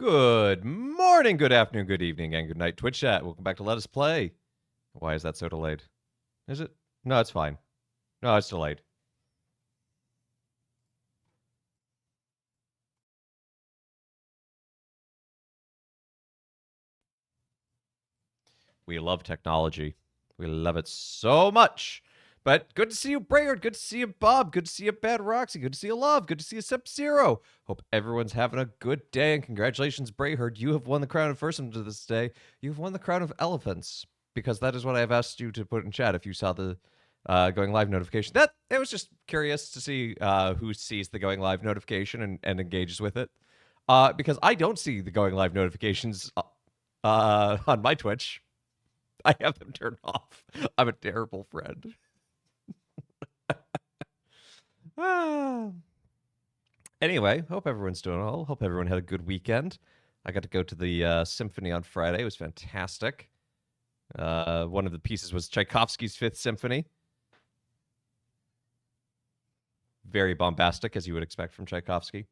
Good morning, good afternoon, good evening, and good night, Twitch chat. Welcome back to Let Us Play. Why is that so delayed? Is it? No, it's fine. No, it's delayed. We love technology. We love it so much. But good to see you, Brayrd. Good to see you, Bob. Good to see you, Bad Roxy. Good to see you, Love. Good to see you, Sub-Zero. Hope everyone's having a good day, and congratulations, Brayrd. You have won the crown of first to this day. You've won the crown of elephants, because that is what I have asked you to put in chat if you saw the going live notification. It was just curious to see who sees the going live notification and engages with it. Because I don't see the going live notifications on my Twitch. I have them turned off. I'm a terrible friend. Anyway, hope everyone's doing well. Hope everyone had a good weekend. I got to go to the symphony on Friday. It was fantastic. One of the pieces was Tchaikovsky's Fifth Symphony. Very bombastic, as you would expect from Tchaikovsky.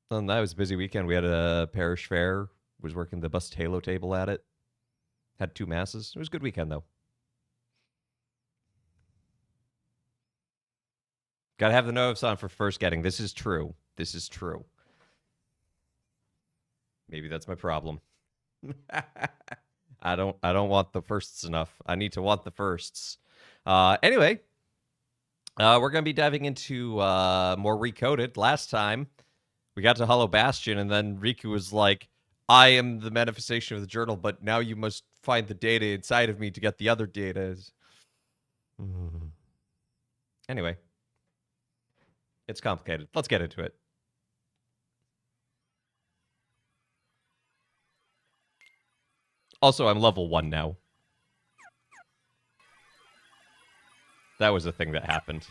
And that was a busy weekend. We had a parish fair. Was working the Bustelo table at it. Had 2 masses. It was a good weekend, though. Gotta have the notice on for first getting. This is true. This is true. Maybe that's my problem. I don't want the firsts enough. I need to want the firsts. Anyway, we're gonna be diving into more Recoded. Last time we got to Hollow Bastion, and then Riku was like, I am the manifestation of the journal, but now you must find the data inside of me to get the other data. Anyway, it's complicated. Let's get into it. Also, I'm level 1 now. That was a thing that happened.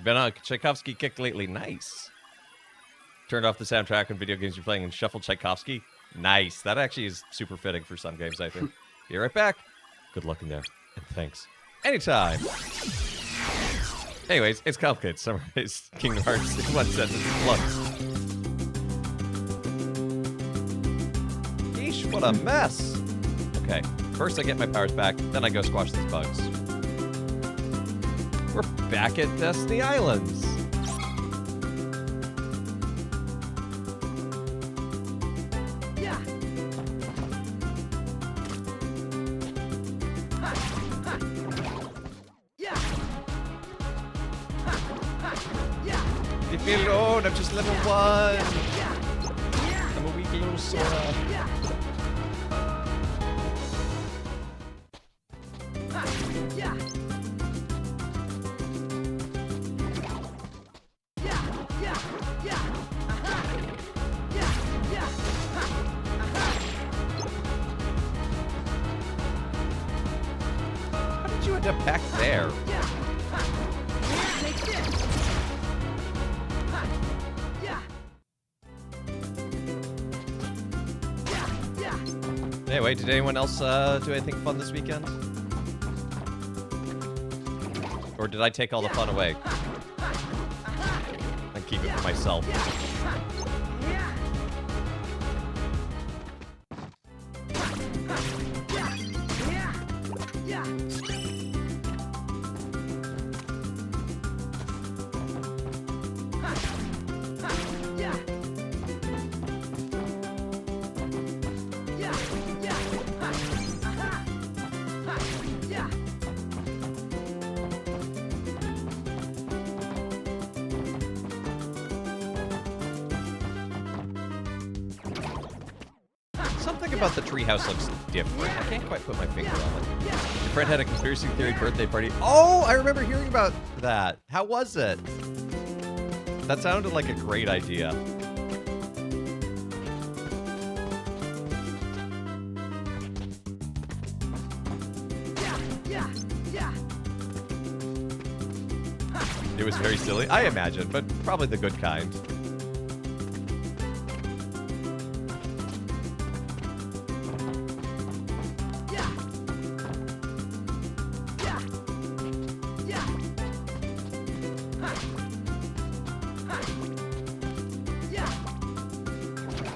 Been on a Tchaikovsky kick lately. Nice. Turned off the soundtrack on video games you're playing and shuffled Tchaikovsky. Nice. That actually is super fitting for some games, I think. Be right back. Good luck in there. And thanks. Anytime. Anyways, it's complicated. Summarize Kingdom Hearts in one sentence. Flux. Yeesh, what a mess. Okay. First I get my powers back, then I go squash these bugs. We're back at Destiny Islands. Yeah. Yeah. Leave me alone, I'm just level 1. I'm a weak little Sora. How did you end up back there? Anyway, did anyone else do anything fun this weekend? Or did I take all the fun away? And keep it for myself. Something about the treehouse looks different. I can't quite put my finger on it. Your friend had a conspiracy theory birthday party. Oh, I remember hearing about that. How was it? That sounded like a great idea. It was very silly, I imagine, but probably the good kind.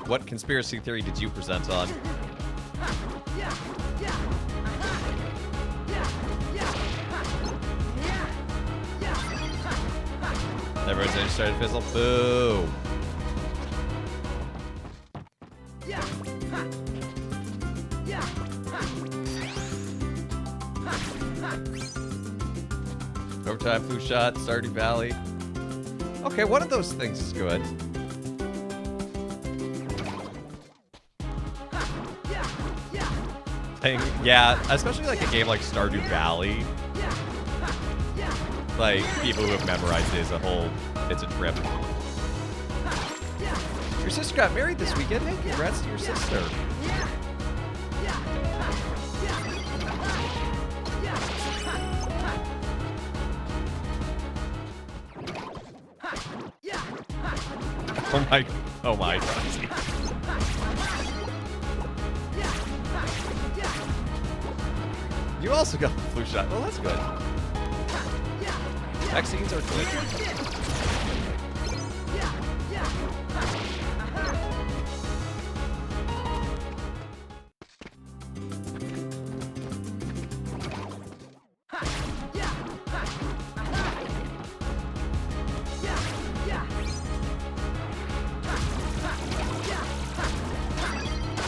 What conspiracy theory did you present on? Everyone's just started to fizzle. Boo. Overtime, flu shot, Stardew Valley. Okay, one of those things is good. Yeah, especially like a game like Stardew Valley. Like, people who have memorized it as a whole, it's a trip. Your sister got married this weekend. Hey, congrats to your sister. Oh my, Roxy. You also got the flu shot. Well, that's good. Vaccines are good.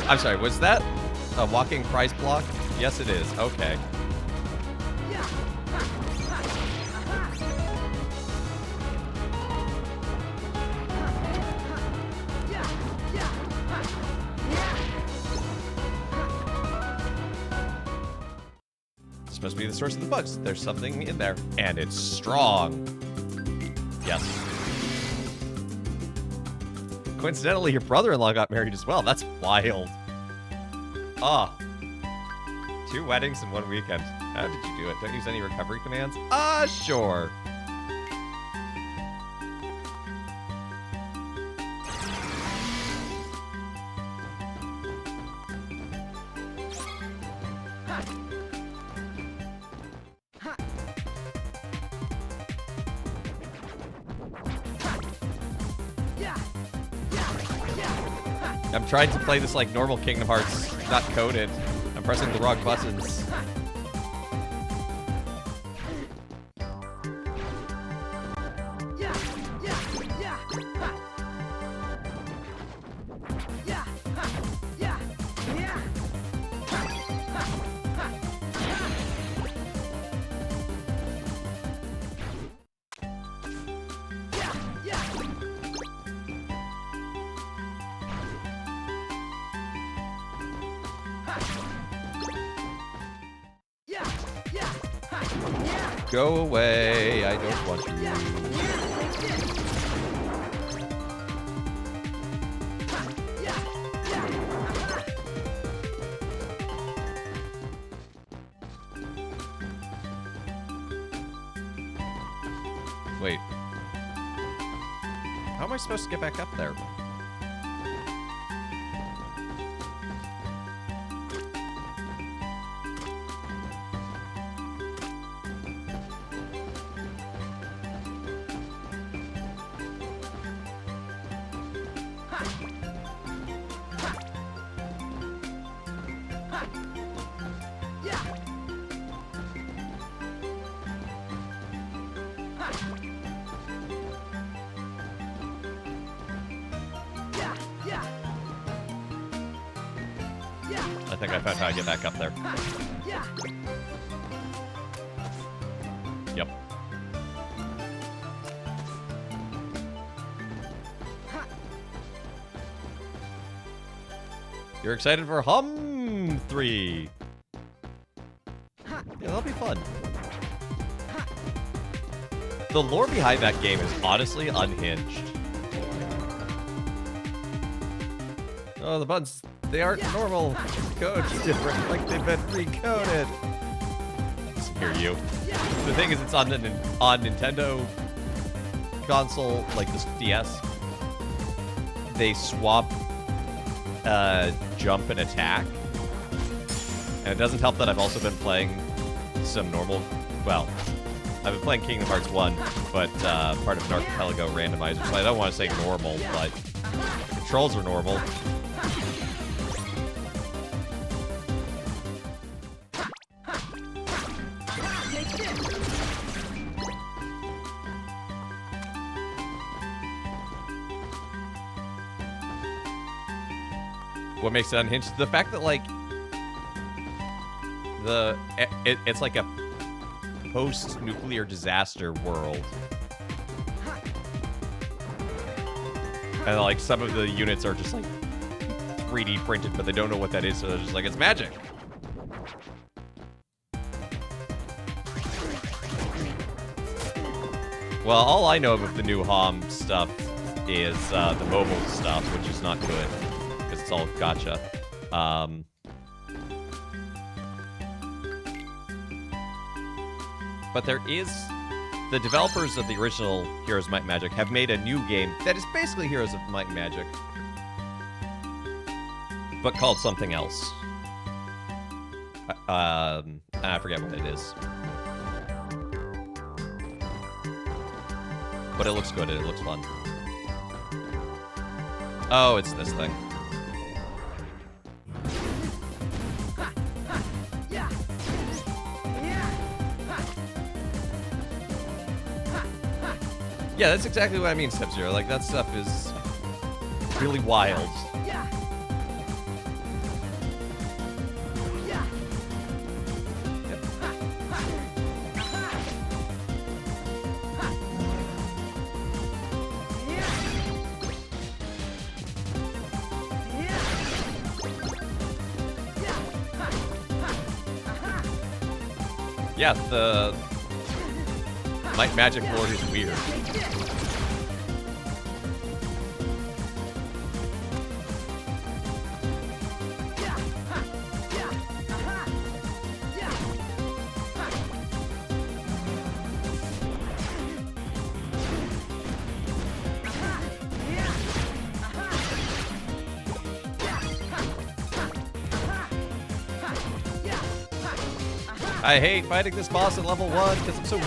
I'm sorry, was that a walking price block? Yes, it is. Okay. This must be the source of the bugs. There's something in there, and it's strong. Yes. Coincidentally, your brother-in-law got married as well. That's wild. Ah. 2 weddings in 1 weekend. How did you do it? Don't use any recovery commands? Sure. I'm trying to play this like normal Kingdom Hearts, not coded. I'm pressing the wrong buttons. Go away, I don't want you. Wait. How am I supposed to get back up there? I think I found how to get back up there. Yep. You're excited for Hum 3? Yeah, that'll be fun. The lore behind that game is honestly unhinged. Oh, the buttons, they aren't normal. The code's different, like they've been recoded. Listen here, you. The thing is, it's on Nintendo console, like this DS. They swap jump and attack. And it doesn't help that I've also been playing some normal, well, I've been playing Kingdom Hearts 1, but part of an archipelago randomizer, so I don't want to say normal, but controls are normal. What makes it unhinged? The fact that, like, it's like a post-nuclear disaster world. And, like, some of the units are just, like, 3D printed, but they don't know what that is, so they're just like, it's magic. Well, all I know of the new HOM stuff is the mobile stuff, which is not good, because it's all gacha. But there is... The developers of the original Heroes of Might and Magic have made a new game that is basically Heroes of Might and Magic, but called something else. I forget what it is. But it looks good and it looks fun. Oh, it's this thing. Yeah, that's exactly what I mean, Sub-Zero. Like, that stuff is really wild. Yeah, the Might Magic Lord is weird. I hate fighting this boss at level 1 because I'm so weak.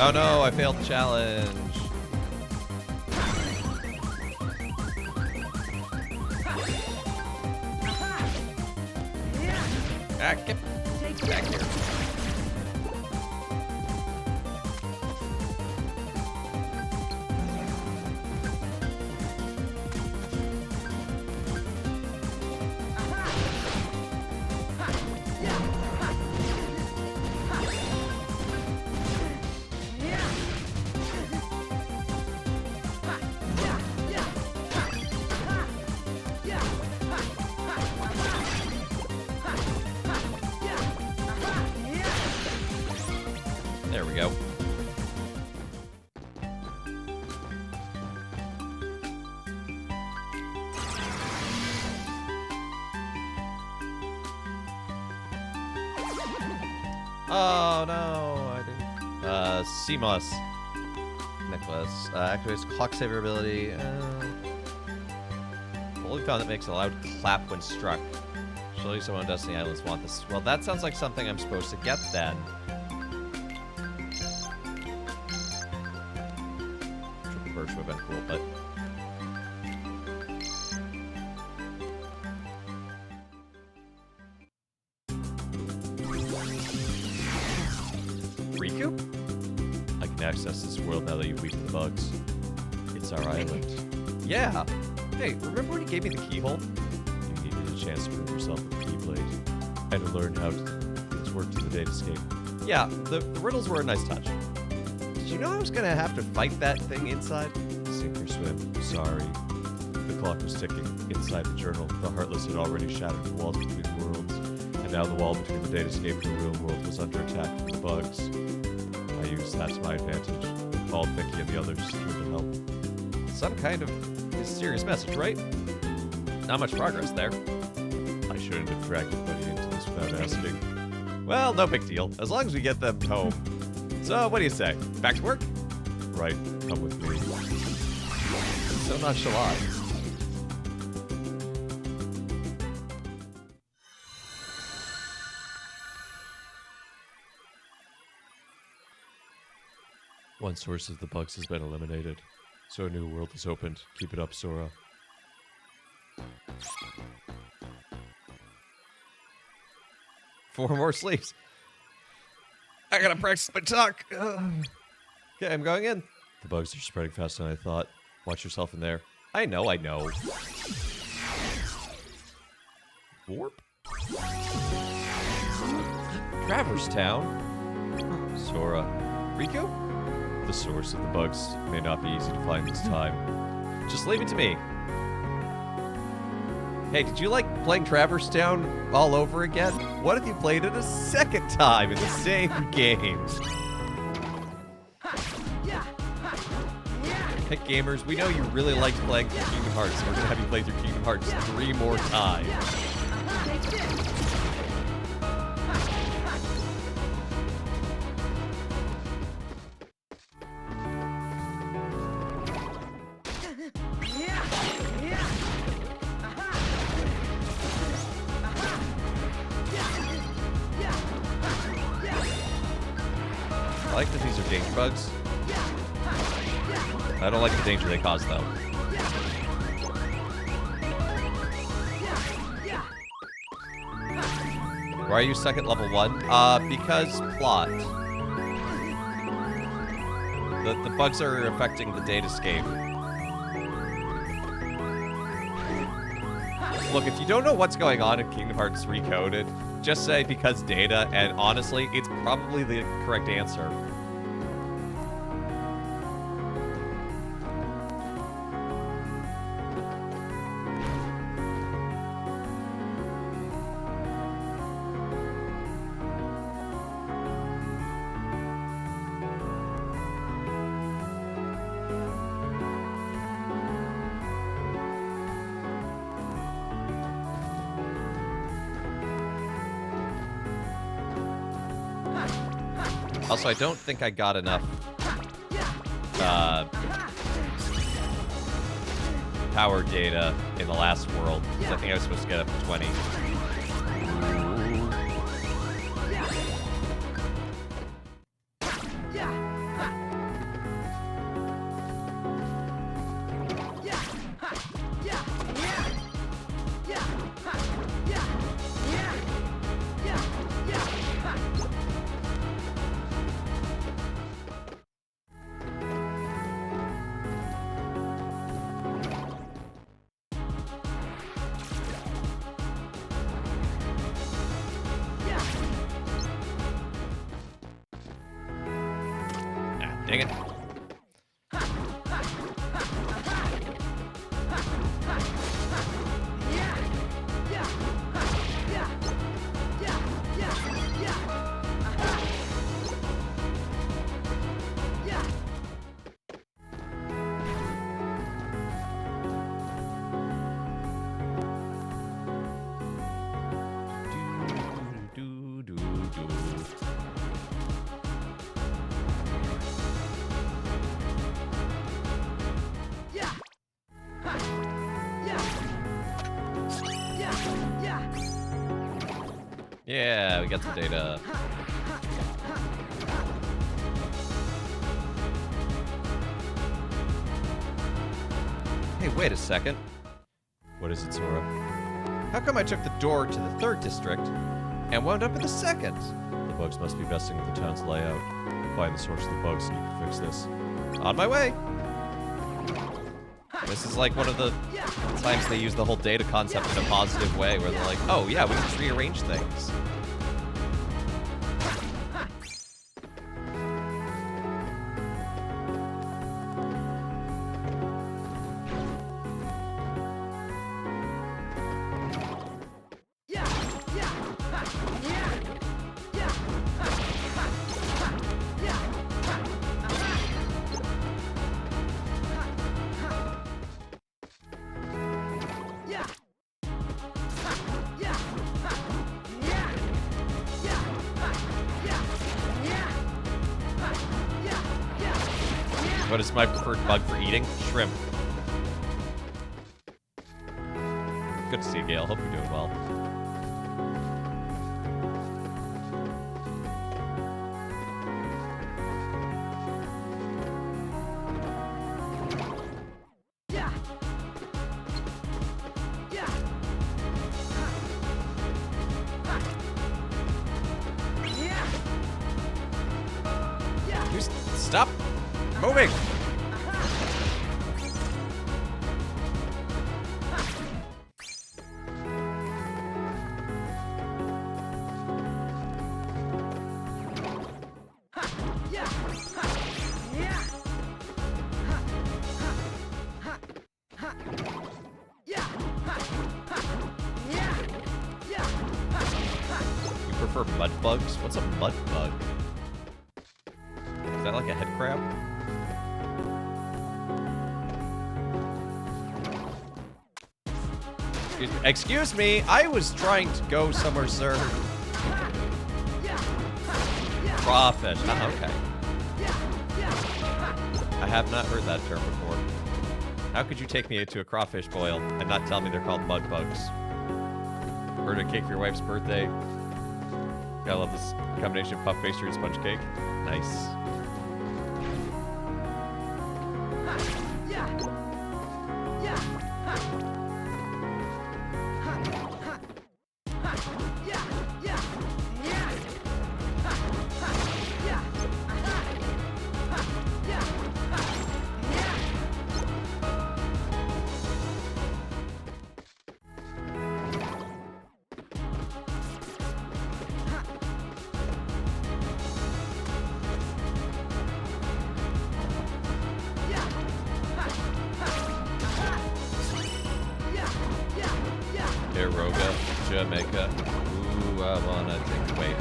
Oh no, I failed the challenge. Ah, get back here. There we go. Oh no, I didn't. CMOS necklace activates clock saver ability. Only found that makes a loud clap when struck. Surely someone on Destiny Islands want this. Well, that sounds like something I'm supposed to get then. Triple Birch would have been cool, but. Riku? I can access this world now that you've weakened the bugs. It's our island. Yeah. Hey, remember when you gave me the keyhole? You needed a chance to prove yourself with Keyblade. And to learn how things worked in the Datascape. Yeah, the riddles were a nice touch. Did you know I was gonna have to fight that thing inside? Sink or swim. Sorry. The clock was ticking. Inside the journal, the Heartless had already shattered the walls between worlds. And now the wall between the Datascape and the real world was under attack from the bugs. I used that to my advantage. And called Mickey and the others here to help. Some kind of mysterious message, right? Not much progress there. I I shouldn't have dragged anybody into this without asking. Well, no big deal, as long as we get them home. So, what do you say? Back to work? Right, come with me. So nonchalant. One source of the bugs has been eliminated, so a new world is opened. Keep it up, Sora. Four more sleeps. I gotta practice my talk. Okay, I'm going in. The bugs are spreading faster than I thought. Watch yourself in there. I know. Warp? Traverse Town? Sora. Riku? The source of the bugs may not be easy to find this time. Just leave it to me. Hey, did you like playing Traverse Town all over again? What if you played it a second time in the same game? Hey gamers, we know you really like playing through Kingdom Hearts, so we're gonna have you play through Kingdom Hearts 3 more times. I like that these are danger bugs. I don't like the danger they cause, though. Why are you stuck at level 1? Because plot. The bugs are affecting the datascape. Look, if you don't know what's going on in Kingdom Hearts Recoded, just say because data, and honestly, it's probably the correct answer. Also, I don't think I got enough power data in the last world. I think I was supposed to get up to 20. Dang it. Yeah, we got some data. Hey, wait a second. What is it, Sora? How come I took the door to the 3rd district and wound up in the 2nd? The bugs must be messing with the town's layout. Find the source of the bugs and you can fix this. On my way! This is like one of the times they use the whole data concept in a positive way, where they're like, oh yeah, we can just rearrange things. What is my preferred bug for eating? Shrimp. Good to see you, Gail. Hope you're doing well. Yeah. Yeah. Yeah. Yeah. You stop moving! You prefer mud bugs? What's a mud bug? Is that like a head crab? Excuse me, I was trying to go somewhere, sir. Crawfish. Okay. I have not heard that term before. How could you take me to a crawfish boil and not tell me they're called mud bugs? Ordered a cake for your wife's birthday. Gotta love this combination of puff pastry and sponge cake. Nice. Aeroga, Jamaica. Ooh, I wanna think. Wait.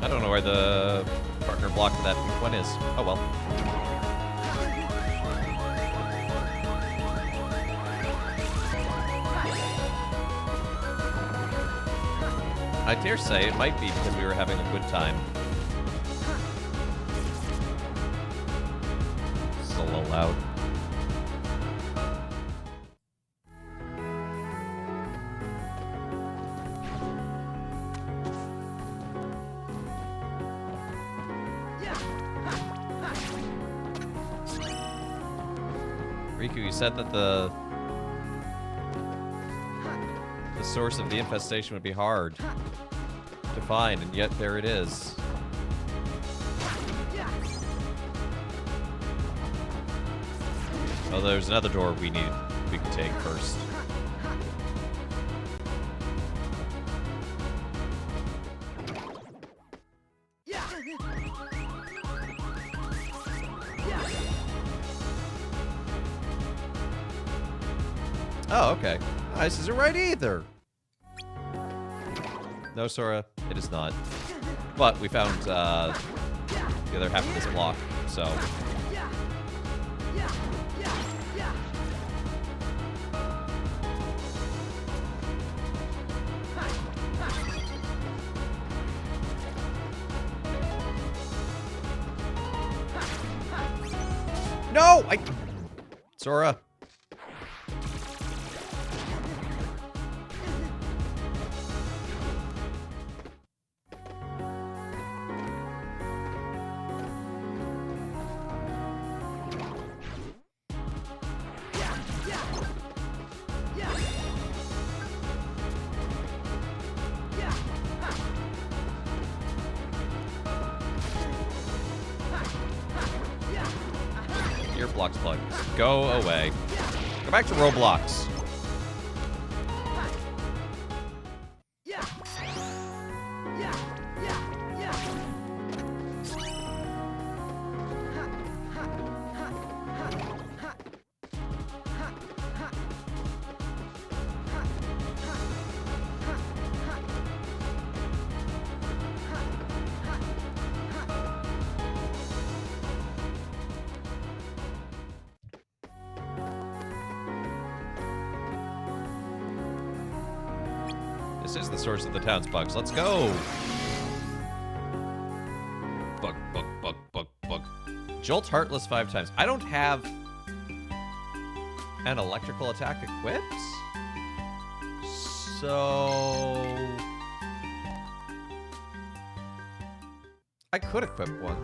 I don't know where the partner block for that one is. Oh well. I dare say it might be because we were having a good time. It's a little loud. Riku, you said that the source of the infestation would be hard to find, and yet there it is. Oh, there's another door we can take first. Oh, okay. Oh, this isn't right either. No, Sora, it is not. But we found the other half of this block, so. No! Sora. Your blocks plugs. Go away. Go back to Roblox. This is the source of the town's bugs. Let's go. Bug, bug, bug, bug, bug. Jolt Heartless 5 times. I don't have an electrical attack equipped. So I could equip one.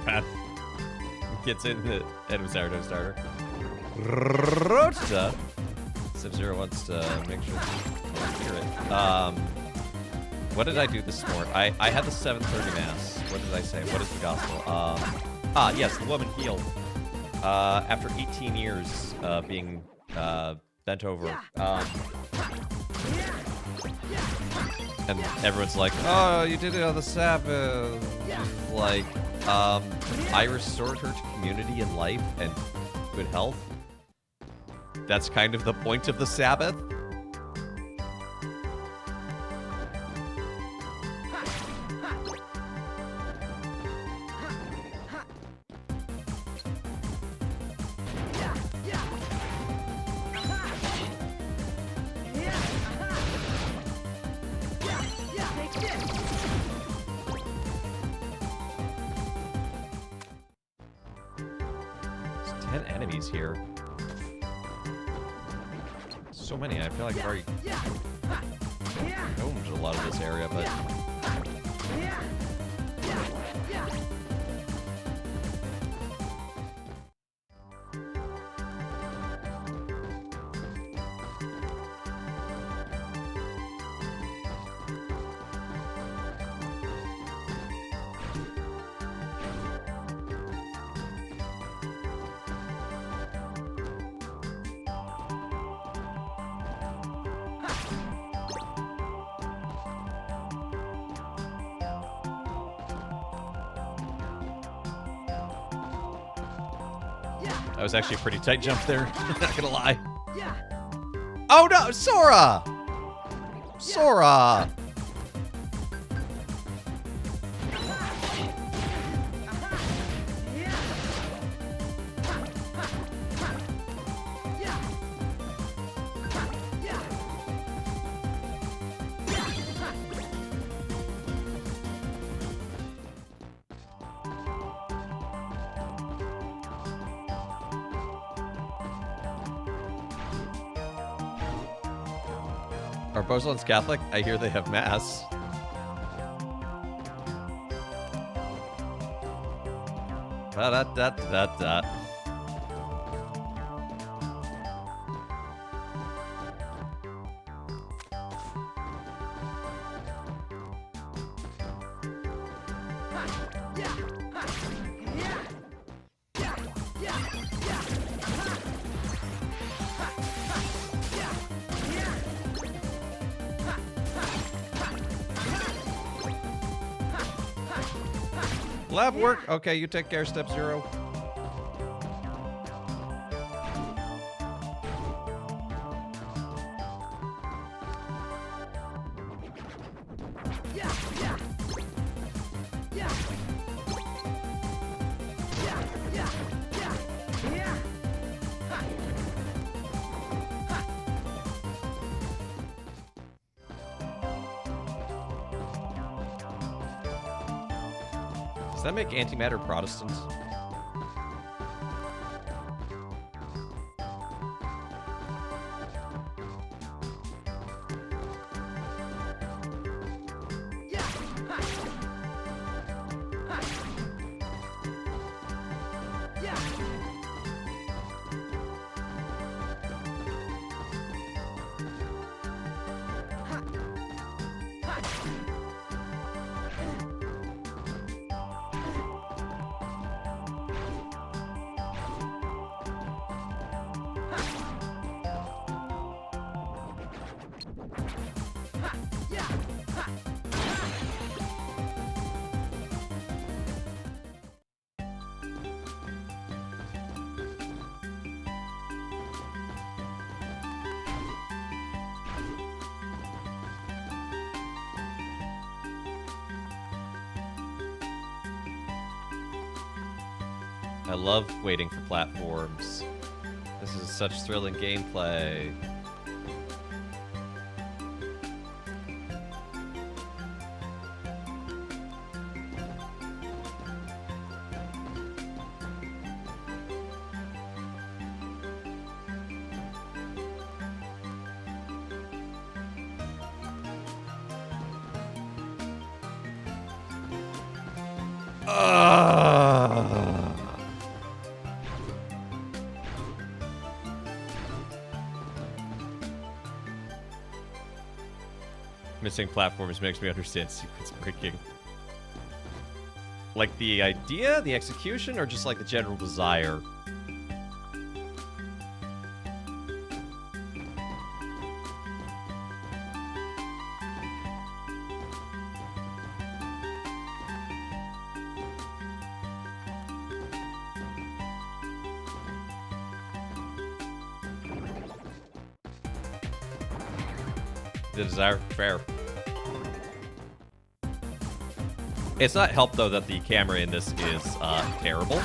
Pan. Gets in the Edwin Sourdough starter. Rocha. Sub-Zero wants to make sure you hear it. What did I do this morning? I had the 7:30 mass. What did I say? What is the gospel? Yes, the woman healed. After 18 years being bent over. And everyone's like, oh, you did it on the Sabbath. Like, I restored her to community and life and good health. That's kind of the point of the Sabbath. Here. So many. I feel like I've already combed a lot of this area, but that was actually a pretty tight jump there. Not gonna lie. Oh no, Sora! Sora! Are Bozlans Catholic? I hear they have mass. Da-da-da-da-da. Lab work. Okay, you take care, Step Zero. Does that make antimatter Protestants? I love waiting for platforms. This is such thrilling gameplay. Missing platforms makes me understand sequence breaking. Like the idea, the execution, or just like the general desire? The desire, fair. It's not helped though that the camera in this is terrible.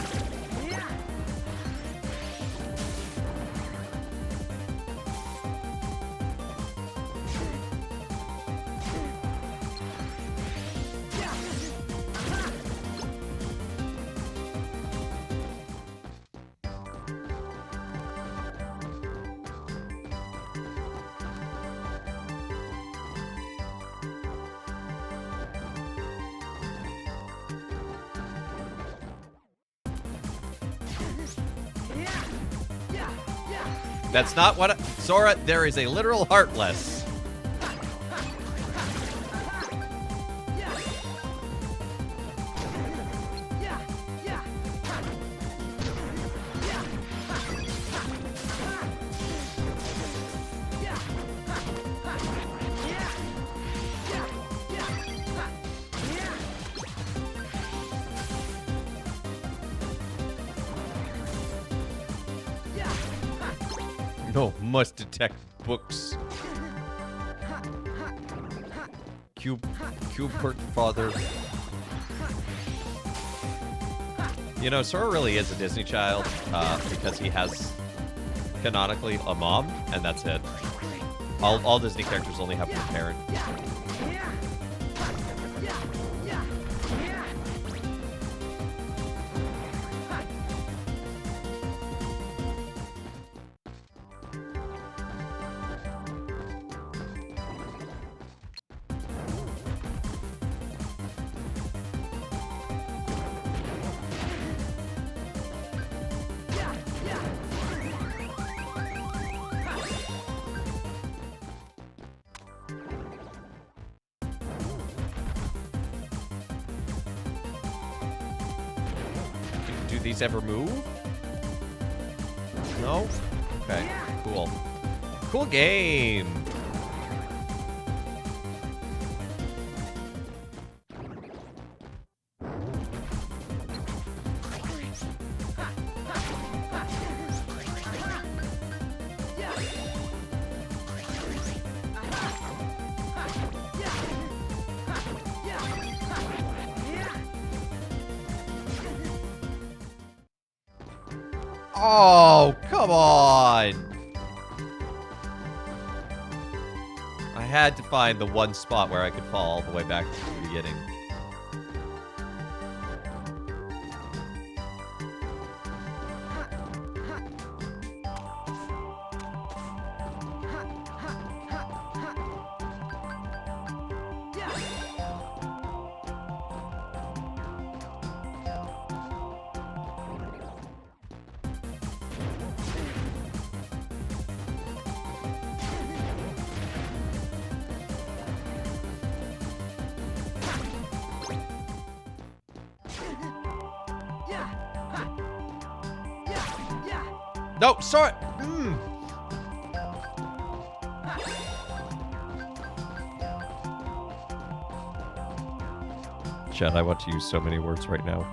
That's not what Sora, there is a literal heartless. No, must detect books. Cubert father. You know, Sora really is a Disney child because he has canonically a mom, and that's it. All Disney characters only have one parent. Do these ever move? No? Okay, cool. Cool game! Oh, come on! I had to find the one spot where I could fall all the way back to the beginning. No, sorry! Chad, I want to use so many words right now.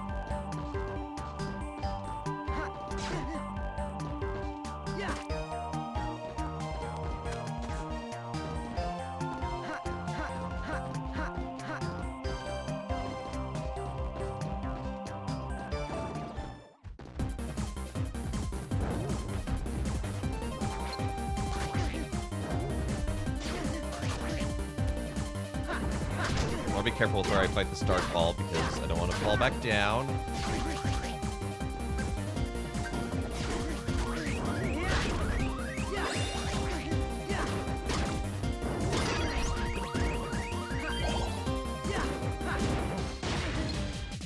I want to be careful with where I fight the start fall because I don't want to fall back down.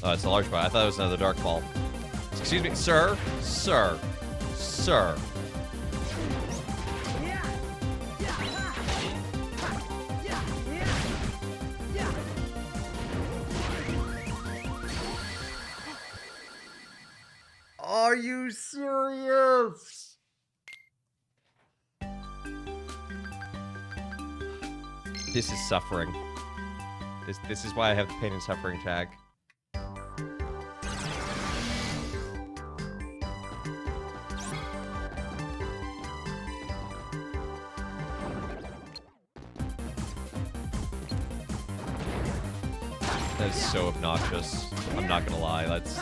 Oh, it's a large ball. I thought it was another dark ball. Excuse me, sir. Sir. Sir. Are you serious? This is suffering. This is why I have the pain and suffering tag. That is so obnoxious. I'm not gonna lie. That's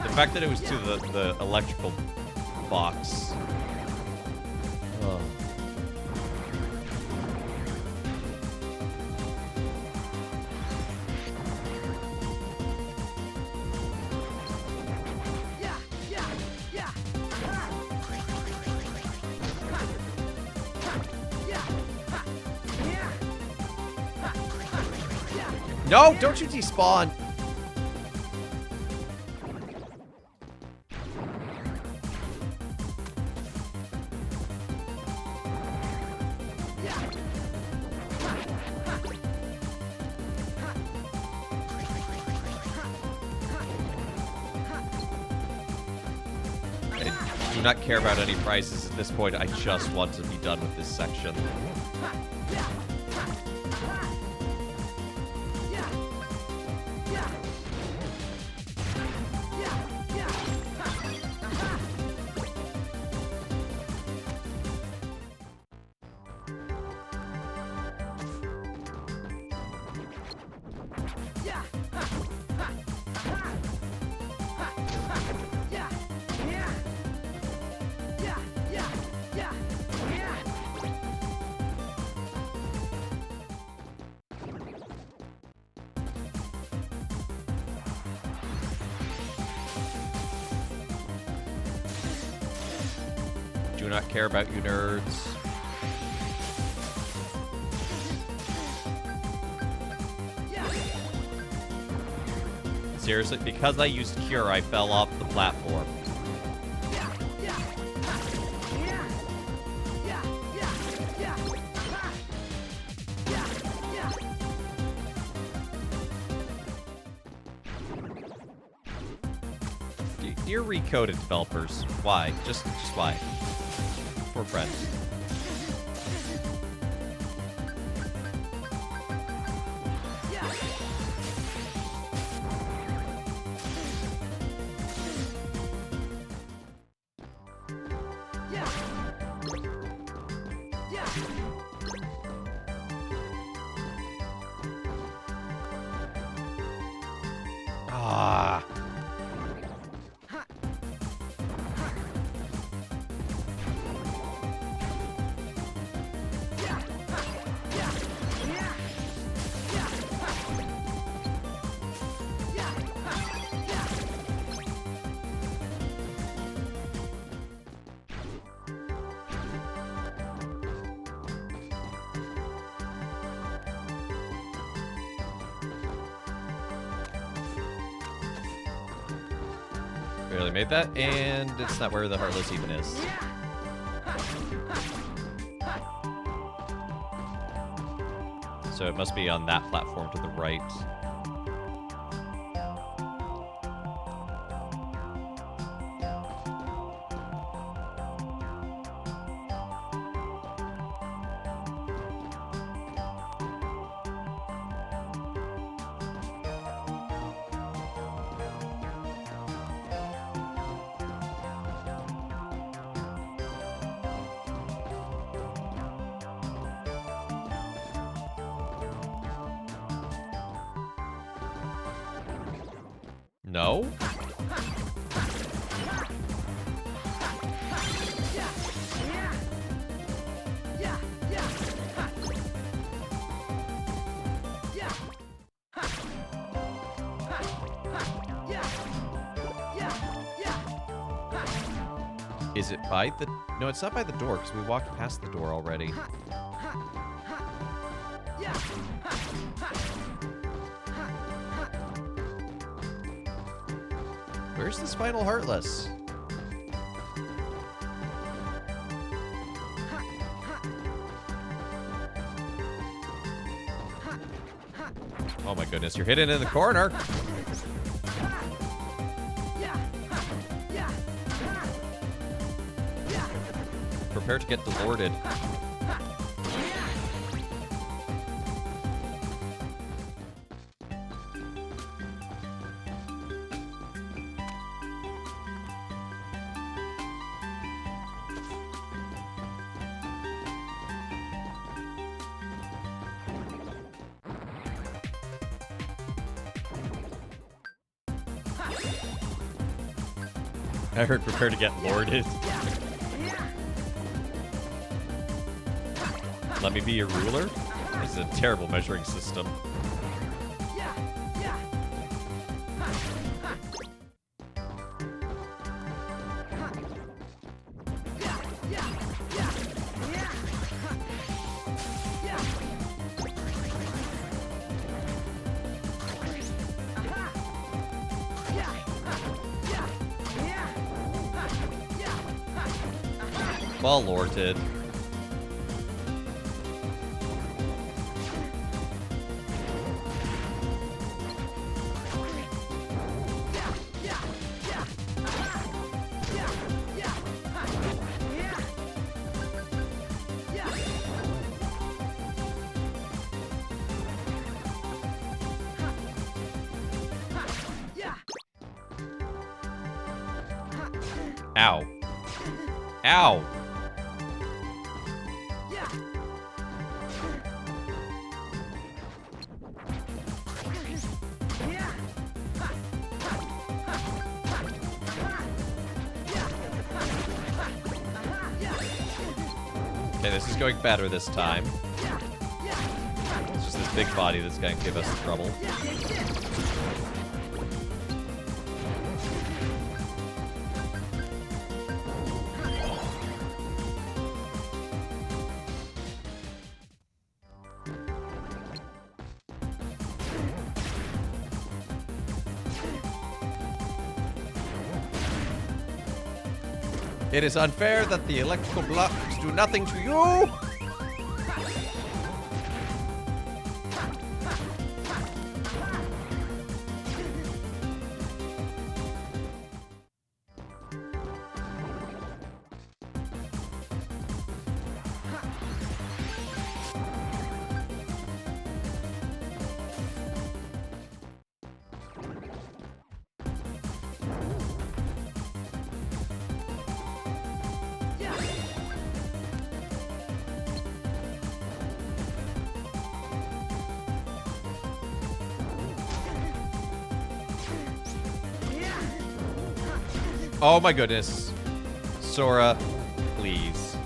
the fact that it was to the electrical box. Ugh. No, don't you despawn. I do not care about any prizes at this point. I just want to be done with this section. Do not care about you nerds. Seriously, because I used Cure, I fell off the platform. Dear Recoded developers, why? Just why? For friends. Ah. Barely made that, and it's not where the Heartless even is. So it must be on that platform to the right. No? Is it by the... No, it's not by the door, because we walked past the door already. Where's this final Heartless? Oh my goodness, you're hidden in the corner! Prepare to get delorded. I heard prepare to get lorded. Let me be your ruler? This is a terrible measuring system. Well lorded. Ow. Ow! Okay, this is going better this time. It's just this big body that's gonna give us trouble. It is unfair that the electrical blocks do nothing to you! Oh my goodness. Sora, please.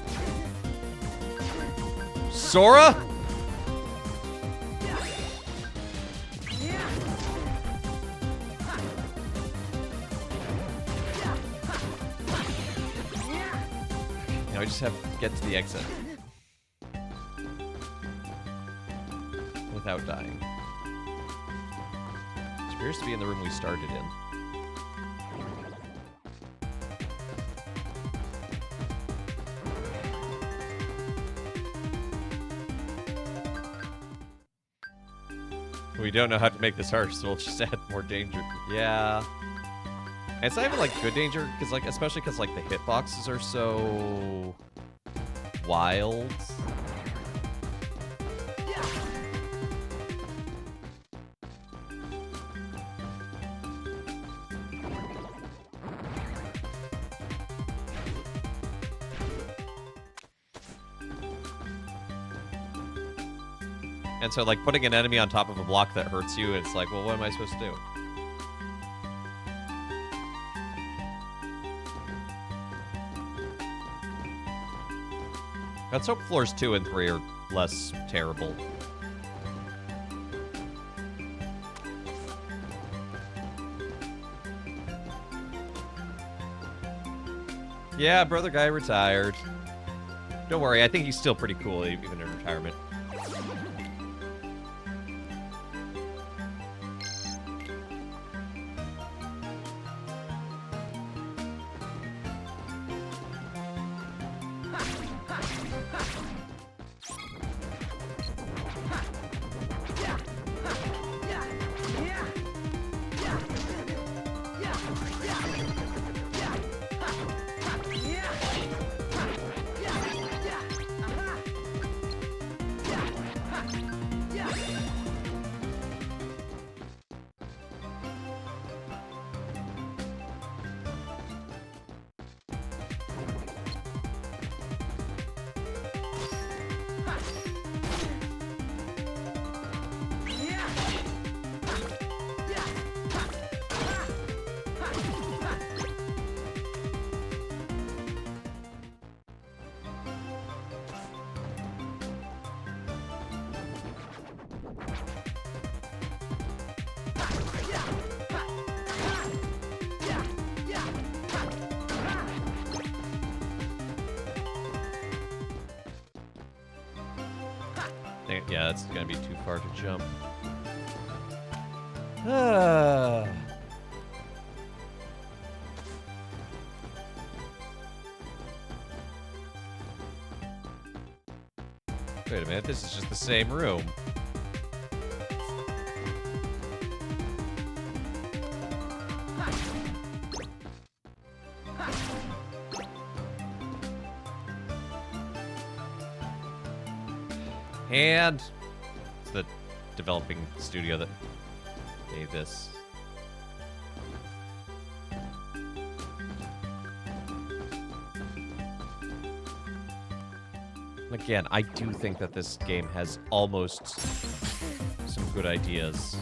Sora? Now I just have to get to the exit. Without dying. It appears to be in the room we started in. We don't know how to make this harsh, so we'll just add more danger. Yeah. And it's not even, like, good danger, because, like, especially because, like, the hitboxes are so... wild. And so, like, putting an enemy on top of a block that hurts you, it's like, well, what am I supposed to do? Let's hope floors 2 and 3 are less terrible. Yeah, brother guy retired. Don't worry, I think he's still pretty cool even in retirement. Yeah, that's gonna be too far to jump. Wait a minute, this is just the same room. And it's the developing studio that made this. Again, I do think that this game has almost some good ideas.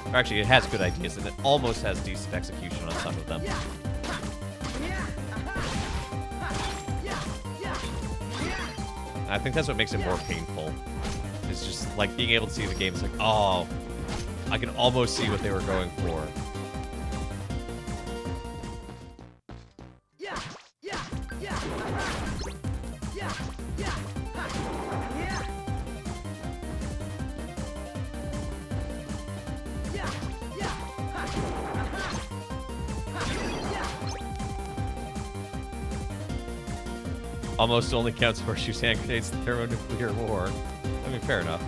Or actually, it has good ideas, and it almost has decent execution on some of them. I think that's what makes it more painful. It's just like being able to see the game. It's like, oh, I can almost see what they were going for. Almost only counts horseshoes, hand grenades, thermonuclear war. I mean, fair enough.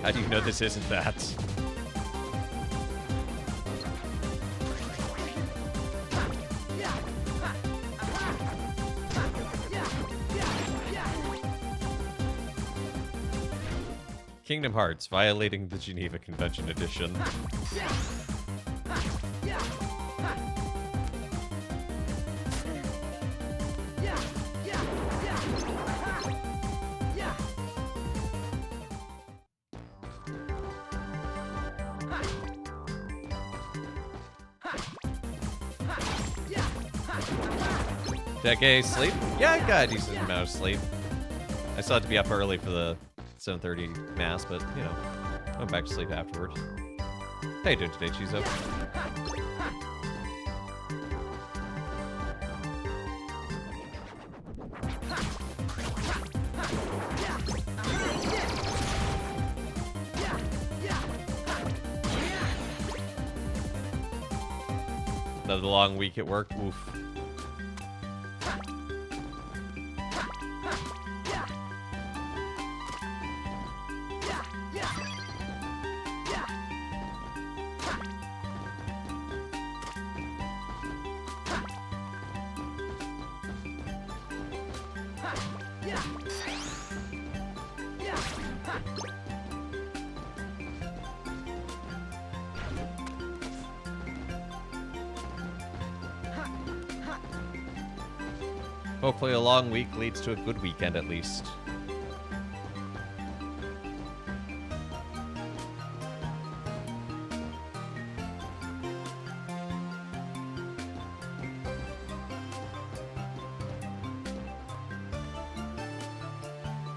How do you know this isn't that? Kingdom Hearts, violating the Geneva Convention edition. Decade sleep? Yeah, I got a decent amount of sleep. I still had to be up early for the 7:30 mass, but, you know, I went back to sleep afterwards. How you doing today, Chizo? Another long week at work. Oof. Hopefully a long week leads to a good weekend at least.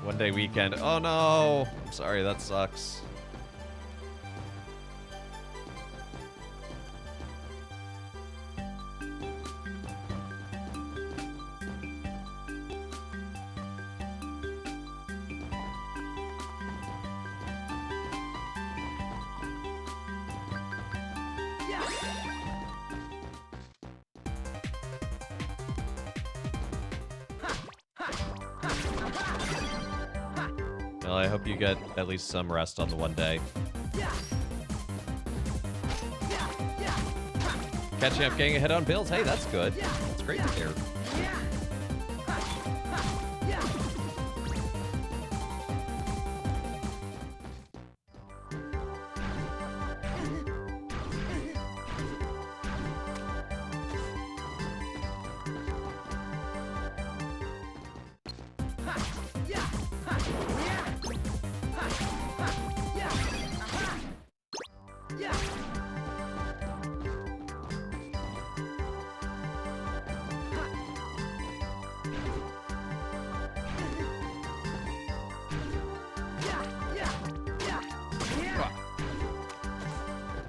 One day weekend. Oh no! I'm sorry, that sucks. Well, I hope you get at least some rest on the one day. Catching up, getting ahead on bills. Hey, that's good. That's great to hear.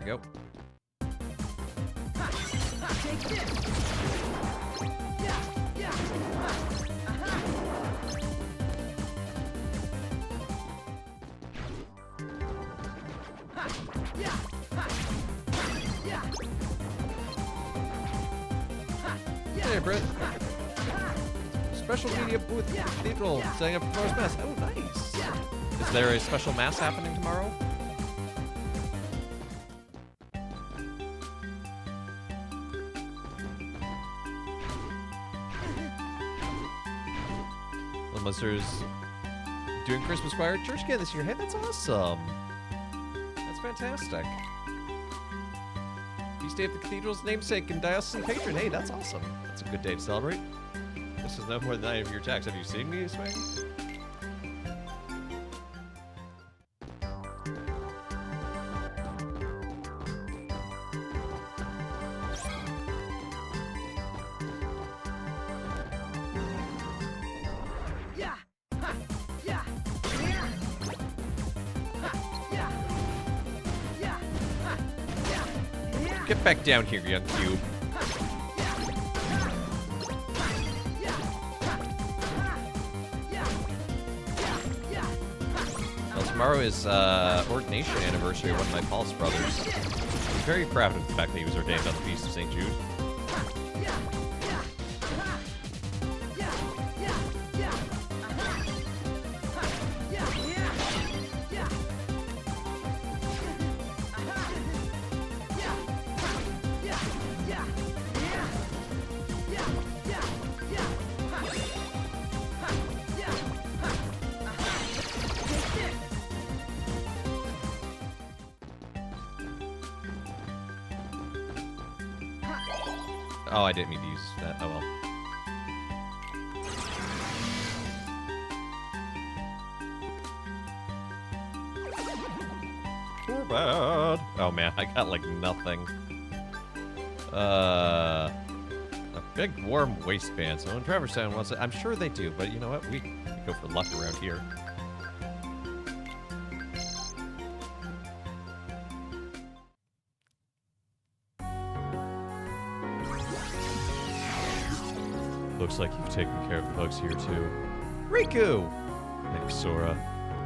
There you go. Hey, Britt. Special media booth at the Cathedral setting up for tomorrow's mass. Oh, nice. Is there a special mass happening tomorrow? Little Monsters doing Christmas choir at church again this year. Hey, that's awesome. That's fantastic. Feast day of the Cathedral's namesake and diocesan patron. Hey, that's awesome. That's a good day to celebrate. This is no more than 9 of your tax. Have you seen me, Swing? Get back down here, young cube. Well, tomorrow is ordination anniversary of one of my Paul's brothers. I'm very proud of the fact that he was ordained on the Feast of St. Jude. Oh, I didn't mean to use that. Oh well. Poor bad. Oh man, I got like nothing. A big warm waistband. So when Traverse Town wants it, I'm sure they do, but you know what? We go for luck around here. Looks like you've taken care of the bugs here too. Riku! Thanks, Sora.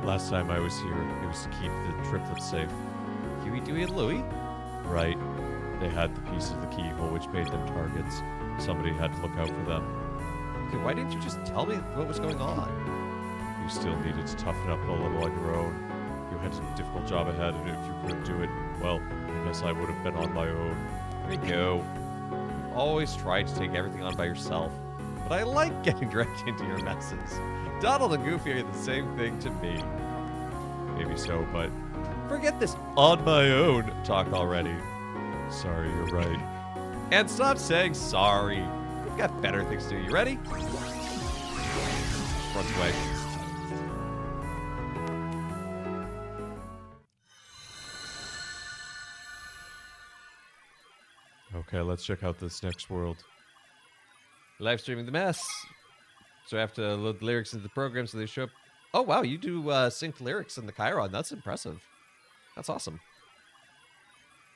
Last time I was here, it was to keep the triplets safe. Huey, Dewey, and Louie? Right. They had the piece of the keyhole which made them targets. Somebody had to look out for them. Okay, why didn't you just tell me what was going on? You still needed to toughen up a little on your own. You had a difficult job ahead, and if you couldn't do it, well, I guess I would have been on my own. Riku, you always try to take everything on by yourself. But I like getting dragged into your messes. Donald and Goofy are the same thing to me. Maybe so, but forget this on my own talk already. Sorry, you're right. And stop saying sorry. We've got better things to do. You ready? Runs away. Okay, let's check out this next world. Live streaming the mess. So I have to load the lyrics into the program so they show up Oh, wow. You do synced lyrics in the Chiron. That's impressive. That's awesome.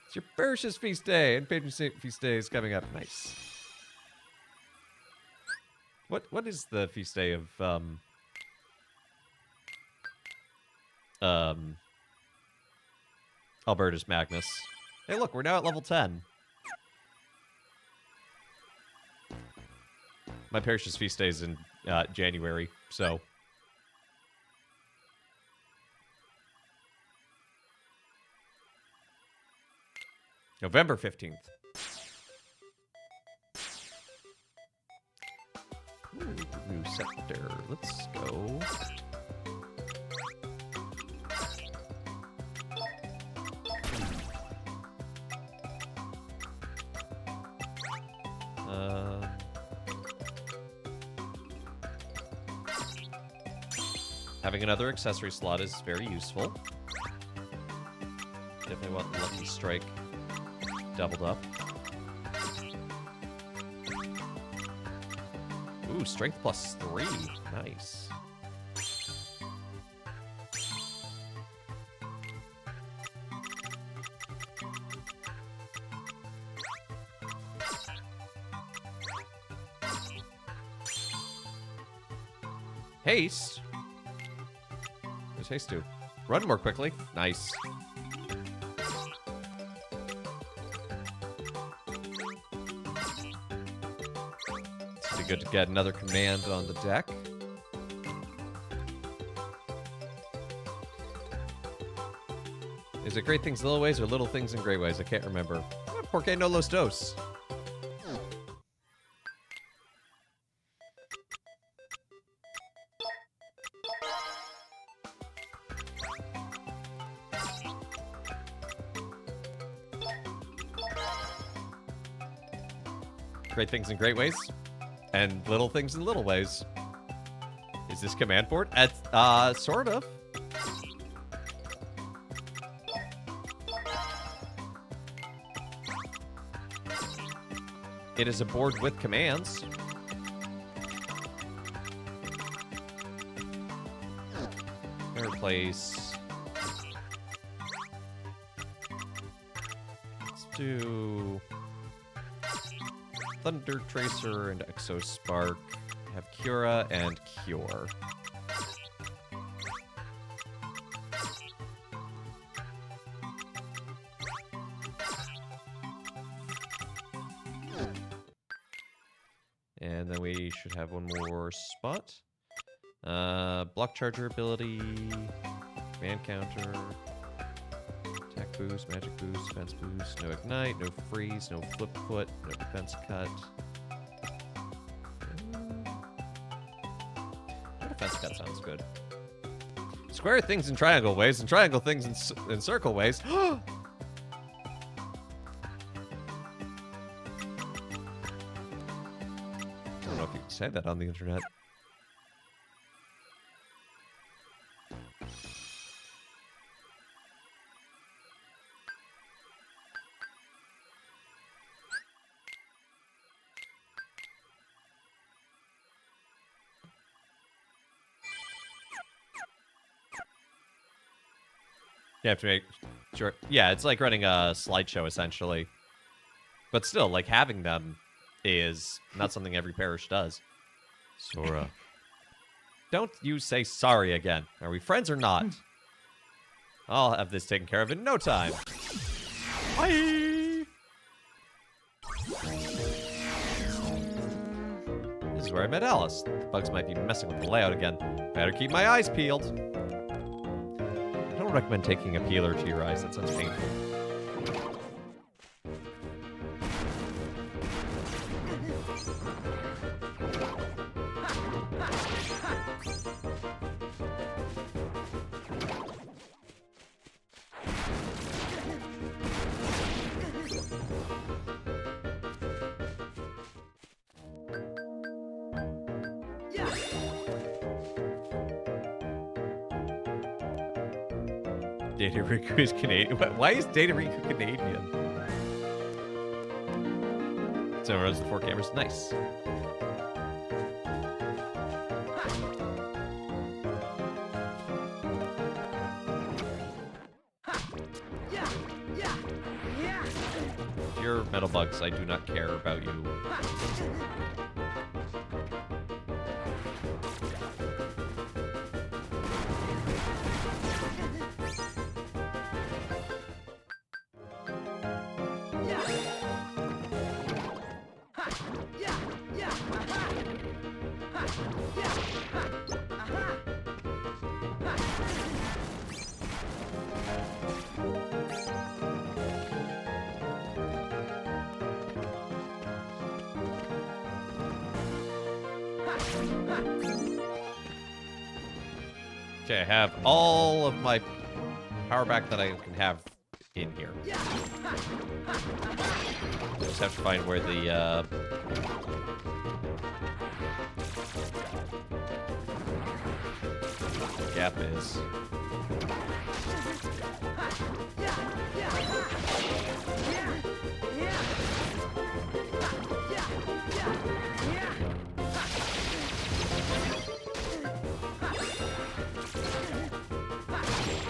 It's your Parish's feast day, and Patron Saint feast day is coming up. Nice. What is the feast day of Albertus Magnus? Hey, look, we're now at level 10. My Parish's feast day is in January, so November 15th. Ooh, new sector. Let's go. Having another accessory slot is very useful. Definitely want Lucky Strike doubled up. Ooh, strength +3. Nice. Haste? Where's haste do? Run more quickly. Nice. It's be good to get another command on the deck. Is it great things little ways or little things in great ways? I can't remember. Porque no los dos? Great things in great ways, and little things in little ways. Is this command board? Sort of. It is a board with commands. Replace. Let's do Thunder Tracer and Exo Spark. Have Cura and Cure. And then we should have one more spot. Block Charger ability, command counter, attack boost, magic boost, defense boost, no ignite, no freeze, no flip foot, no defense cut. No defense cut sounds good. Square things in triangle ways and triangle things in circle ways. I don't know if you can say that on the internet. You have to make sure. Yeah, it's like running a slideshow, essentially. But still, like, having them is not something every parish does. Sora. Don't you say sorry again. Are we friends or not? I'll have this taken care of in no time. Bye! This is where I met Alice. The bugs might be messing with the layout again. Better keep my eyes peeled. I don't recommend taking a peeler to your eyes. That sounds painful. Data Riku is Canadian. Why is Data Riku Canadian? So runs the 4 cameras. Nice. You're metal bugs. I do not care about you. Okay, I have all of my power back that I can have in here. I just have to find where the gap is.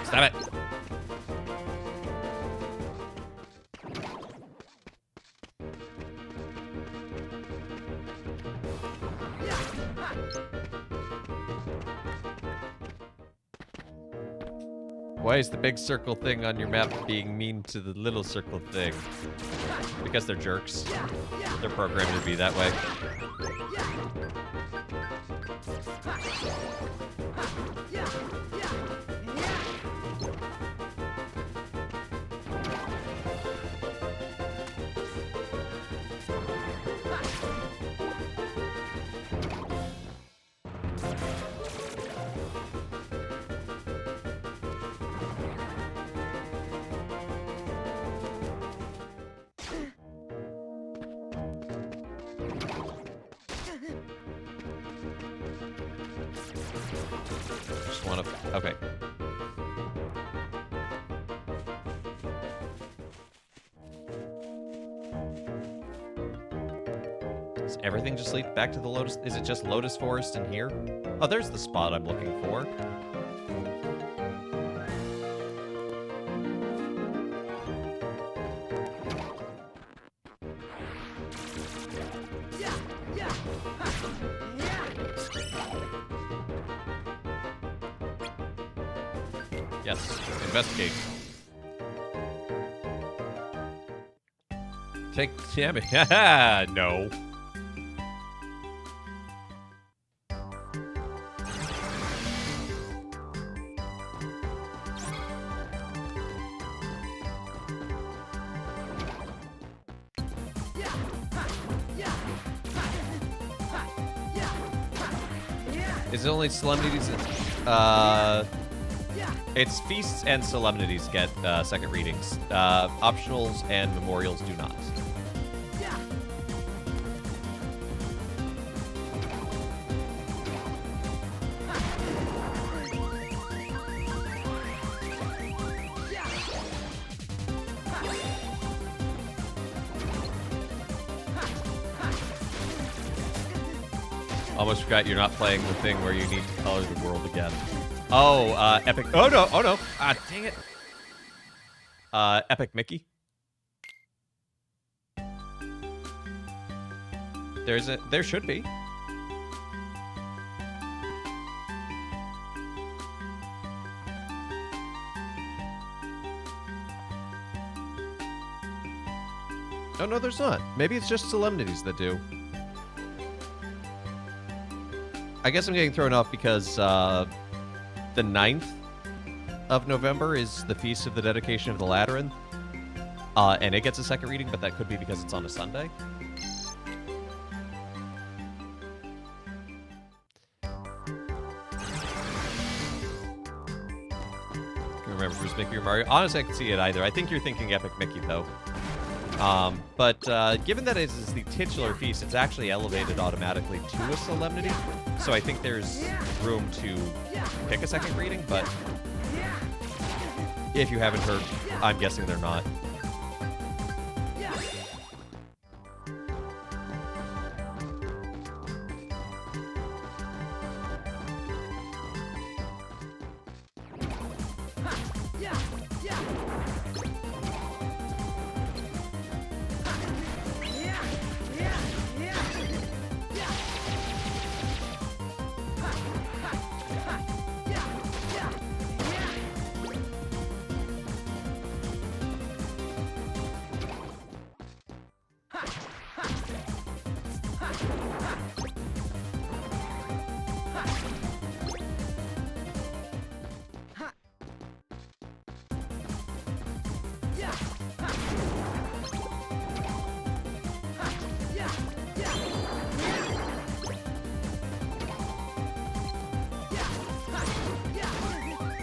Stop it! Why is the big circle thing on your map being mean to the little circle thing? Because they're jerks. They're programmed to be that way. Just want to... Okay. Does everything just lead back to the Lotus? Is it just Lotus Forest in here? Oh, there's the spot I'm looking for. Yes, investigate. Take damage. Haha, no. Is it only solemnities? It's feasts and solemnities get second readings. Optionals and memorials do not. Almost forgot you're not playing the thing where you need to color the world again. Oh, Epic. Oh no! Oh no! Ah, dang it! Epic Mickey. There should be. Oh no, there's not. Maybe it's just solemnities that do. I guess I'm getting thrown off because the 9th of November is the Feast of the Dedication of the Lateran. And it gets a second reading, but that could be because it's on a Sunday. Can remember Bruce Mickey or Mario. Honestly, I can see it either. I think you're thinking Epic Mickey, though. But given that it is the titular feast, it's actually elevated automatically to a solemnity. So I think there's room to pick a second reading, but if you haven't heard, I'm guessing they're not.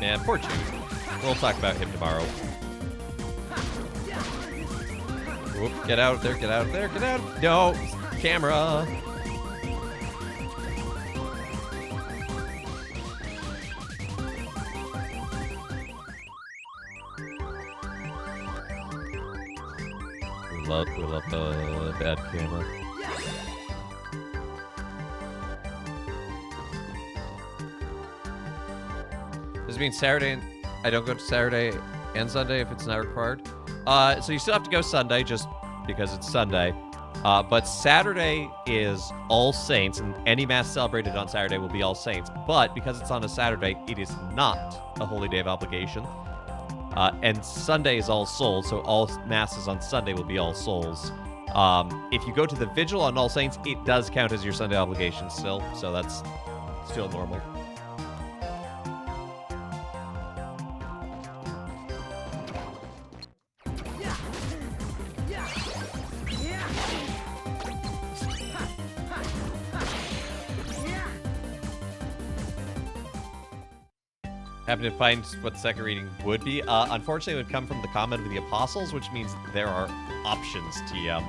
Yeah, poor Chew. We'll talk about him tomorrow. Whoop, get out of there, get out of there, get out. No, camera. We love the bad camera. Does it mean Saturday and I don't go to Saturday and Sunday if it's not required? So you still have to go Sunday just because it's Sunday. But Saturday is All Saints, and any mass celebrated on Saturday will be All Saints. But because it's on a Saturday, it is not a holy day of obligation. And Sunday is All Souls, so all masses on Sunday will be All Souls. If you go to the vigil on All Saints, it does count as your Sunday obligation still, so that's still normal. Happen to find what the second reading would be. Unfortunately, it would come from the comment of the apostles, which means there are options, TM.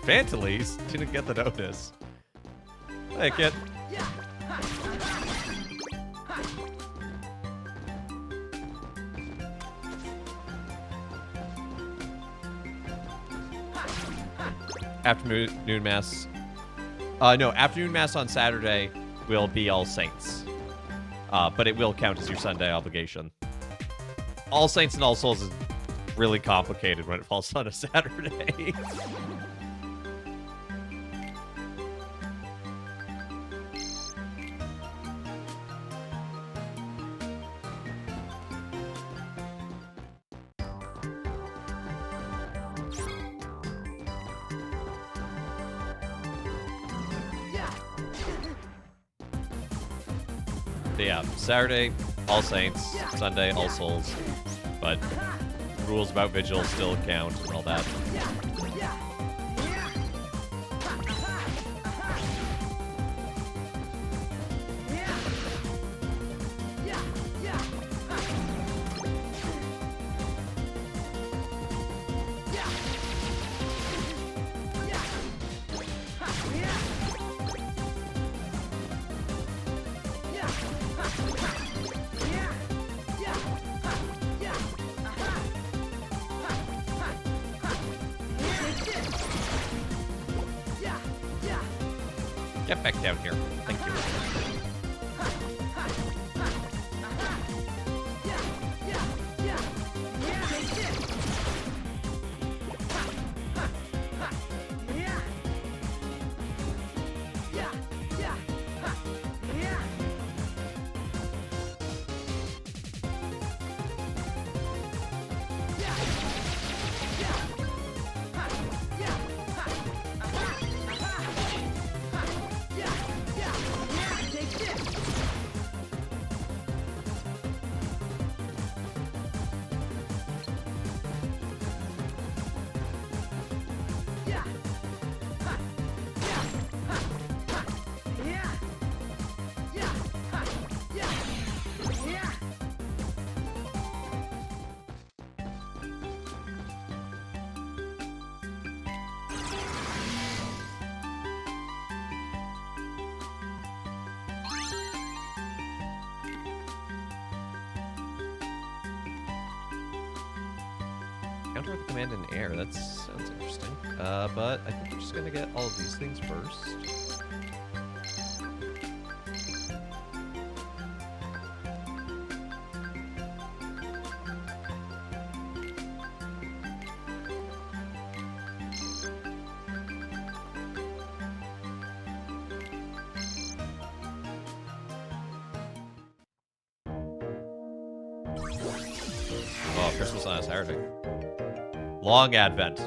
Fantilles didn't get the notice. Hey, kid. Afternoon Mass. No, afternoon Mass on Saturday will be All Saints. But it will count as your Sunday obligation. All Saints and All Souls is really complicated when it falls on a Saturday. Yeah, Saturday, All Saints, Sunday, All Souls, but rules about Vigil still count and all that. Get back down here. Thank you. Counter with command in air. That sounds interesting. But I think we're just gonna get all of these things first. Oh, Christmas on a Saturday. Long Advent.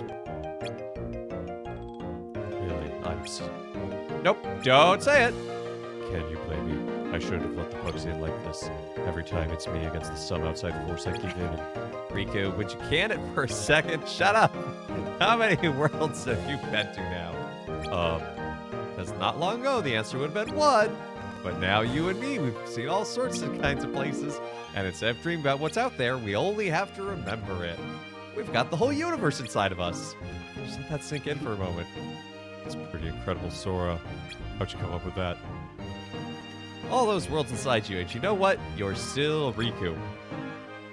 Really, nope, don't say it. Can you play me I should have let the bugs in like this. Every time it's me against the some outside force, I give in. And Riku, would you can it for a second? Shut up! How many worlds have you been to now? That's not long ago, the answer would have been one. But now you and me, we've seen all sorts of kinds of places. And instead of dreaming about what's out there, we only have to remember it. We've got the whole universe inside of us. Just let that sink in for a moment. It's pretty incredible, Sora. How'd you come up with that? All those worlds inside you, and you know what? You're still Riku.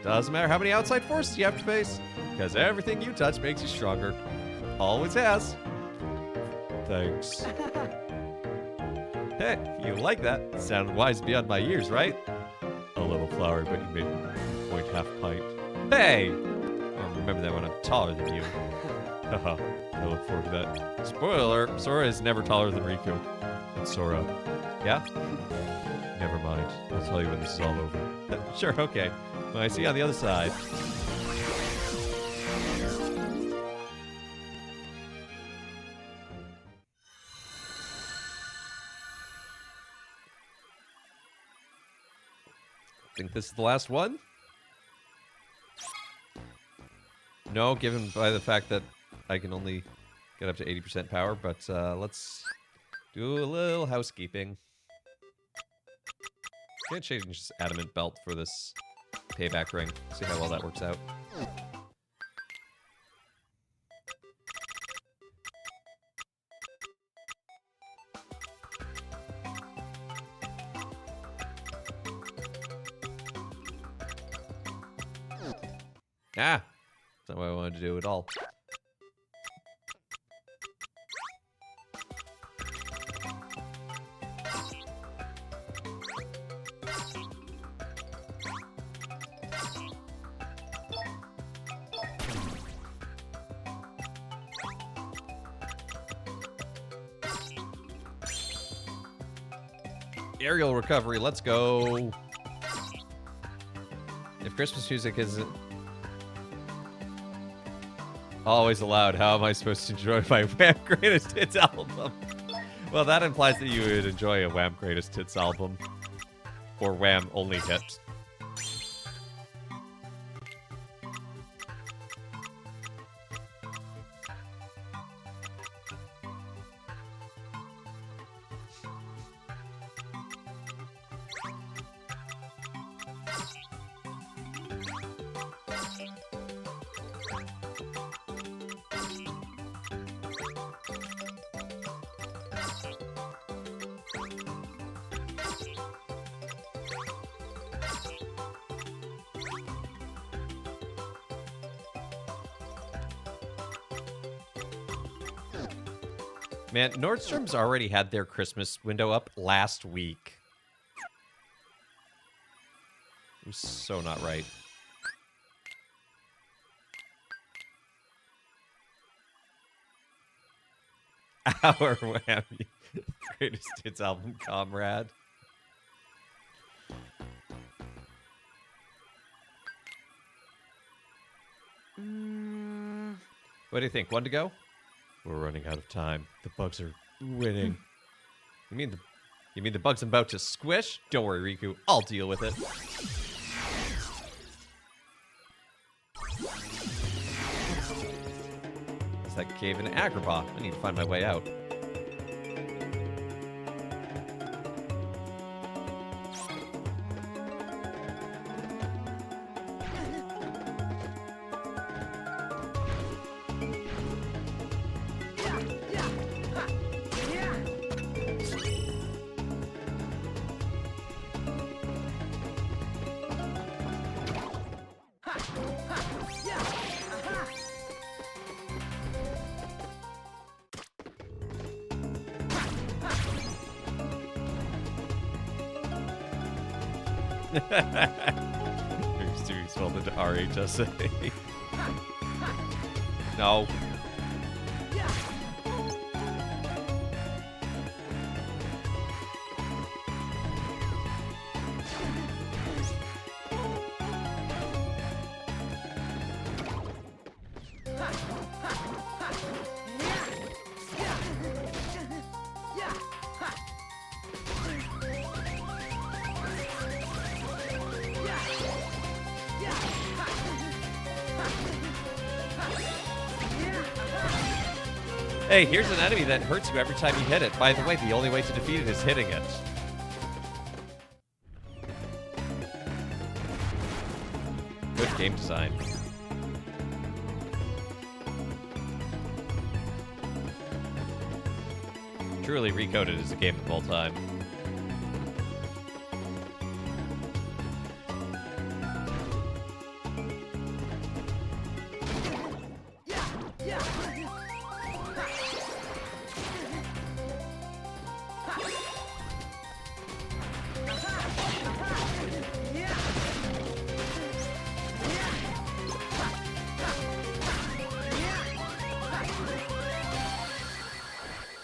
Doesn't matter how many outside forces you have to face, because everything you touch makes you stronger. Always has. Thanks. Hey, you like that? Sounded wise beyond my years, right? A little flowery, but you made point half pint. Hey! I'll remember that when I'm taller than you. Haha, I look forward to that. Spoiler alert, Sora is never taller than Riku. And Sora. Yeah? Never mind. I'll tell you when this is all over. Sure, okay. Well, I see you on the other side. Think this is the last one? No, given by the fact that I can only get up to 80% power, but let's do a little housekeeping. Can't change this adamant belt for this payback ring. See how well that works out. Ah, that's not what I wanted to do at all. Aerial recovery, let's go. If Christmas music isn't always allowed, how am I supposed to enjoy my Wham Greatest Hits album? Well, that implies that you would enjoy a Wham Greatest Hits album. Or Wham Only Hits. Man, Nordstrom's already had their Christmas window up last week. It was so not right. Our Wham Greatest Hits album, comrade. What do you think? One to go? We're running out of time. The bugs are winning. You mean the bugs I'm about to squish? Don't worry, Riku. I'll deal with it. It's that cave in Agrabah. I need to find my way out. Here's doing spelled into RHSA. No. Hey, here's an enemy that hurts you every time you hit it. By the way, the only way to defeat it is hitting it. Good game design. Truly Recoded is a game of all time.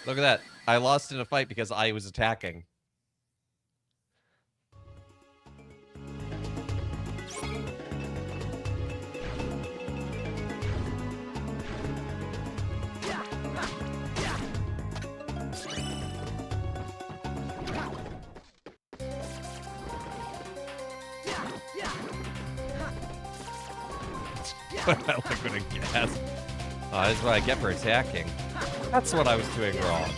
Look at that. I lost in a fight because I was attacking. Liquid and gas. Oh, this is what I get for attacking. That's what I was doing wrong.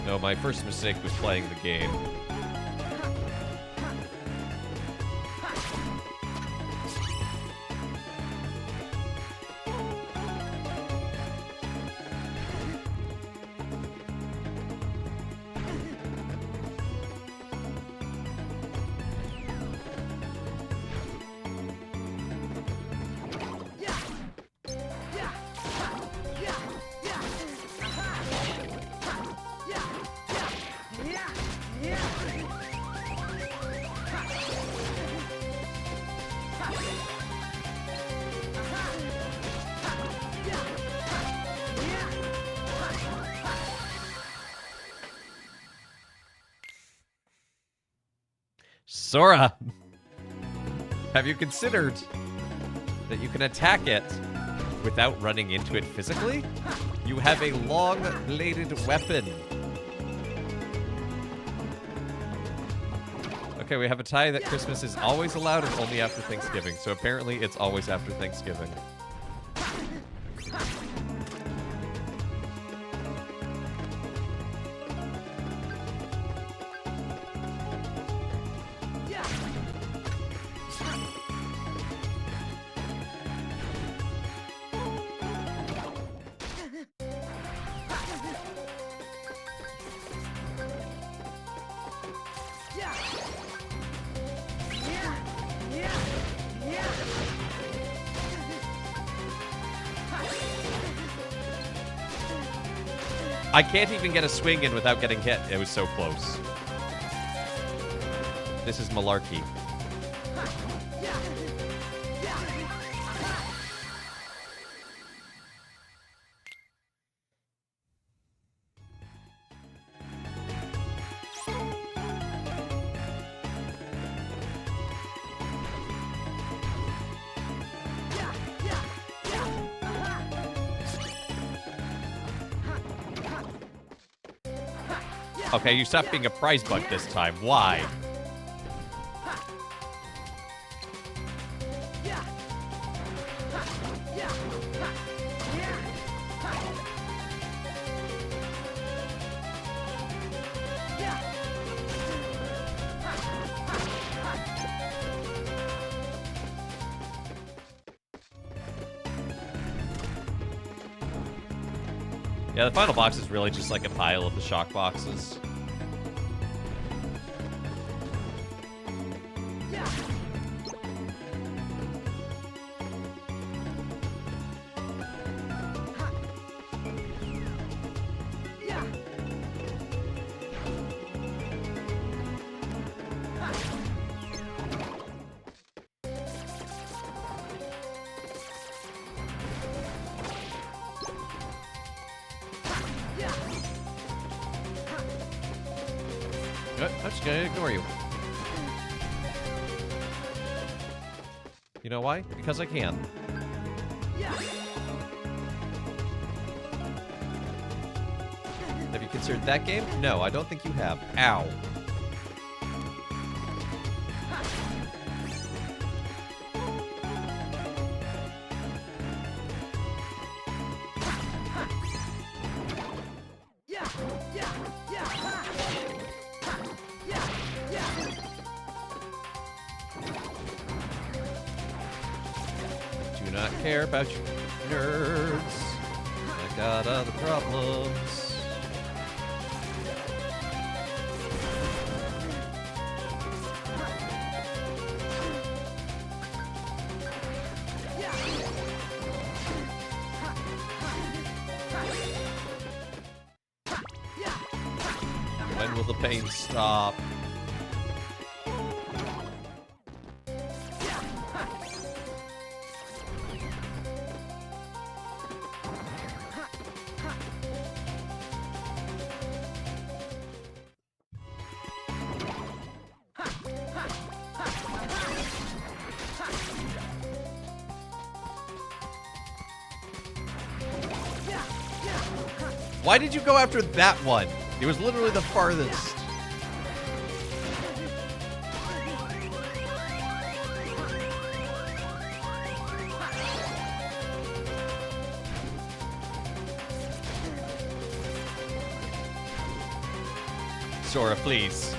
No, my first mistake was playing the game. Sora, have you considered that you can attack it without running into it physically? You have a long-bladed weapon. Okay, we have a tie that Christmas is always allowed and only after Thanksgiving. So apparently it's always after Thanksgiving. I can't even get a swing in without getting hit. It was so close. This is malarkey. Okay, you stopped being a prize bug this time. Why? Yeah, the final box is really just like a pile of the shock boxes. I'm just gonna ignore you. You know why? Because I can. Have you considered that game? No, I don't think you have. Ow. care about you nerds. I got other problems. When will the pain stop? Why did you go after that one? It was literally the farthest. Sora, please.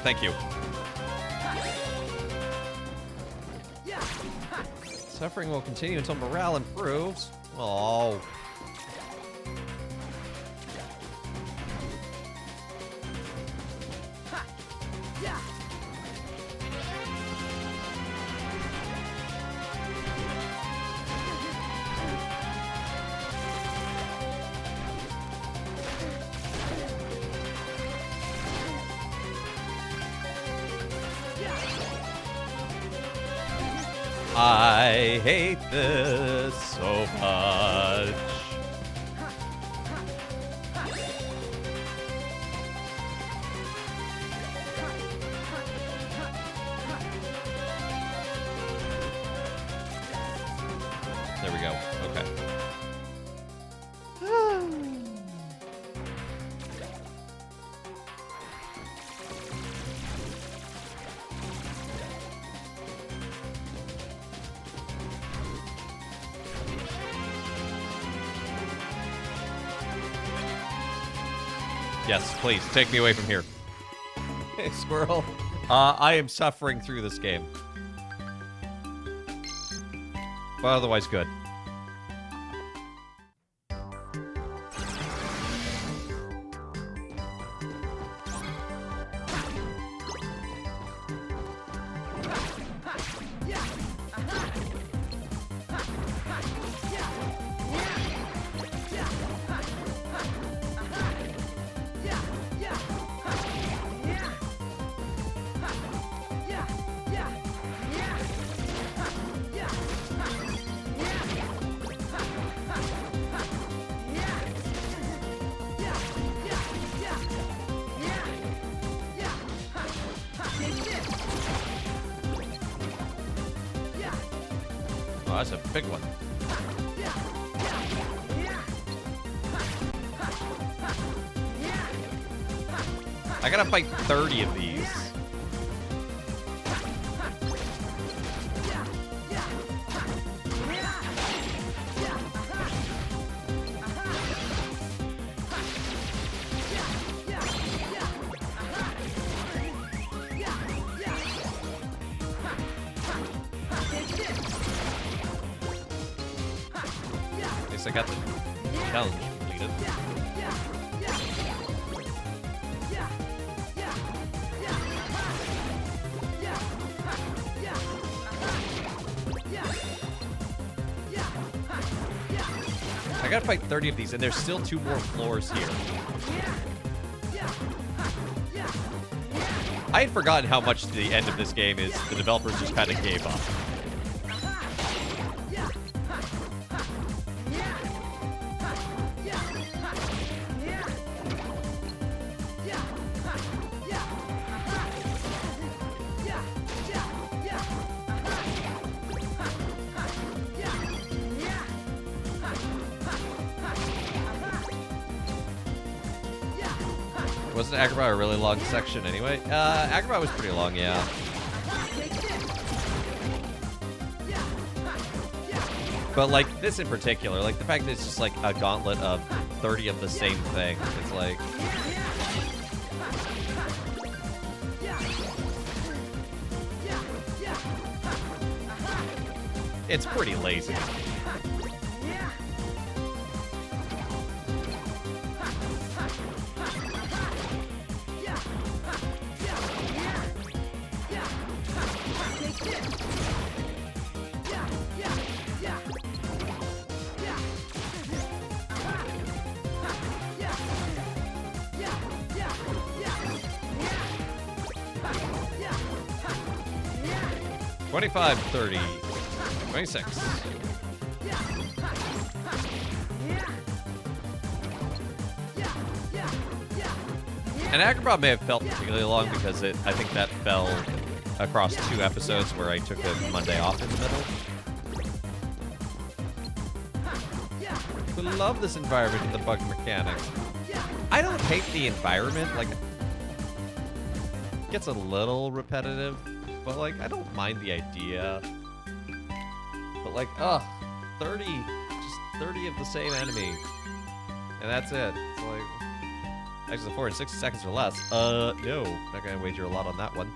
Thank you. Suffering will continue until morale improves. Oh. I hate this so much. There we go. Okay. Yes, please, take me away from here. Hey, Squirrel. I am suffering through this game. But otherwise good. Oh, that's a big one. I gotta fight 30 of these. At least I got the challenge completed. I gotta fight 30 of these, and there's still 2 more floors here. I had forgotten how much the end of this game is. The developers just kind of gave up. Wasn't Agrabah a really long section anyway? Agrabah was pretty long, yeah. But like this in particular, like the fact that it's just like a gauntlet of 30 of the same thing, it's like... It's pretty lazy. Yeah. Take this. Yeah. 25, 30, 26. And Agrabah may have felt particularly long because I think that fell across 2 episodes where I took a Monday off in the middle. I love this environment and the bug mechanics. I don't hate the environment. Like, it gets a little repetitive, but like, I don't mind the idea. But like, 30, just 30 of the same enemy. And that's it. It's like, actually, 4 and 60 seconds or less. No. Not gonna wager a lot on that one.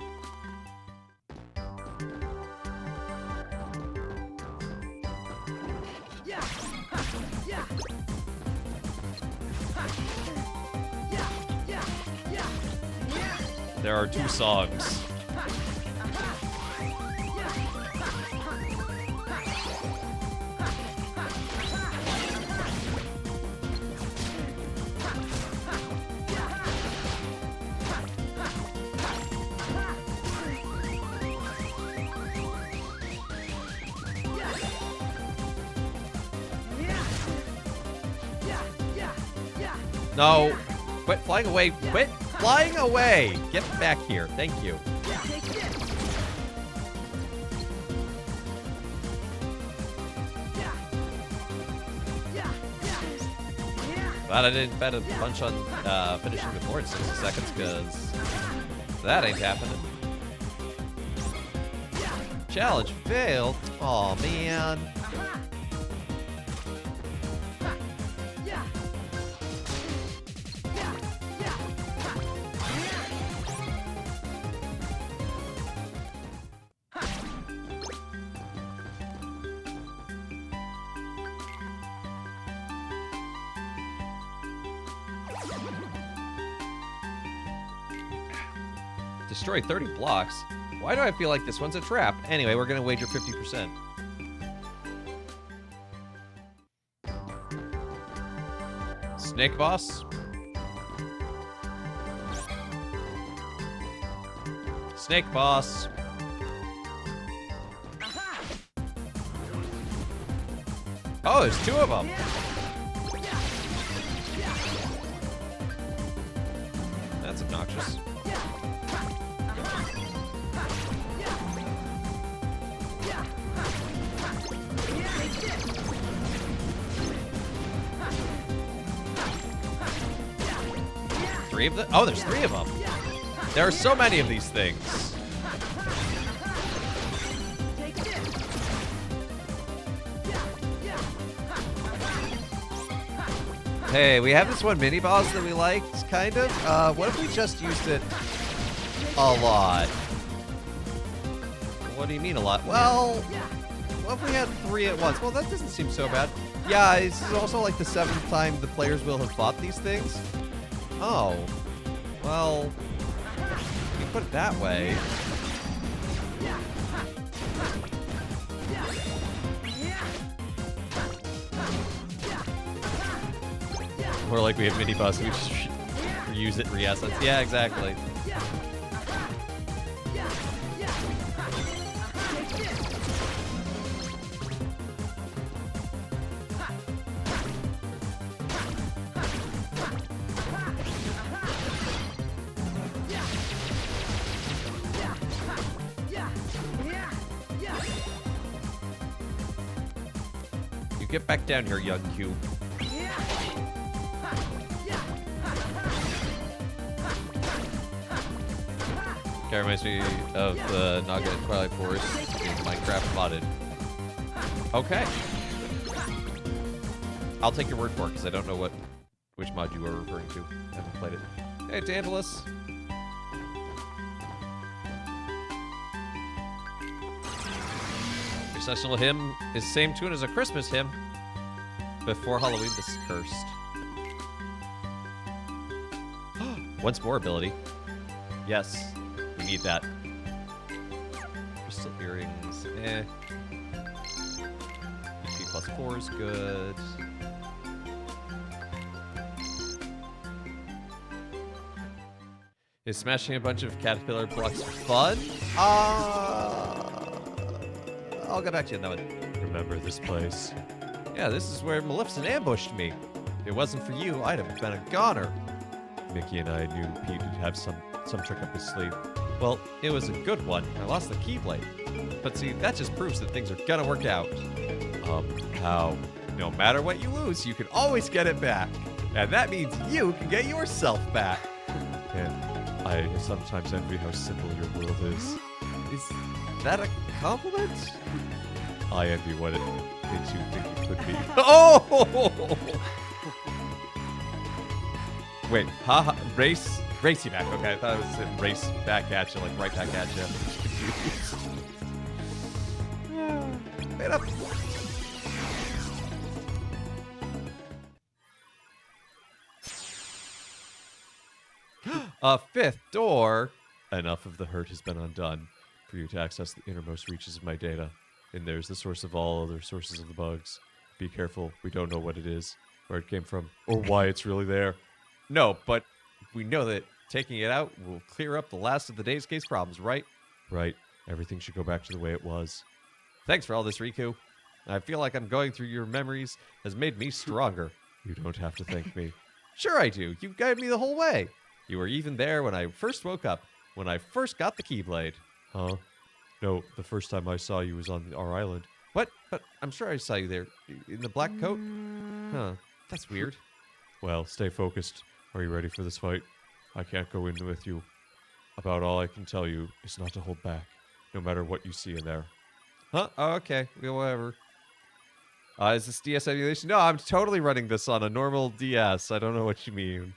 There are 2 songs. No. Quit flying away. Quit flying away. Get back here. Thank you. Glad I didn't bet a bunch on finishing the board in 60 seconds, because that ain't happening. Challenge failed. Aw, man. Destroy 30 blocks. Why do I feel like this one's a trap? Anyway, we're gonna wager 50%. Snake boss. Snake boss. Oh, there's 2 of them. That's obnoxious. Oh, there's 3 of them. There are so many of these things. Hey, we have this one mini boss that we liked, kind of. What if we just used it a lot? What do you mean a lot? Well, what if we had 3 at once? Well, that doesn't seem so bad. Yeah, this is also like the 7th time the players will have fought these things. Oh, well, you put it that way. More like we have mini boss, we just reuse it, re-essence. Yeah, exactly. Get back down here, young Q. That reminds me of the Naga and Twilight Forest in Minecraft modded. Okay. I'll take your word for it, because I don't know which mod you are referring to. I haven't played it. Hey, Tantalus. Processional hymn is same tune as a Christmas hymn. Before Halloween, this is cursed. Once more ability. Yes, we need that. Crystal earrings, eh. EP plus 4 is good. Is smashing a bunch of caterpillar blocks fun? I'll get back to you on that one. Remember this place? Yeah, this is where Maleficent ambushed me. If it wasn't for you, I'd have been a goner. Mickey and I knew Pete would have some trick up his sleeve. Well, it was a good one. I lost the Keyblade. But see, that just proves that things are gonna work out. How? No matter what you lose, you can always get it back. And that means you can get yourself back. And I sometimes envy how simple your world is. Is that a compliment? I envy what it makes you think it could be. Oh! Wait, haha, race you back. Okay, I thought it was saying race back at you, like right back at you. Wait up. A fifth door. Enough of the hurt has been undone for you to access the innermost reaches of my data. And there's the source of all other sources of the bugs. Be careful, we don't know what it is, where it came from, or why it's really there. No, but we know that taking it out will clear up the last of the day's case problems, right? Right. Everything should go back to the way it was. Thanks for all this, Riku. I feel like I'm going through your memories has made me stronger. You don't have to thank me. Sure I do. You guided me the whole way. You were even there when I first woke up, when I first got the Keyblade. Huh? No, the first time I saw you was on our island. What? But I'm sure I saw you there. In the black coat? Huh. That's weird. Well, stay focused. Are you ready for this fight? I can't go in with you. About all I can tell you is not to hold back, no matter what you see in there. Huh? Oh, okay. Yeah, whatever. Is this DS emulation? No, I'm totally running this on a normal DS. I don't know what you mean.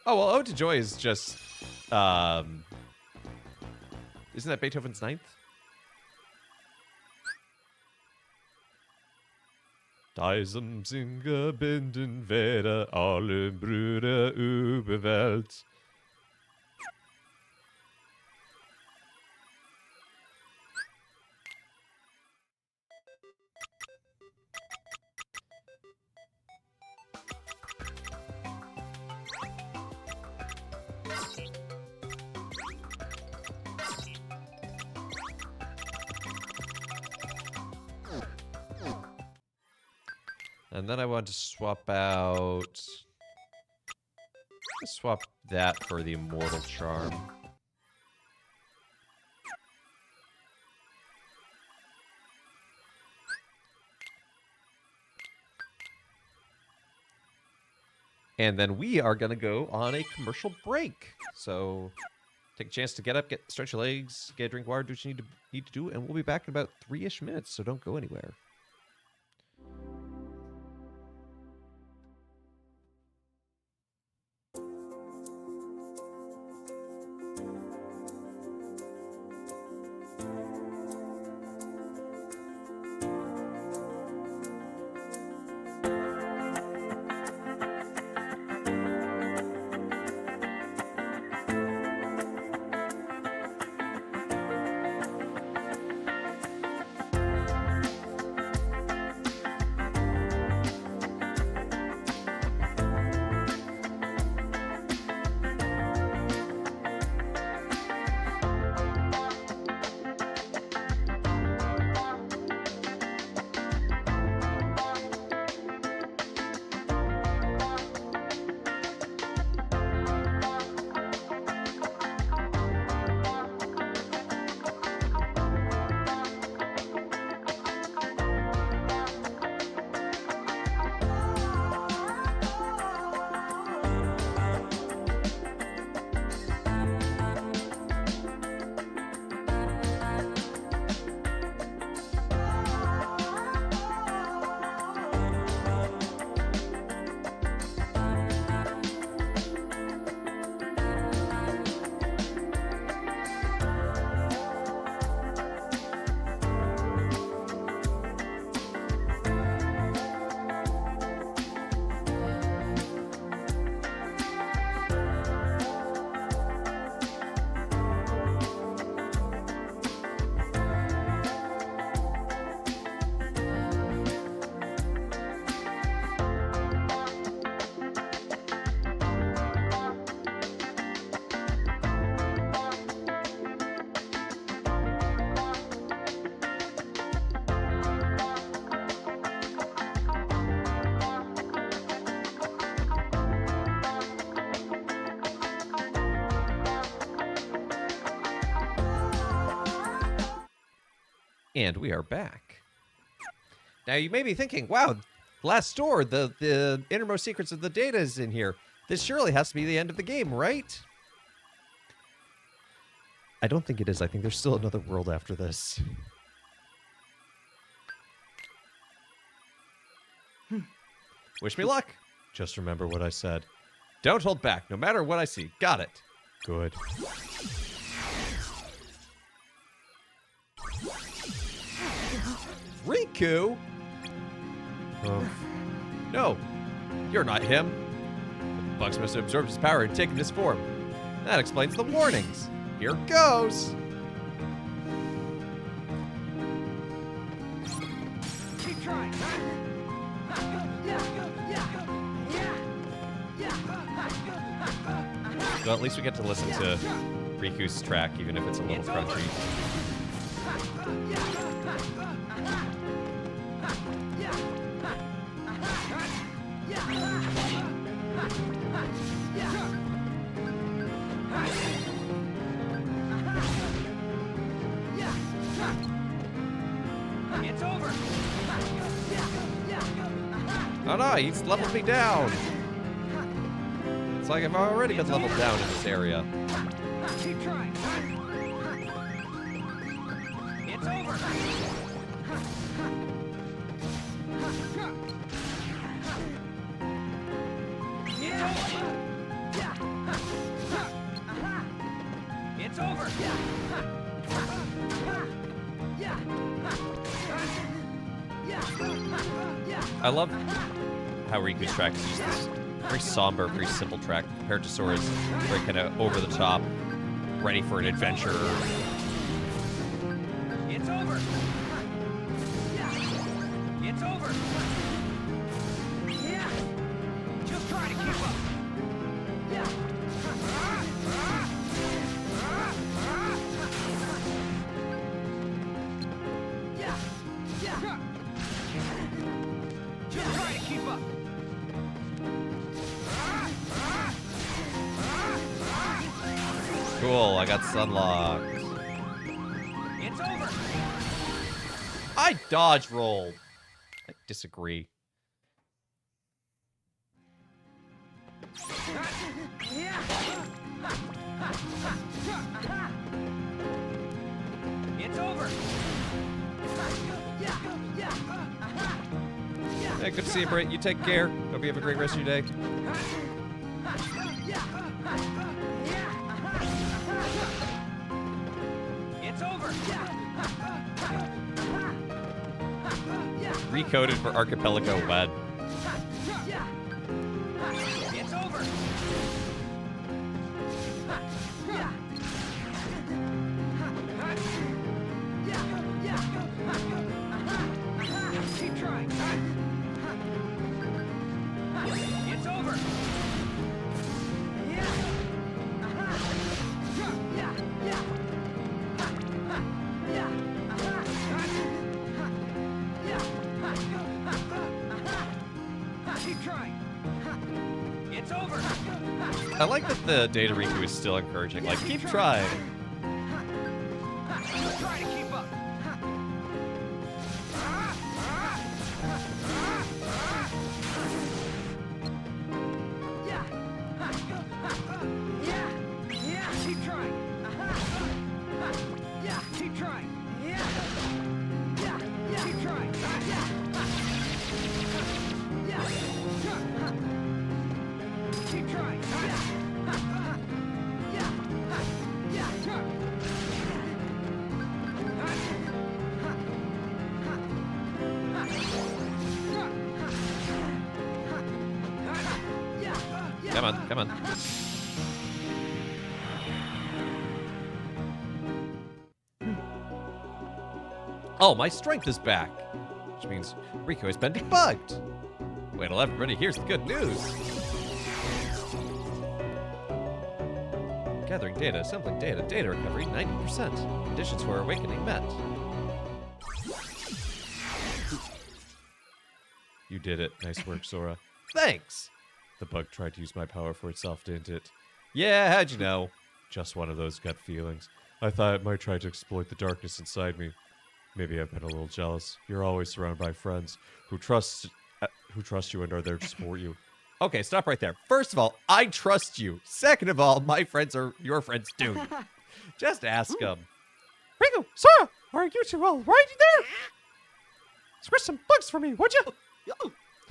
Oh, well, Ode to Joy is just, isn't that Beethoven's Ninth? Diesem Singer binden weder alle Brüder überwelt. And then I want to swap out... swap that for the Immortal Charm. And then we are going to go on a commercial break. So take a chance to get up, stretch your legs, get a drink of water, do what you need to do, and we'll be back in about 3-ish minutes, so don't go anywhere. And we are back. Now you may be thinking, wow, last door, the innermost secrets of the data is in here. This surely has to be the end of the game, right? I don't think it is. I think there's still another world after this. Wish me luck. Just remember what I said. Don't hold back, no matter what I see. Got it. Good. Riku? Oh. No, you're not him. The bugs must have absorbed his power and taken his form. That explains the warnings. Here goes. Keep trying. Well, at least we get to listen to Riku's track, even if it's a little crunchy. It's over. Oh no, he's leveled me down. It's like I've already been leveled down in this area. Keep trying. It's over. It's over. I love how Riku's track is just this very somber, very simple track compared to Sora's very kind of over the top, ready for an adventure. It's over. It's over. Just try to keep up. Just try to keep up. Cool, I got Sunlocked. It's over. I dodge rolled. I disagree. It's over. Hey, good to see you, Britt. You take care. Hope you have a great rest of your day. It's over. Recoded for Archipelago WAD. It's over. Keep trying. It's over. Keep trying. It's over. I like that the Data Riku is still encouraging. Like, keep trying. Just try to keep up. Keep trying. Keep trying. Keep trying. Keep trying. Come on, come on. Oh, my strength is back. Which means Riku has been debugged. Wait till everybody hears the good news. Gathering data, assembling data, data recovery 90%. Conditions for awakening met. You did it. Nice work, Sora. Thanks! The bug tried to use my power for itself, didn't it? Yeah, how'd you know? Just one of those gut feelings. I thought it might try to exploit the darkness inside me. Maybe I've been a little jealous. You're always surrounded by friends who trust you and are there to support you. Okay, stop right there. First of all, I trust you. Second of all, my friends are your friends too. Just ask them. Riku, Sora, are you two all right in there? Squish some bugs for me, would you?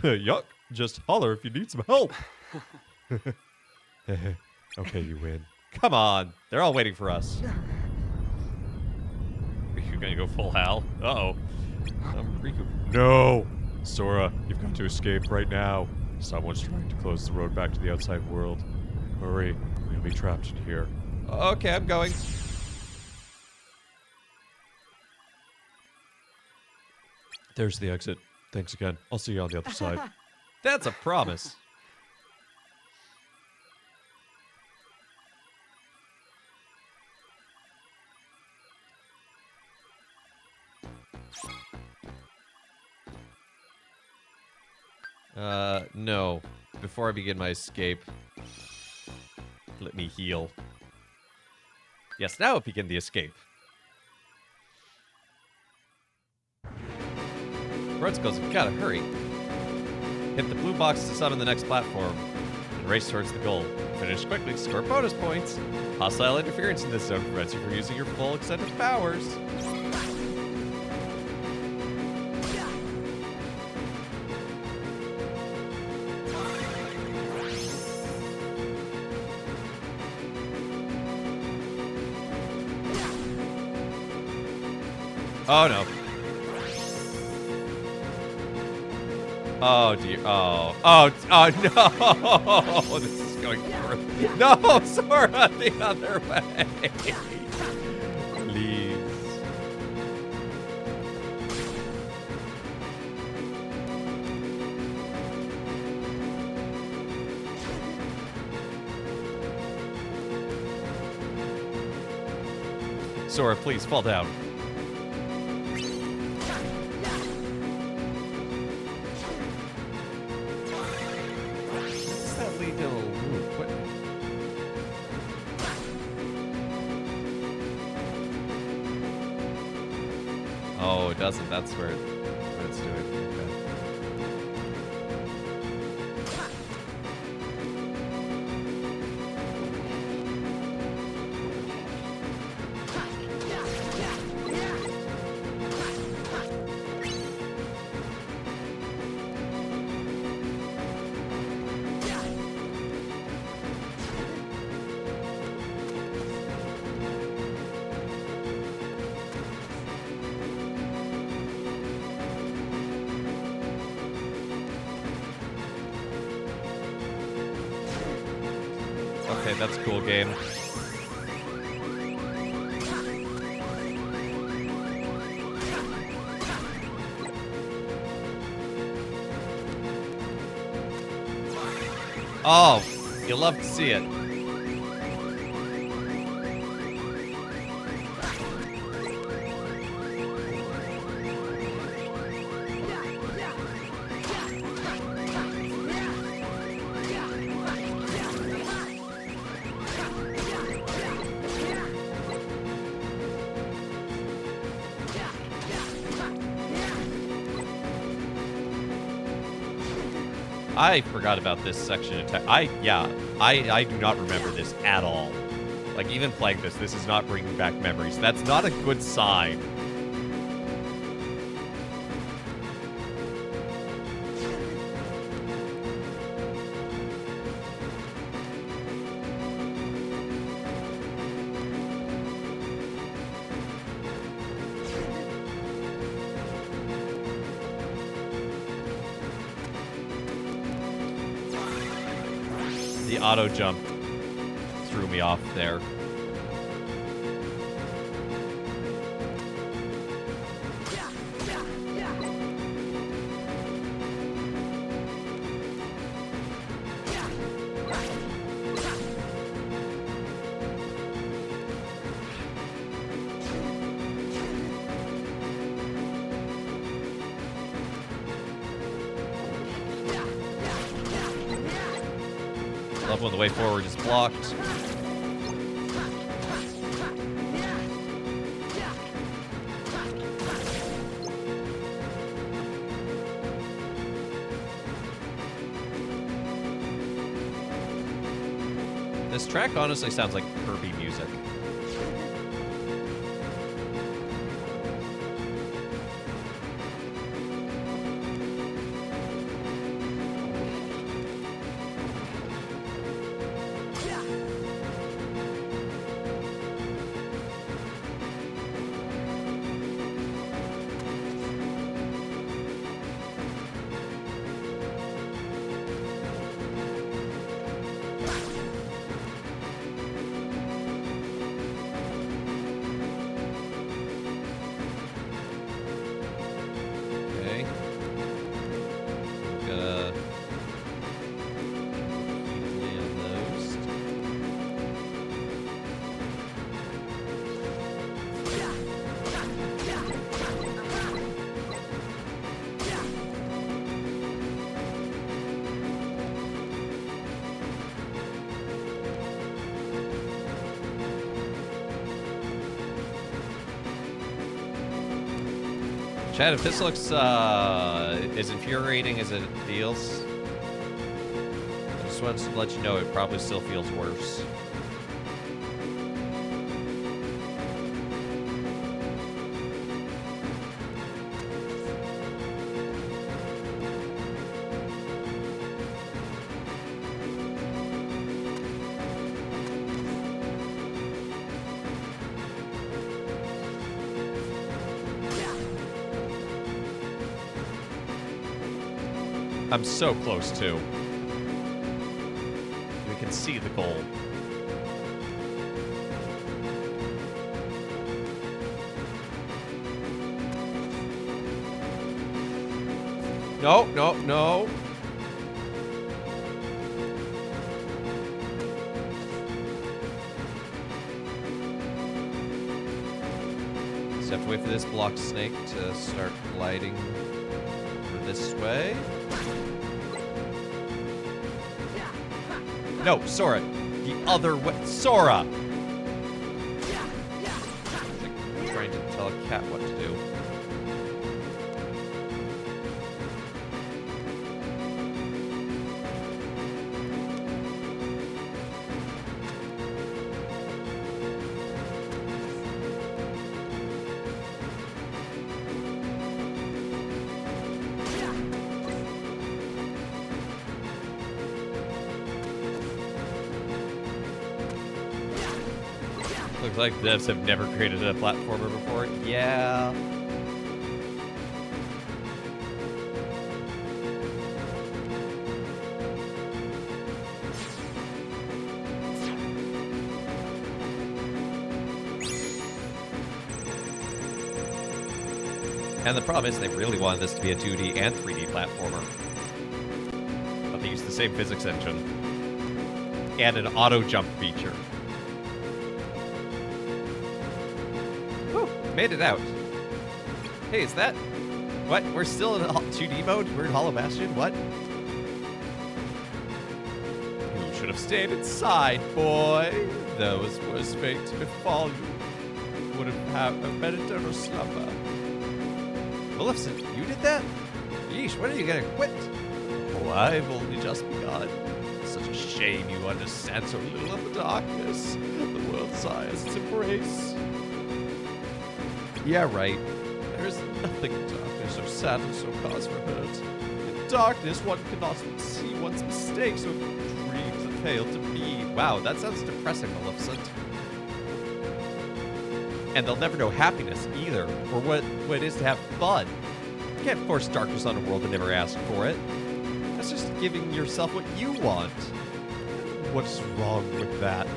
Yuck. Just holler if you need some help. Okay, you win. Come on. They're all waiting for us. Riku gonna go full Hal? Uh-oh. Riku. No! Sora, you've got to escape right now. Someone's trying to close the road back to the outside world. Hurry, we'll be trapped in here. Okay, I'm going. There's the exit. Thanks again. I'll see you on the other side. That's a promise. No. Before I begin my escape, let me heal. Yes, now begin the escape. Road Skulls, you gotta hurry. Hit the blue box to summon the next platform, and race towards the goal. Finish quickly, score bonus points. Hostile interference in this zone prevents you from using your full extent of powers. Oh no. Oh dear. Oh. Oh. Oh no. This is going further. No, Sora, the other way. Please. Sora, please fall down. Oh, it doesn't. That's what it's doing. Okay, that's a cool game. Oh, you love to see it. I forgot about this section. I do not remember this at all. Like, even playing this is not bringing back memories. That's not a good sign. The auto jump threw me off there. Love when the way forward is blocked. track honestly sounds like Kirby music. Okay. Gotta repeatedly on those. Chad, if this looks as infuriating as it feels, I just wanted to let you know it probably still feels worse. I'm so close too. We can see the goal. No, no, no. Just have to wait for this block snake to start gliding over this way. No, Sora. The other way. Sora! Like trying to tell a cat what to do. Looks like devs have never created a platformer before. Yeah. And the problem is they really wanted this to be a 2D and 3D platformer. But they used the same physics engine. And an auto jump feature. Whew, made it out. Hey, is that... What? We're still in 2D mode? We're in Hollow Bastion? What? You should have stayed inside, boy. Those worst fate to befall you. Would have a meditative slumber. Maleficent, you did that? Yeesh, when are you gonna quit? Oh, I've only just begun. Such a shame you understand so little of the darkness. The world sighs its embrace. Yeah, right. There is nothing in darkness or sadness or cause for hurt. In darkness, one cannot see one's mistakes or dreams that fail to be. Wow, that sounds depressing, Maleficent. And they'll never know happiness either, or what it is to have fun. You can't force darkness on a world that never asked for it. That's just giving yourself what you want. What's wrong with that?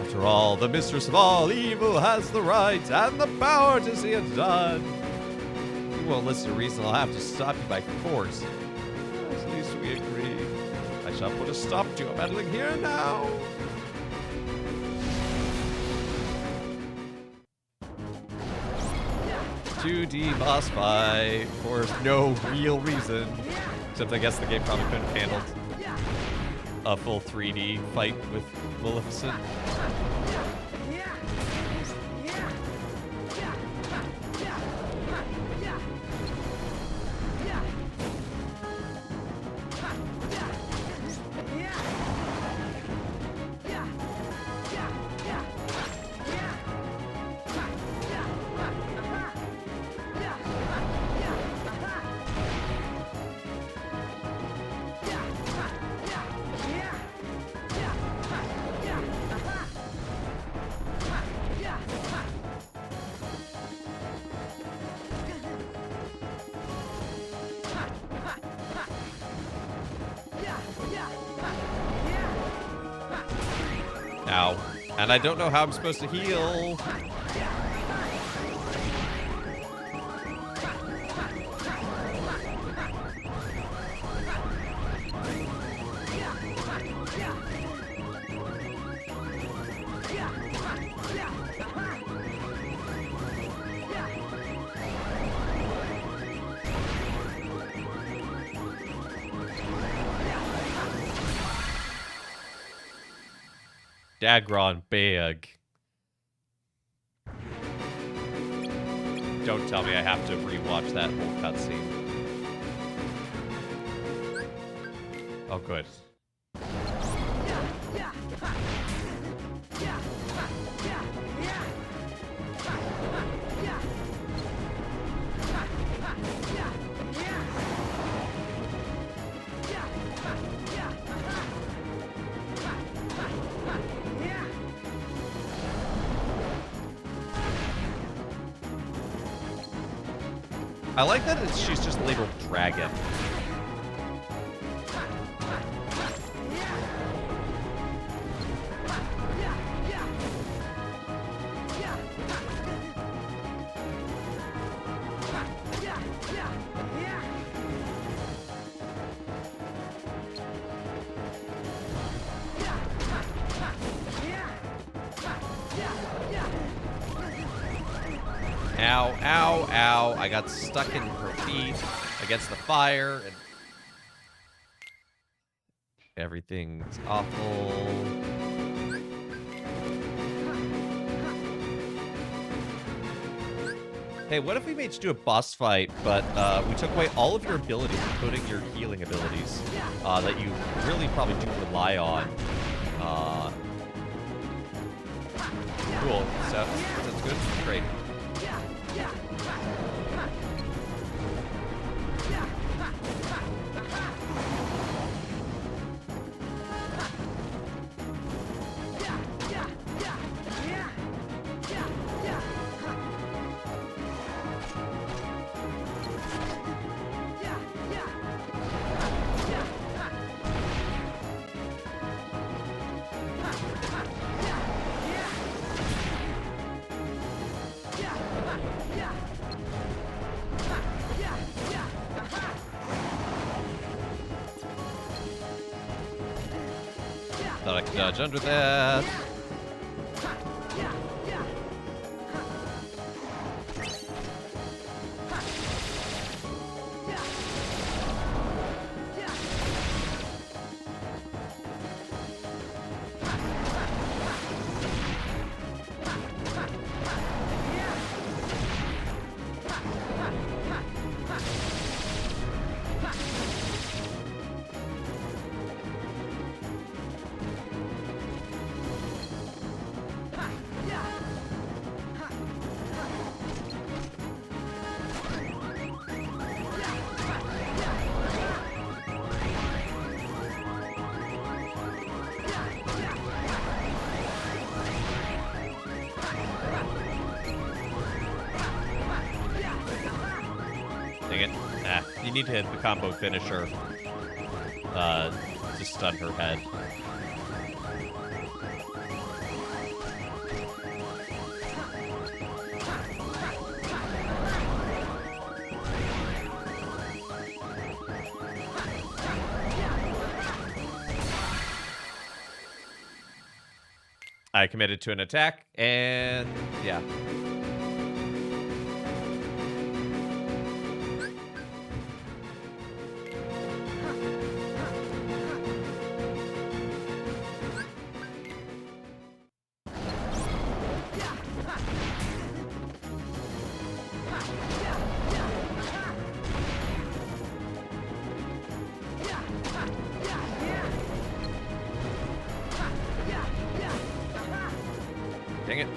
After all, the mistress of all evil has the right and the power to see it done. If you won't listen to reason, I'll have to stop you by force. At least we agree. I shall put a stop to your meddling here now. .2D boss fight for no real reason. Except I guess the game probably couldn't have handled a full 3D fight with Maleficent. Ow. And I don't know how I'm supposed to heal. Dagron big. Don't tell me I have to rewatch that whole cutscene. Oh, good. I like that she's just labeled dragon. Ow, ow, ow. I got stuck in her feet against the fire, and everything's awful. Hey, what if we made you do a boss fight, but we took away all of your abilities, including your healing abilities, that you really probably do rely on. Cool. Sounds good? Great. Thought I could dodge under that. Dang it. Nah, you need to hit the combo finisher to stun her head. I committed to an attack, and yeah. Dang it.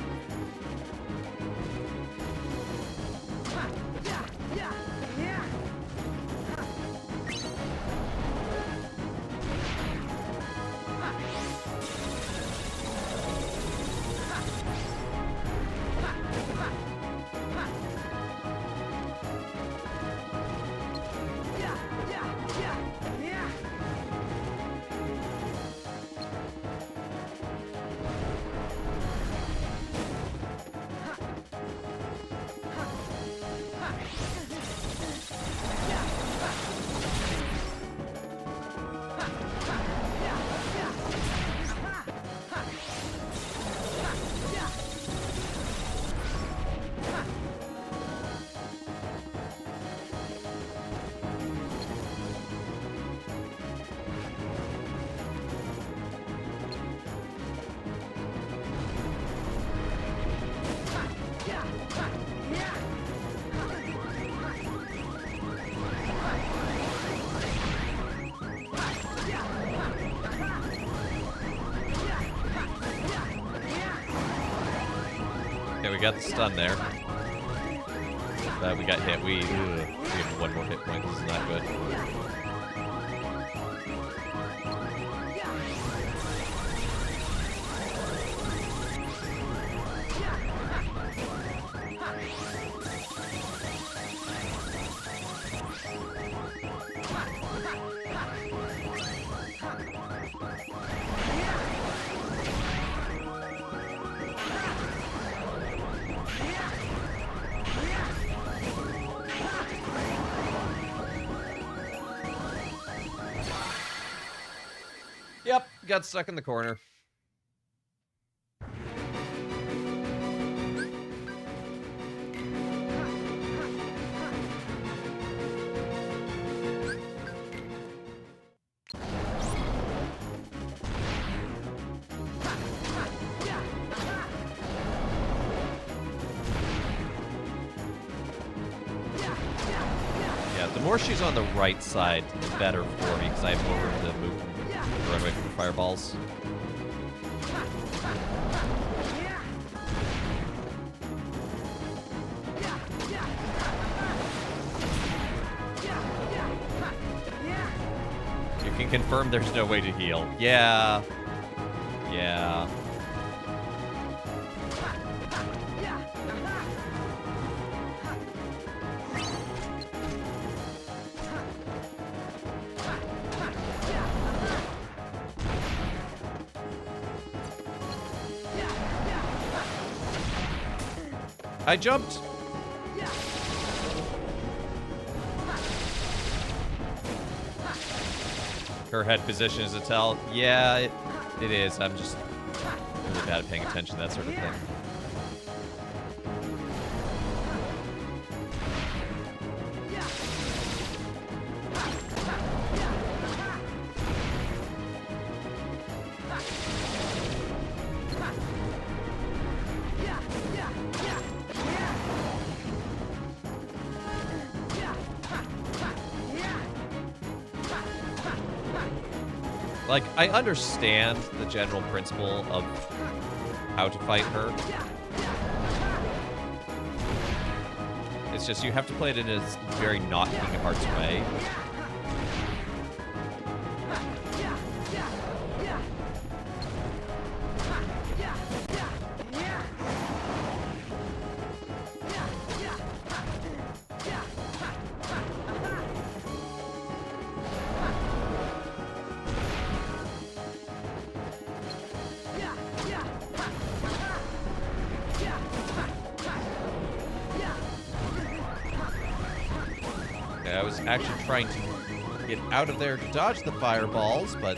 Okay, we got the stun there. But we got hit. We have one more hit point. This is not good. Yep, got stuck in the corner. Yeah, the more she's on the right side, the better for me, because I have more room to move and run away from the fireballs. You can confirm there's no way to heal. Yeah. Yeah. I jumped. Her head position is a tell. Yeah, it is. I'm just really bad at paying attention to that sort of thing. Like, I understand the general principle of how to fight her. It's just you have to play it in a very not Kingdom Hearts way. I was actually trying to get out of there to dodge the fireballs, but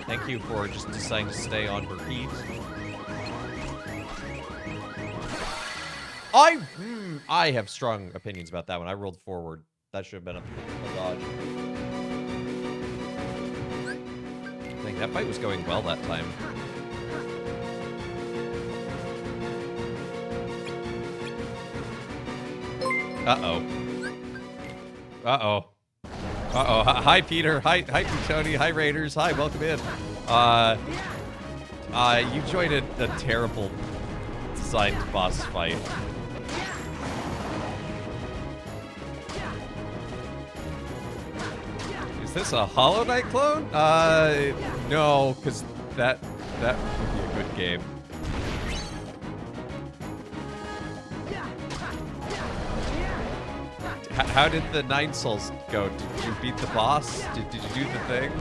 thank you for just deciding to stay on her feet. I have strong opinions about that one. I rolled forward. That should have been a dodge. I think that fight was going well that time. Uh-oh. Uh-oh. Uh-oh. Hi, Peter. Hi, Tony. Hi, Raiders. Hi, welcome in. You joined a terrible designed boss fight. Is this a Hollow Knight clone? No, because that would be a good game. How did the Nine Souls go? Did you beat the boss? Did you do the thing?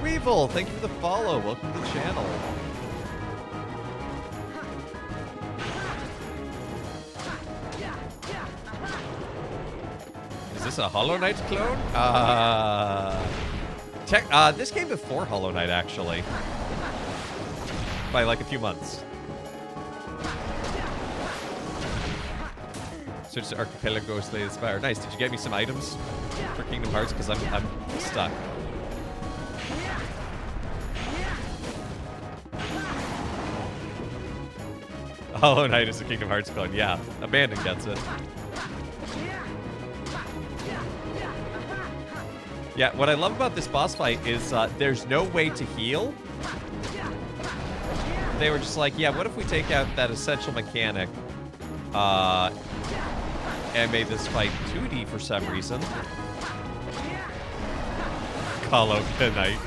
Weevil, thank you for the follow. Welcome to the channel. Is this a Hollow Knight clone? This came before Hollow Knight, actually. By like a few months. Switch to Archipelago, Slay the Spire. Nice. Did you get me some items for Kingdom Hearts? Because I'm stuck. Hollow Knight is a Kingdom Hearts clone. Yeah, Abandon gets it. Yeah, what I love about this boss fight is there's no way to heal. they were just like, yeah, what if we take out that essential mechanic and made this fight 2D for some reason? Call out the knight.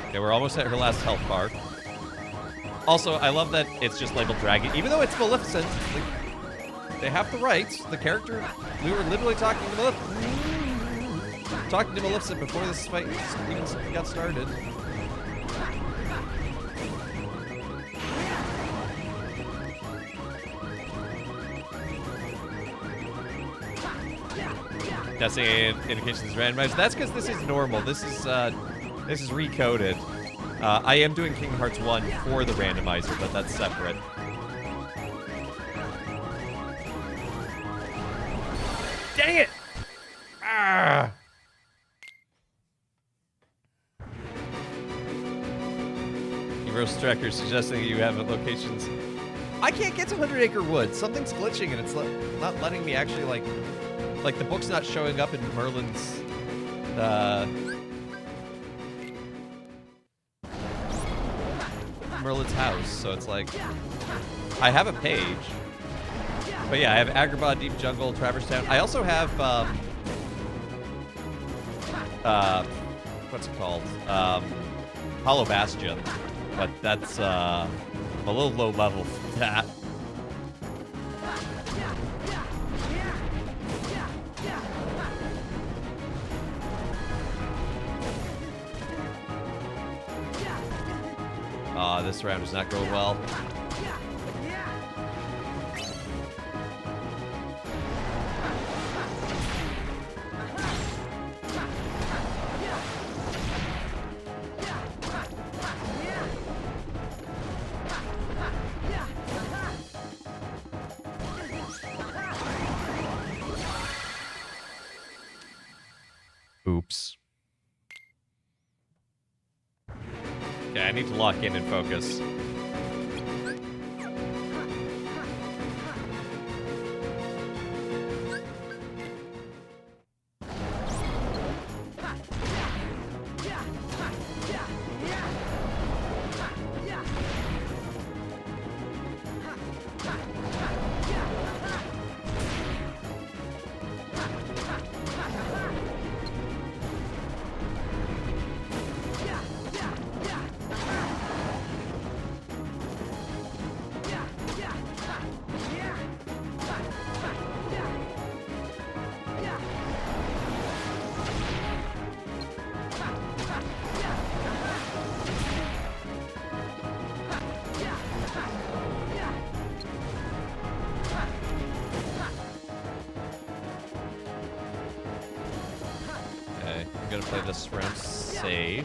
Okay, we're almost at her last health bar. Also, I love that it's just labeled dragon, even though it's Maleficent. Like, they have the rights. The character, we were literally talking to Maleficent before this fight even got started. Guessing indications is randomized. That's because this is normal. This is recoded. I am doing Kingdom Hearts 1 for the randomizer, but that's separate. Dang it! Ah! Universal Tracker suggesting you have locations. I can't get to 100 Acre Wood. Something's glitching and it's not letting me actually like the book's not showing up in Merlin's Merlin's house, so it's like I have a page, but yeah, I have Agrabah, Deep Jungle, Traverse Town. I also have what's it called? Hollow Bastion, but that's I'm a little low level for that. This round is not going well. Oops. Okay, I need to lock in and focus. I'm gonna play this round safe.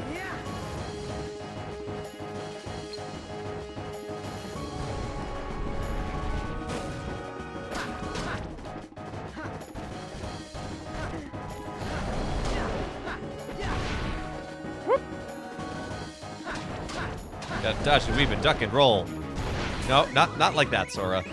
Got dodge and weave and duck and roll. No, not like that, Sora.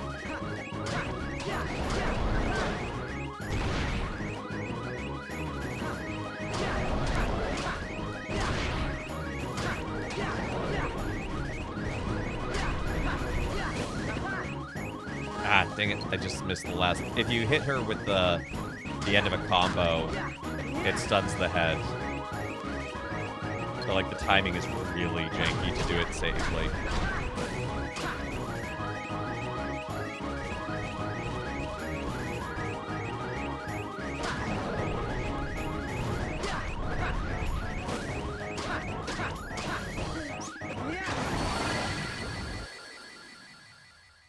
Ah, dang it. I just missed the last. If you hit her with the end of a combo, it stuns the head. So, like, the timing is really janky to do it safely.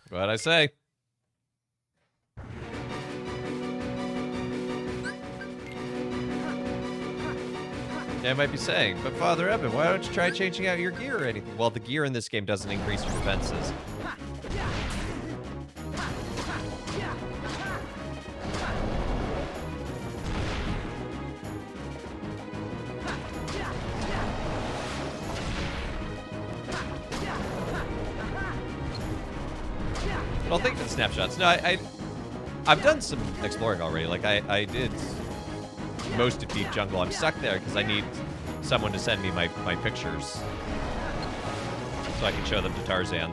What'd I say? I might be saying, but Father Evan, why don't you try changing out your gear or anything? Well, the gear in this game doesn't increase your defenses. Well, thank you for the snapshots. No, I've done some exploring already. Like, I did most of Deep Jungle. I'm stuck there because I need someone to send me my pictures so I can show them to Tarzan.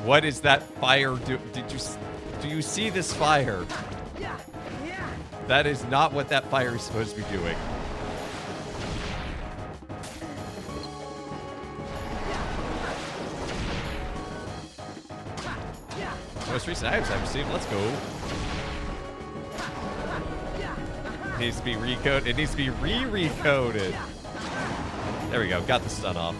What is that fire do? Do you see this fire? That is not what that fire is supposed to be doing. Most recent items I've received. Let's go. It needs to be recoded. It needs to be re-recoded. There we go. Got the stun off.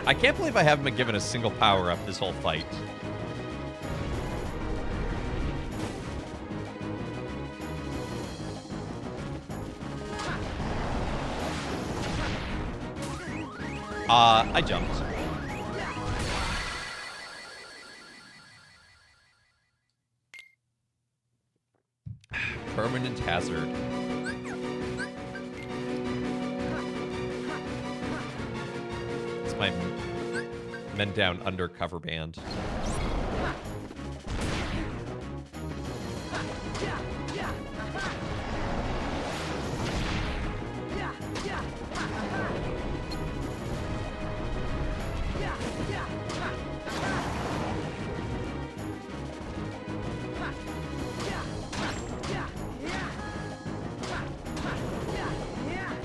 I can't believe I haven't been given a single power-up this whole fight. I jumped. Permanent hazard. It's my men down undercover band.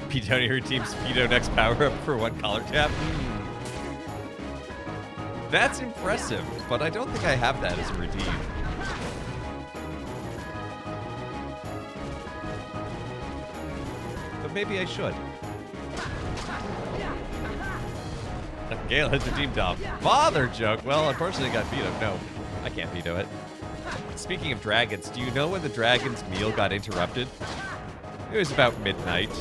Petoni, her team's Pedo next power up for one collar tap. That's impressive, but I don't think I have that as a redeem. But maybe I should. Gale has redeemed Dom. Father joke. Well, unfortunately, I got vetoed. No, I can't veto it. Speaking of dragons, do you know when the dragon's meal got interrupted? It was about midnight.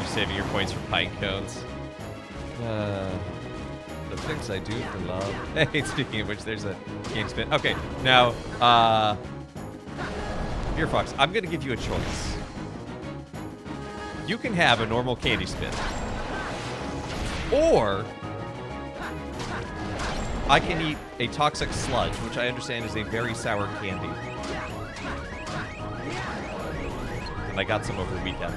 Saving your points for pine cones. The things I do for love. Hey, speaking of which, there's a game spin. Okay, now, Beer Fox, I'm gonna give you a choice. You can have a normal candy spin. Or I can eat a toxic sludge, which I understand is a very sour candy. And I got some over the weekend.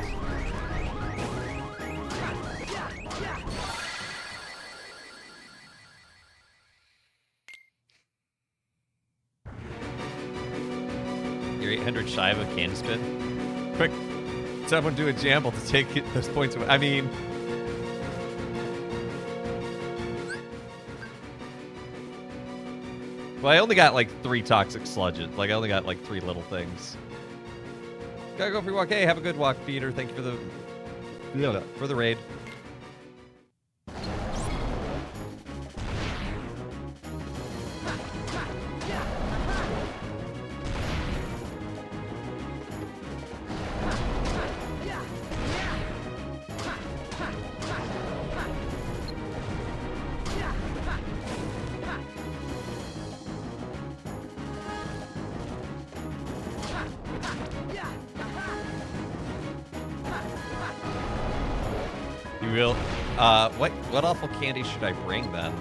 You're 800 shy of a candy spin. Quick, someone do a jamble to take those points away. I mean, well, I only got like 3 toxic sludges. Like, I only got like 3 little things. Gotta go for your walk. Hey, have a good walk, Peter. Thank you for the raid. You will. What awful candy should I bring then?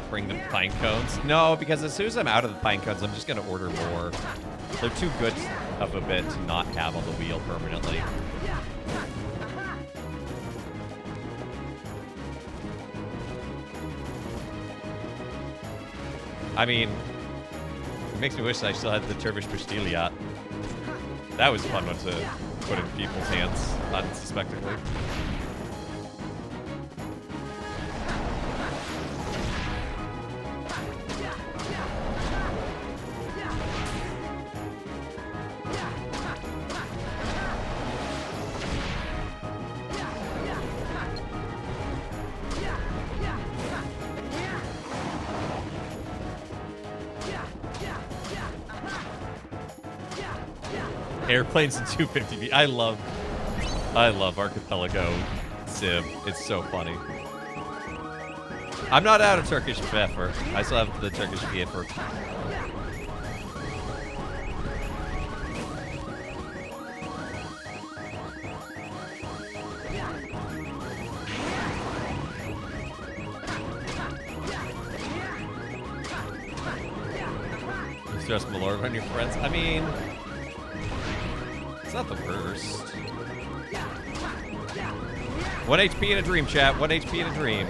Bring the pine cones? No, because as soon as I'm out of the pine cones, I'm just going to order more. They're too good of a bit to not have on the wheel permanently. I mean, it makes me wish I still had the Turkish Pashtiliyat. That was a fun one to put in people's hands unsuspectingly. Airplanes in 250 feet. I love Archipelago Sim. It's so funny. I'm not out of Turkish pfeffer. I still have the Turkish pfeffer. You stress Malord on your friends? I mean, it's not the worst. 1 HP in a dream, chat. 1 HP in a dream.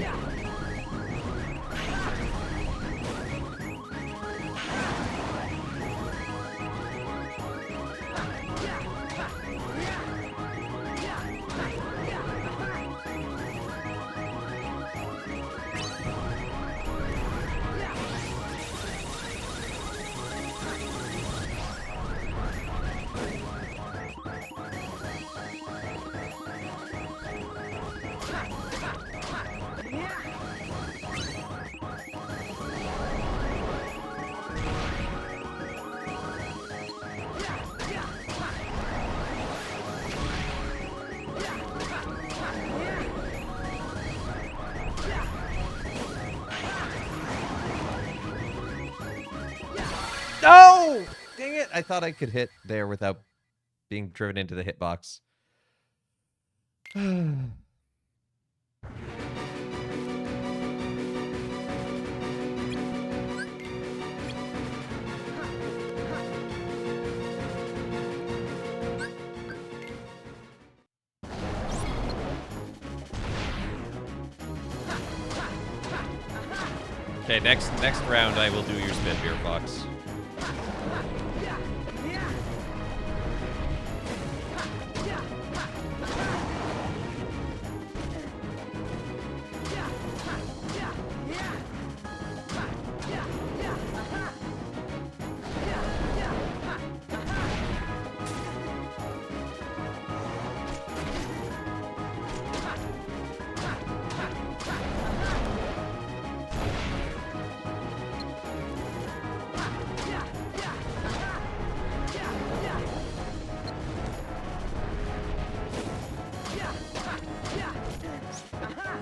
No! Dang it. I thought I could hit there without being driven into the hitbox. Okay, next round I will do your spin, Beer Fox.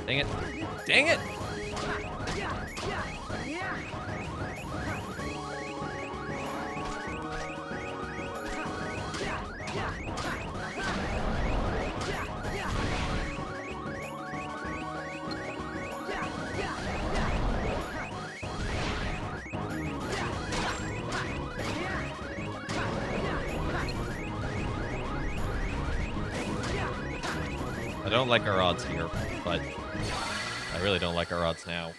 Dang it. Dang it! I don't like our odds here, but I really don't like our odds now.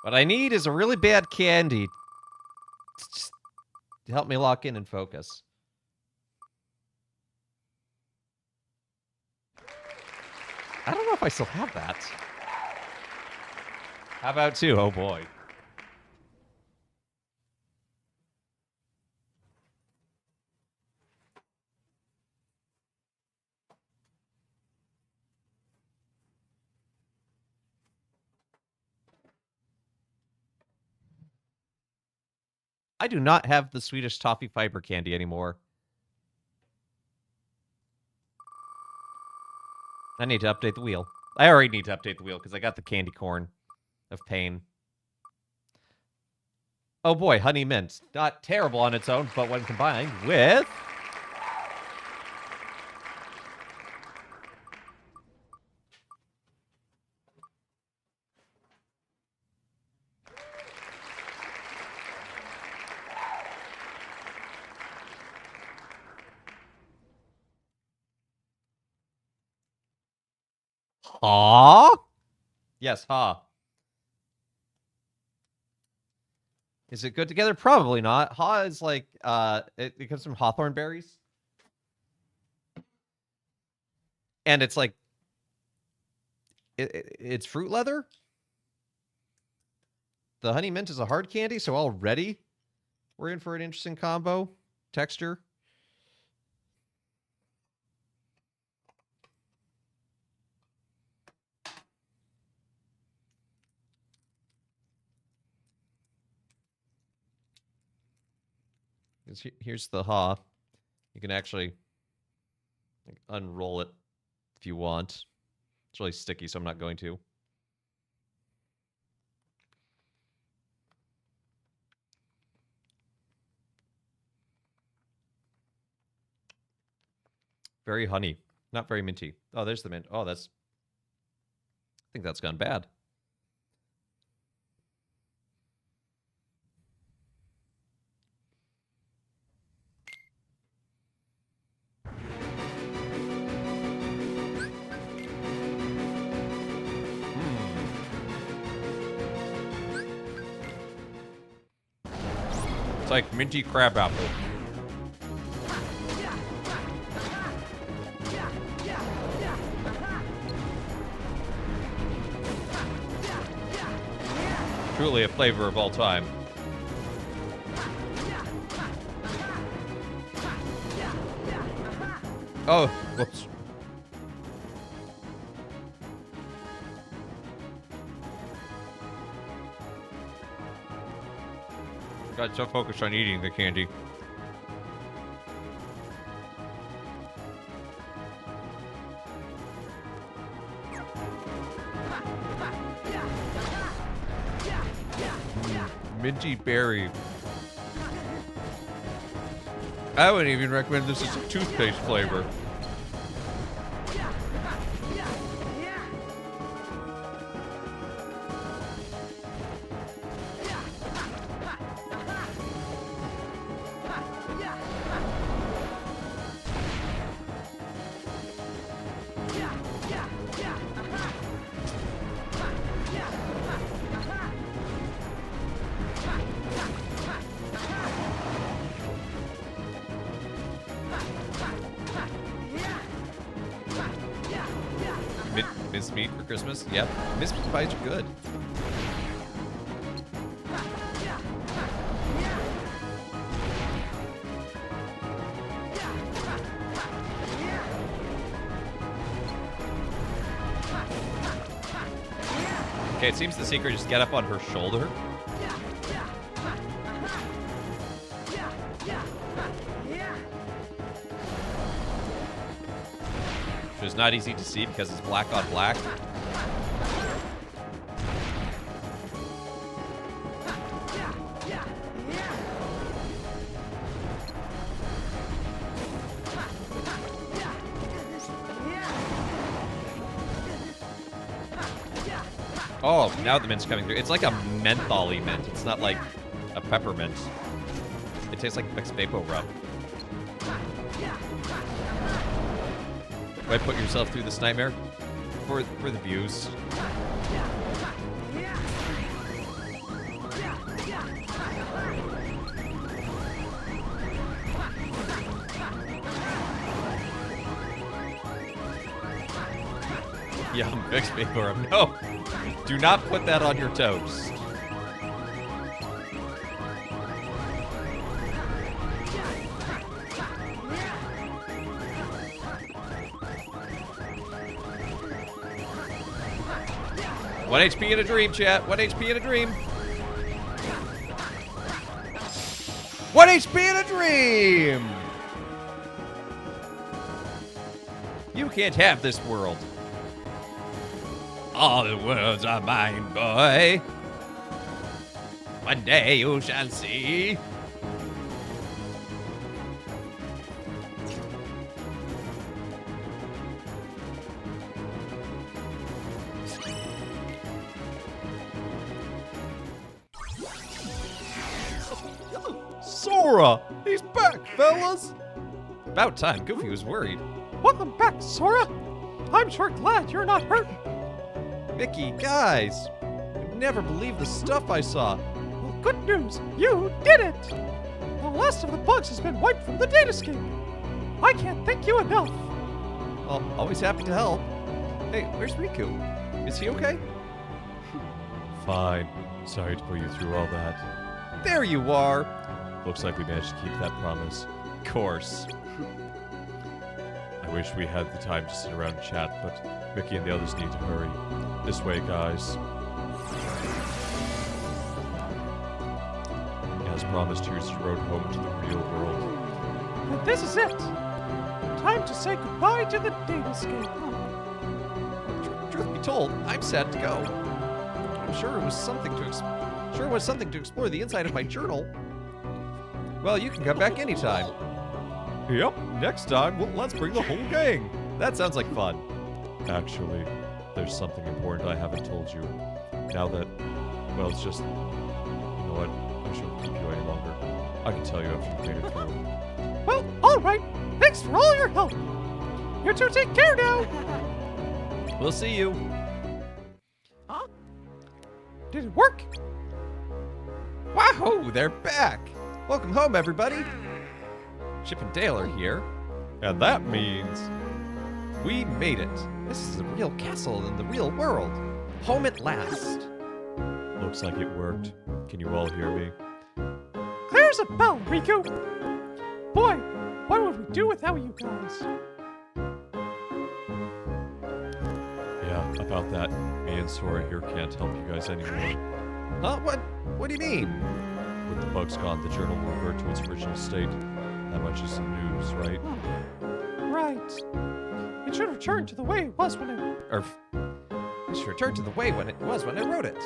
What I need is a really bad candy to just help me lock in and focus. I don't know if I still have that. How about 2? Oh boy. I do not have the Swedish toffee fiber candy anymore. I need to update the wheel. I already need to update the wheel because I got the candy corn of pain. Oh boy, honey mint. Not terrible on its own, but when combined with... Ha? Yes, ha. Is it good together? Probably not. Ha is like, it comes from hawthorn berries. And it's like, it's fruit leather. The honey mint is a hard candy, so already we're in for an interesting combo. Texture. Here's the ha. You can actually unroll it if you want. It's really sticky, so I'm not going to. Very honey. Not very minty. Oh, there's the mint. Oh, that's... I think that's gone bad. It's like minty crab apple. Truly a flavor of all time. Oh, whoops. Got so focused on eating the candy. Minty berry. I wouldn't even recommend this as a toothpaste flavor. Mince meat for Christmas? Yep. Mince pies are good. Okay, it seems the secret is get up on her shoulder. Which is not easy to see because it's black on black. Oh, now the mint's coming through. It's like a mentholy mint. It's not like a peppermint. It tastes like Vicks Vapo Rub. Why put yourself through this nightmare? For the views. Yum, Vicks Vapo Rub. No! Do not put that on your toast. One HP in a dream, chat. 1 HP in a dream. 1 HP in a dream! You can't have this world. All the worlds are mine, boy. One day you shall see. Sora! He's back, fellas! About time. Goofy was worried. Welcome back, Sora. I'm sure glad you're not hurt. Mickey, guys! You'd never believe the stuff I saw. Well, good news, you did it! The last of the bugs has been wiped from the datascape. I can't thank you enough. Well, always happy to help. Hey, where's Riku? Is he okay? Fine. Sorry to put you through all that. There you are! Looks like we managed to keep that promise. Of course. I wish we had the time to sit around and chat, but Mickey and the others need to hurry. This way, guys. As promised, here's your road home to the real world. And this is it. Time to say goodbye to the datascape. Truth be told, I'm sad to go. I'm sure it was something to explore the inside of my journal. Well, you can come back anytime. Yep, next time, let's bring the whole gang. That sounds like fun. Actually, there's something important I haven't told you. Now that, well, it's just, you know what? I shouldn't keep you any longer. I can tell you after you've made it through. Well, all right. Thanks for all your help. You two take care now. We'll see you. Huh? Did it work? Wahoo, they're back. Welcome home, everybody. Chip and Dale are here. And that means we made it. This is a real castle in the real world. Home at last. Looks like it worked. Can you all hear me? Clear as a bell, Riku. Boy, what would we do without you guys? Yeah, about that. Me and Sora here can't help you guys anymore. Huh? What do you mean? With the bugs gone, the journal will revert to its original state. That much is some news, right? Right. It should return to the way it was when it... Or it should return to the way when it was when I wrote it.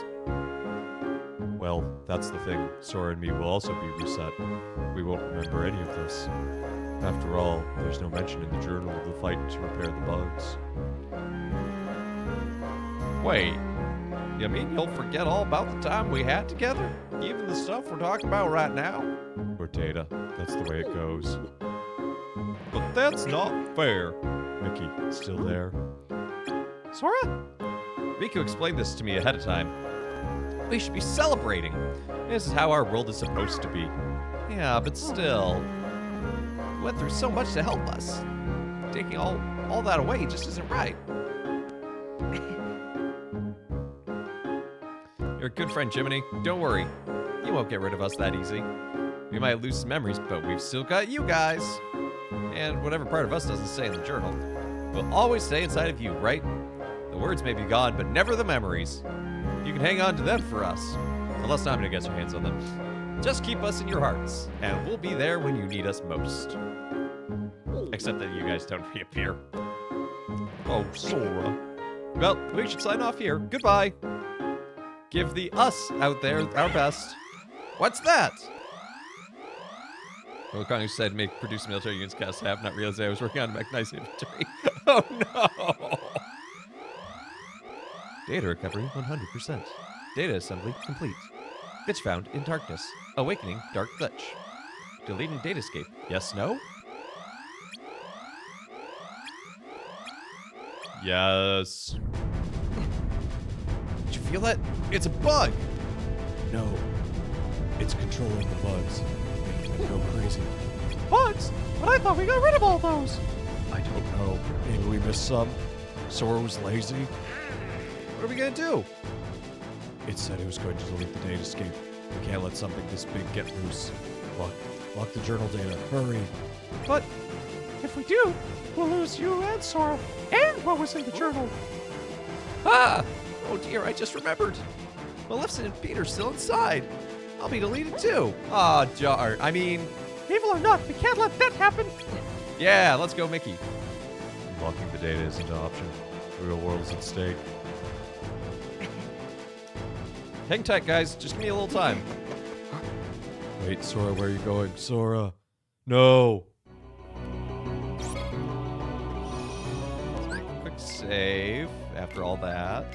Well, that's the thing. Sora and me will also be reset. We won't remember any of this. After all, there's no mention in the journal of the fight to repair the bugs. Wait, you mean you'll forget all about the time we had together? Even the stuff we're talking about right now? Or Data. That's the way it goes. But that's not fair. Mickey, still there? Sora? Riku explained this to me ahead of time. We should be celebrating. This is how our world is supposed to be. Yeah, but still. We went through so much to help us. Taking all that away just isn't right. You're a good friend, Jiminy. Don't worry. You won't get rid of us that easy. We might lose some memories, but we've still got you guys. And whatever part of us doesn't stay in the journal will always stay inside of you, right? The words may be gone, but never the memories. You can hang on to them for us. Unless I'm gonna get your hands on them. Just keep us in your hearts, and we'll be there when you need us most. Except that you guys don't reappear. Oh, Sora. Well, we should sign off here. Goodbye. Give the us out there our best. What's that? Well, Kong said, produce military units cast half, not realizing I was working on a mechanized inventory. Oh no! Data recovery 100%. Data assembly complete. Glitch found in darkness. Awakening dark glitch. Deleting datascape. Yes, no? Yes. Did you feel that? It's a bug! No. It's controlling the bugs, making them go crazy. Bugs? But I thought we got rid of all those. I don't know. Maybe we missed some. Sora was lazy. What are we gonna do? It said it was going to delete the datascape. We can't let something this big get loose. Lock the journal data. Hurry. But if we do, we'll lose you and Sora and what was in the journal. Ah! Oh dear, I just remembered. Maleficent and Peter's still inside. I'll be deleted too. Ah, darn. I mean, Evil or not, we can't let that happen. yeah, let's go, Mickey. Locking the data isn't an option. The real world's at stake. Hang tight, guys. Just give me a little time. Wait, Sora, where are you going? Sora. No. Let's make a quick save after all that.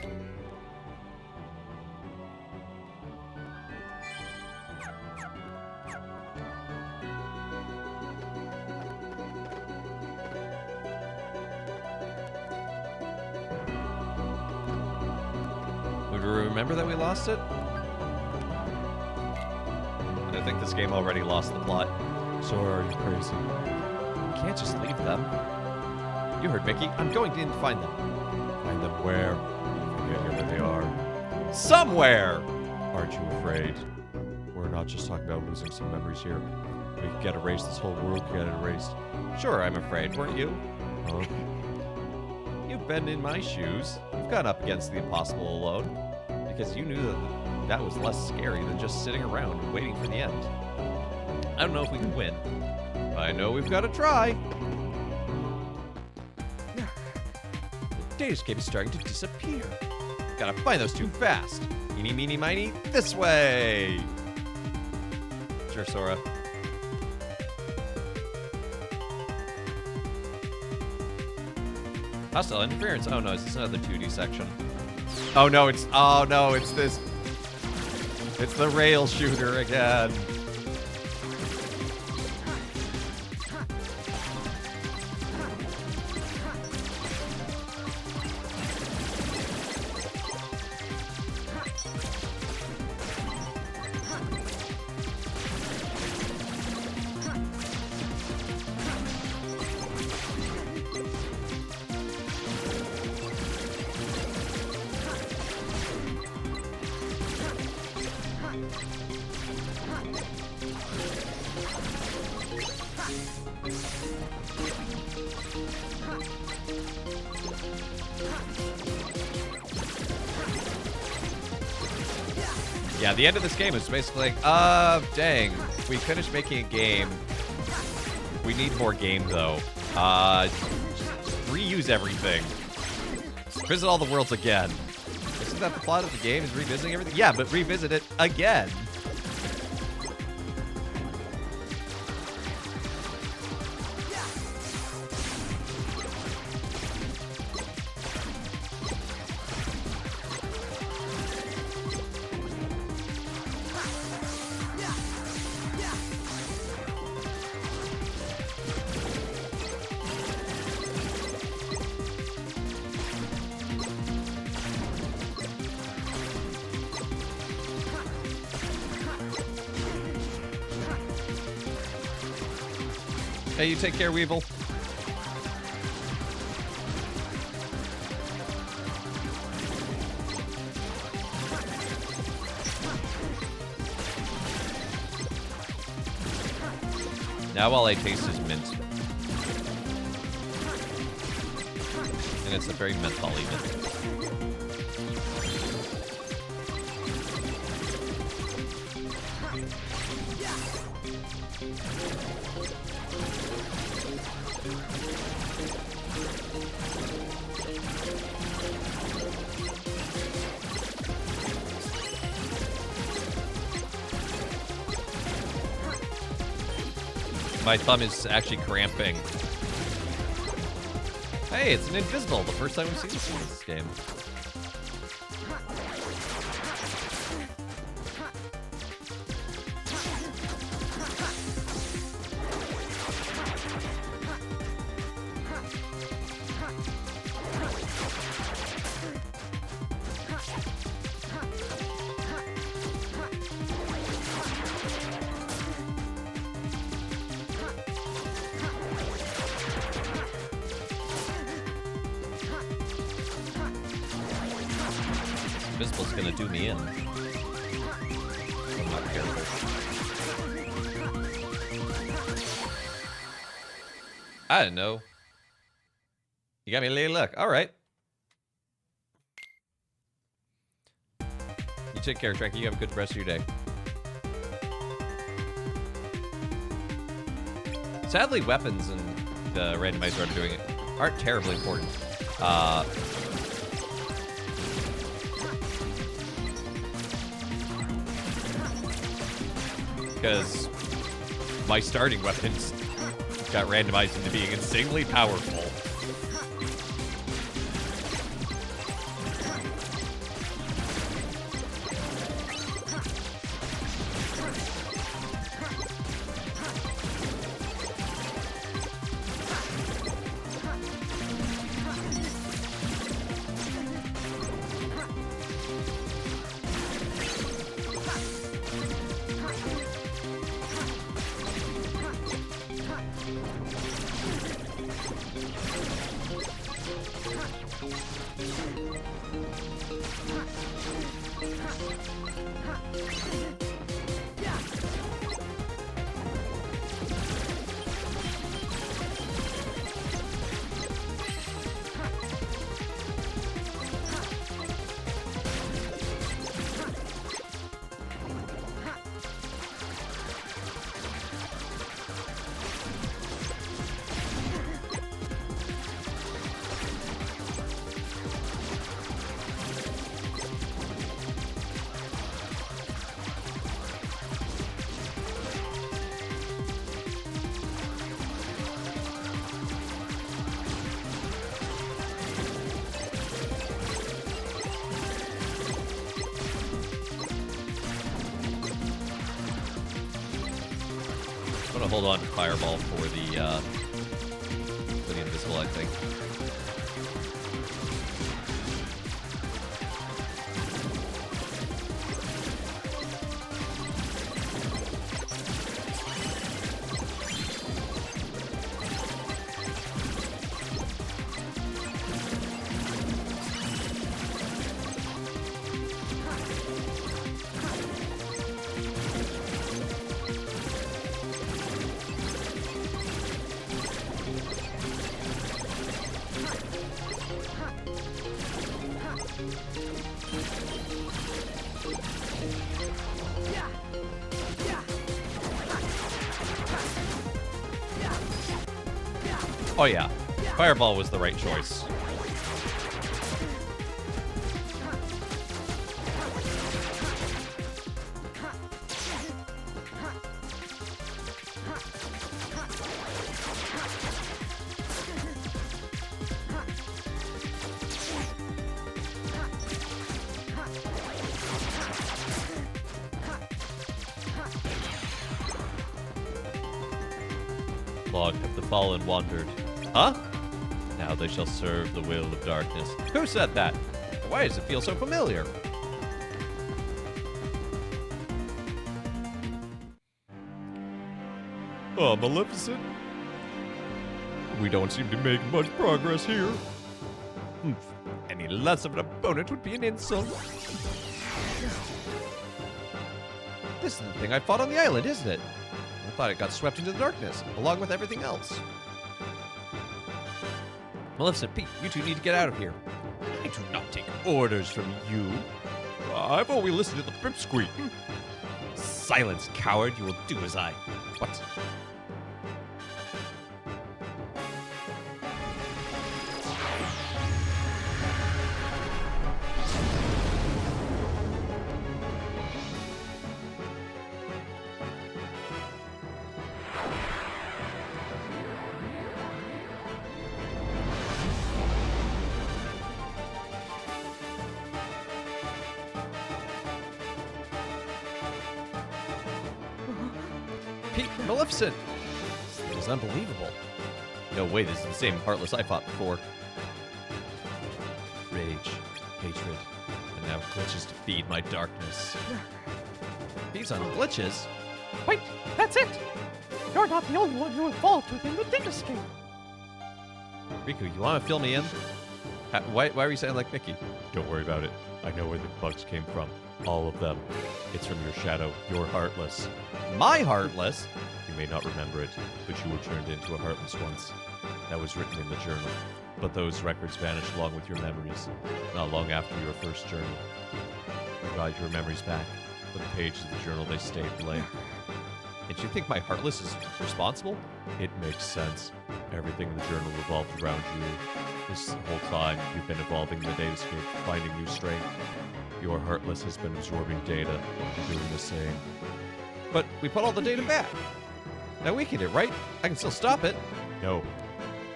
we remember that we lost it? I think this game already lost the plot. Sora, are you crazy? We can't just leave them. You heard Mickey. I'm going in to find them. Find them where? Forget where they are. Somewhere! Aren't you afraid? We're not just talking about losing some memories here. We could get erased. This whole world could get erased. Sure, I'm afraid, weren't you? Huh? You've been in my shoes. You've gone up against the impossible alone. Because you knew that that was less scary than just sitting around and waiting for the end. I don't know if we can win. But I know we've got to try. The datascape is starting to disappear. Gotta find those two fast. Eeny, meeny, miny, this way! Sure, Sora. Hostile interference. Oh no, is this another 2D section? Oh no, it's this. It's the rail shooter again. Yeah, the end of this game is basically like, dang, we finished making a game. We need more game, though. Reuse everything. Visit all the worlds again. Isn't that the plot of the game, is revisiting everything? Yeah, but revisit it again. Hey, you take care, Weevil. Now all I taste is mint. And it's a very mentholy mint. My thumb is actually cramping. Hey, it's an invisible. The first time we've seen this in this game. Invisible's gonna do me in. I'm not careful. I didn't know. You got me a lady luck. All right. You take care, Trekkie. You have a good rest of your day. Sadly, weapons and the randomizer I'm doing aren't terribly important. Because my starting weapons got randomized into being insanely powerful. I'm gonna hold on to Fireball for the invisible, I think. Oh yeah, Fireball was the right choice. Long have the fallen wandered. Huh? Now they shall serve the will of darkness. Who said that? Why does it feel so familiar? Oh, Maleficent? We don't seem to make much progress here. Any less of an opponent would be an insult. This is the thing I fought on the island, isn't it? I thought it got swept into the darkness, along with everything else. Maleficent, Pete, you two need to get out of here. I do not take orders from you. I've only listened to the pipsqueak. Silence, coward. You will do as I... What? Pete, Maleficent! This thing is unbelievable. No way this is the same Heartless I fought before. Rage, hatred, and now glitches to feed my darkness. These on glitches? Wait, that's it! You're not the only one who evolved within the Datascape. Riku, you want to fill me in? Why are you sounding like Mickey? Don't worry about it. I know where the bugs came from. All of them. It's from your shadow. You're Heartless. My Heartless? You may not remember it, but you were turned into a Heartless once. That was written in the journal. But those records vanished along with your memories, not long after your first journey. You got your memories back, but the pages of the journal, they stayed blank. And you think my Heartless is responsible? It makes sense. Everything in the journal revolved around you. This whole time, you've been evolving the Datascape, finding new strength. Your Heartless has been absorbing data and doing the same. But we put all the data back. Now weakened it, right? I can still stop it. No.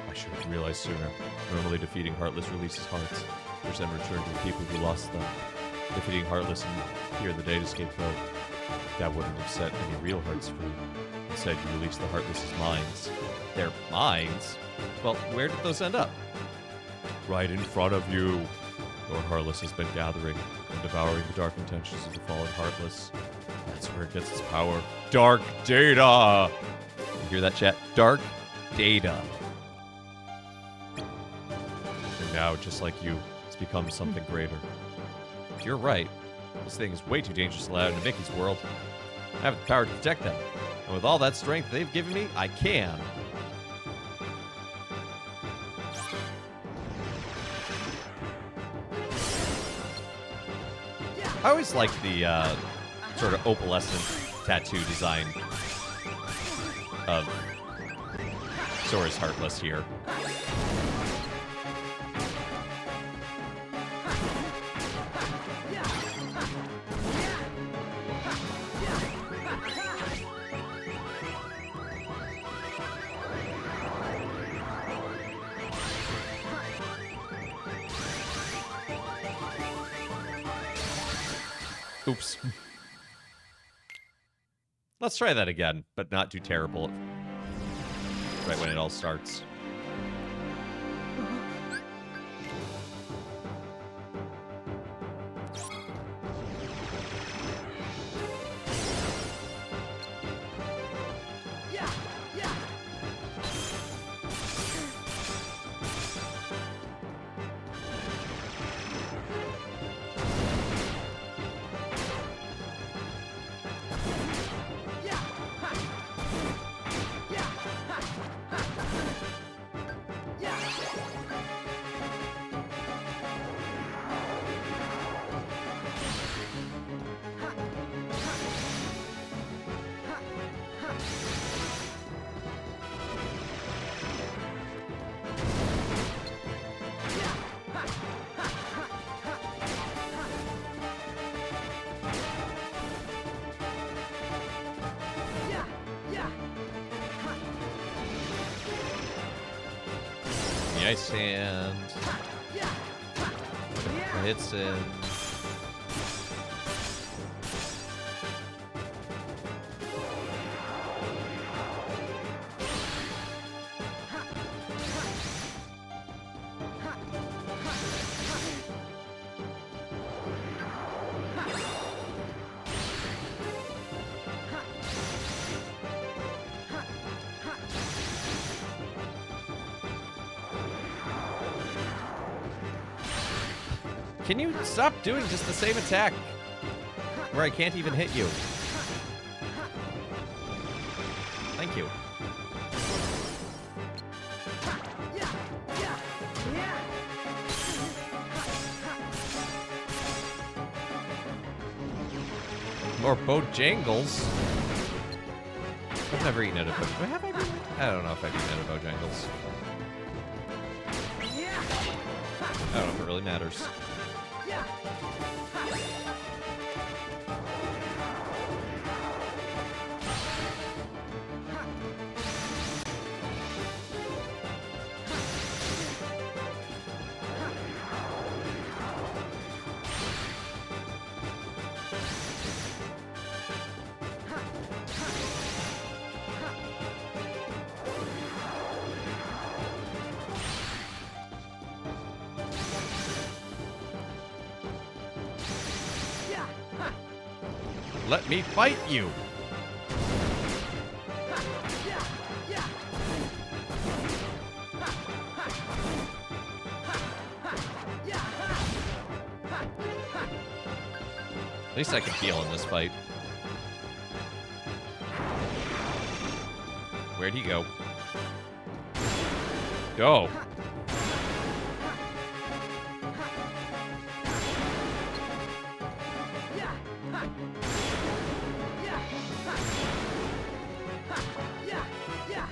I should have realized sooner. Normally defeating Heartless releases hearts, which then return to the people who lost them. Defeating Heartless and here in the Datascape, though, that wouldn't have set any real hearts free. Instead, you released the Heartless's minds. Their minds? Well, where did those end up? Right in front of you. Your Heartless has been gathering and devouring the dark intentions of the fallen Heartless. That's where it gets its power. Dark data! You hear that, chat? Dark data. And now, just like you, it's become something greater. You're right. This thing is way too dangerous to allow into Mickey's world. I have the power to protect them. And with all that strength they've given me, I can. I always like the sort of opalescent tattoo design of Sora's Heartless here. Oops. Let's try that again, but not too terrible. Right when it all starts. Yeah, yeah. Yeah, ha. Yeah, ha. Ha. Yeah. Yeah, yeah. The ice hand. Yeah. The hits in. Can you stop doing just the same attack? Where I can't even hit you. Thank you. Yeah, yeah, yeah. Or Bojangles. I've never eaten at a Have I been? I don't know if I've eaten at a Bojangles. Yeah, I don't know if it really matters. yeah. Yeah, ha, Let me fight you. yeah, yeah. Yeah, At least I can heal in this fight. Where'd he go? Go. yeah, ha, yeah, ha, yeah, yeah,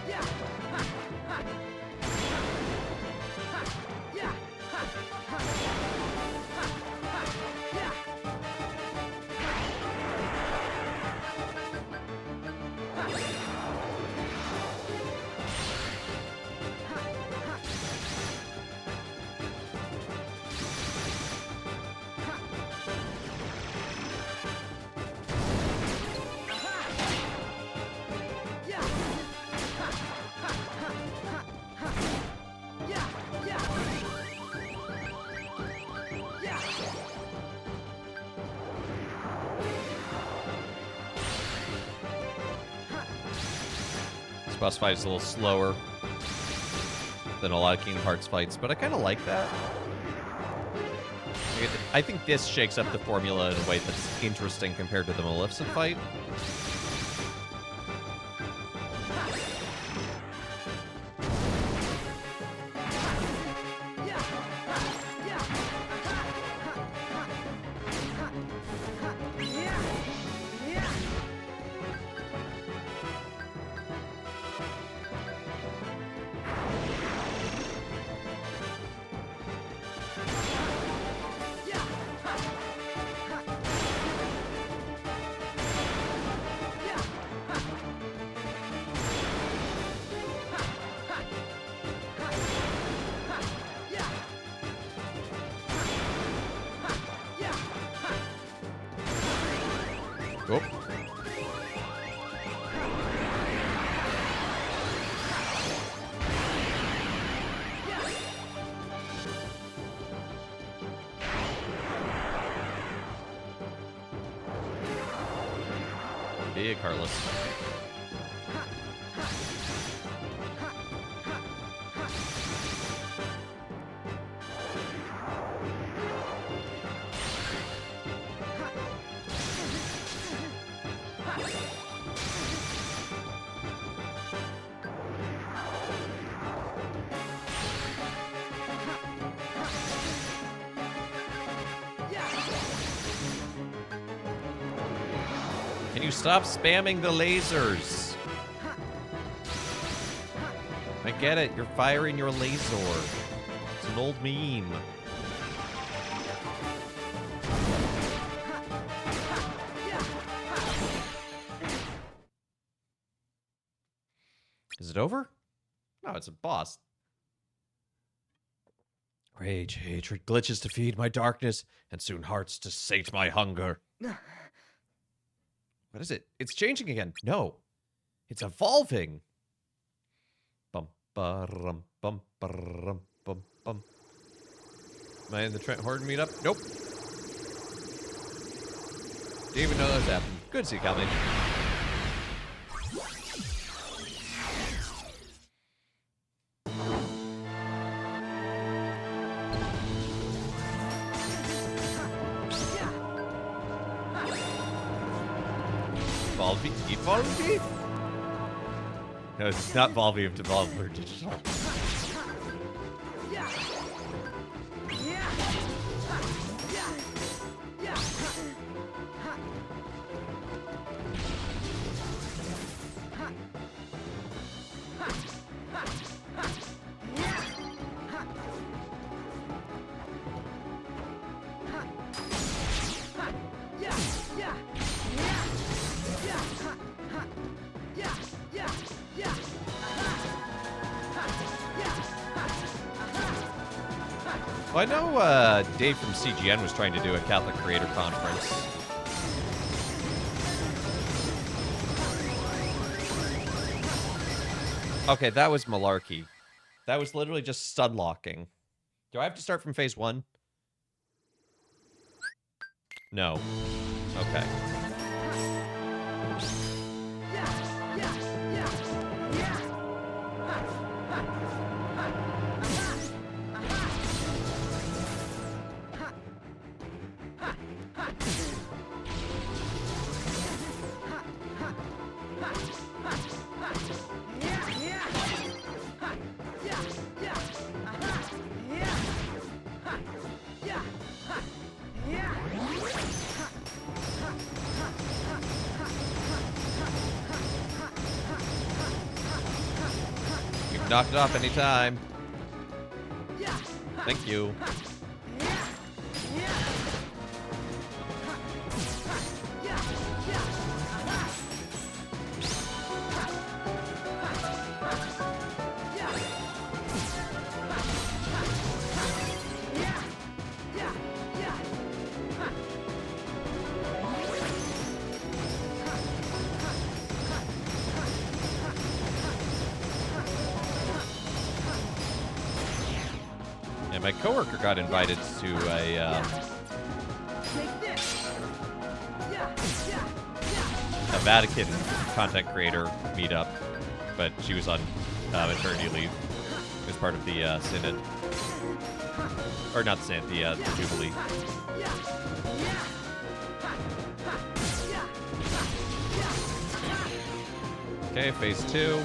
yeah, ha, yeah, yeah. Yeah. Yeah, yeah. Yeah. This boss fight is a little slower than a lot of Kingdom Hearts fights, but I kind of like that. I think this shakes up the formula in a way that's interesting compared to the Maleficent fight. Yeah. Yeah. Yeah. Yeah. Yeah. Oh. Big Heartless. Can you stop spamming the lasers? I get it. You're firing your laser. It's an old meme. Is it over? No, it's a boss. Rage, hatred, glitches to feed my darkness, and soon hearts to sate my hunger. What is it? It's changing again. No. It's evolving. Bum ba-rum, bum ba-rum, bum bum. Am I in the Trent Horton meetup? Nope. Didn't even know that was happening. Good to see you, Calvin. Volvi? No, it's not Volvi of Devolver Digital. Well, I know Dave from CGN was trying to do a Catholic Creator Conference. Okay, that was malarkey. That was literally just stun locking. Do I have to start from phase 1? No. Okay. Knock it off anytime. Thank you. My coworker got invited to a Vatican content creator meetup, but she was on maternity leave as part of the synod, or not the synod, the Jubilee. Okay, phase 2.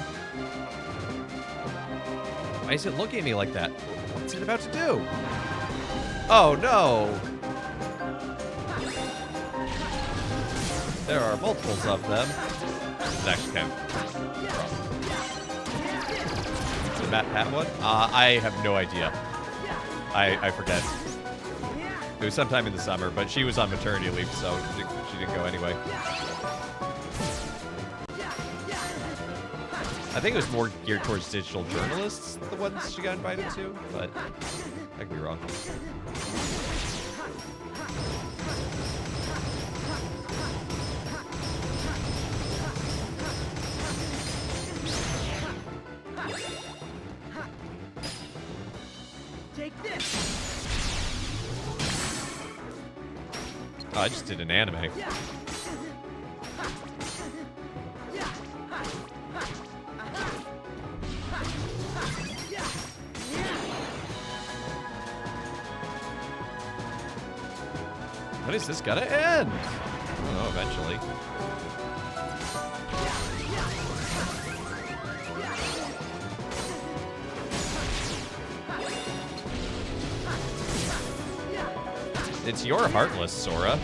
Why is it looking at me like that? What's it about to do? Oh no! There are multiples of them. It's actually kind of... Did Matt have one? I have no idea. I forget. It was sometime in the summer, but she was on maternity leave, so she didn't go anyway. I think it was more geared towards digital journalists, the ones she got invited to, but I could be wrong. Oh, I just did an anime. Yeah. When is this gonna end? I don't know, eventually. It's your Heartless, Sora.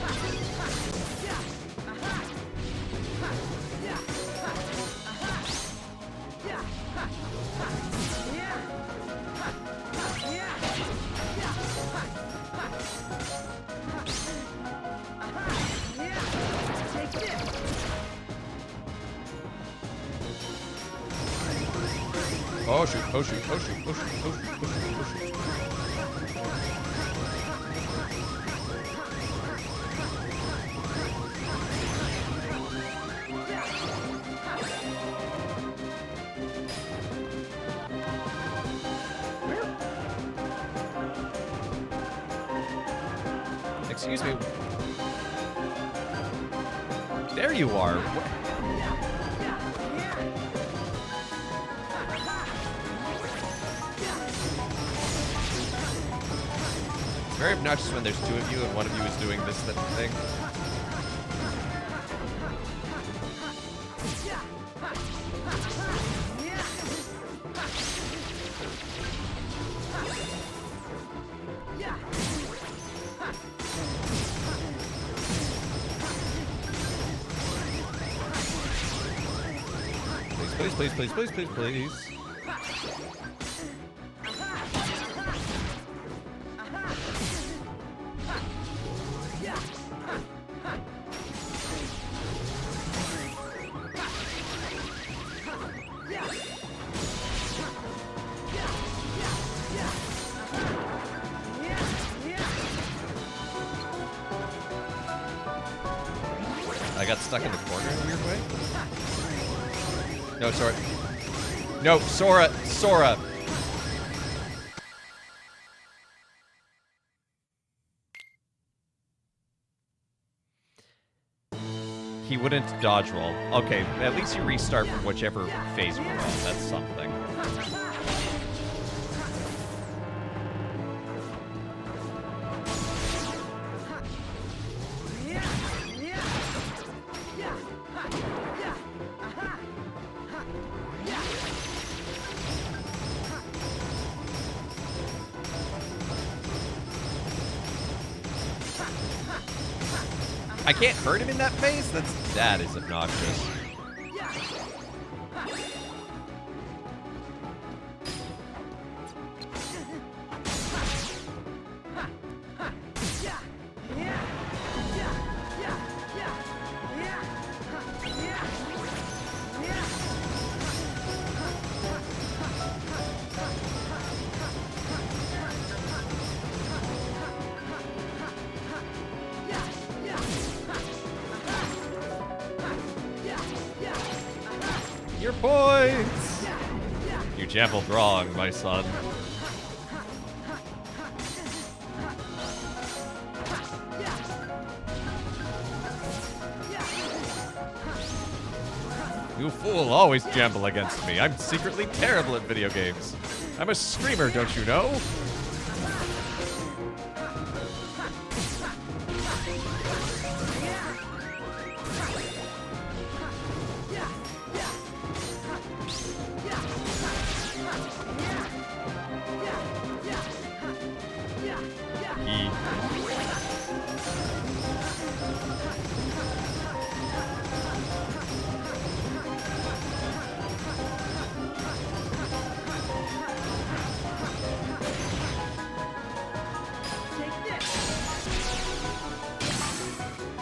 Oh shoot, oh shoot, oh shoot, oh shoot, oh shoot, oh shoot, oh shoot. Excuse me. There you are. It's very obnoxious when there's two of you and one of you is doing this thing. Please, please, please, please, please. I got stuck in the corner in a weird way. No, Sora. No, Sora. Sora. He wouldn't dodge roll. Okay, at least you restart from whichever phase you were on. That's something. I can't hurt him in that phase? That is obnoxious. Your points! You gambled wrong, my son. You fool always gamble against me. I'm secretly terrible at video games. I'm a streamer, don't you know?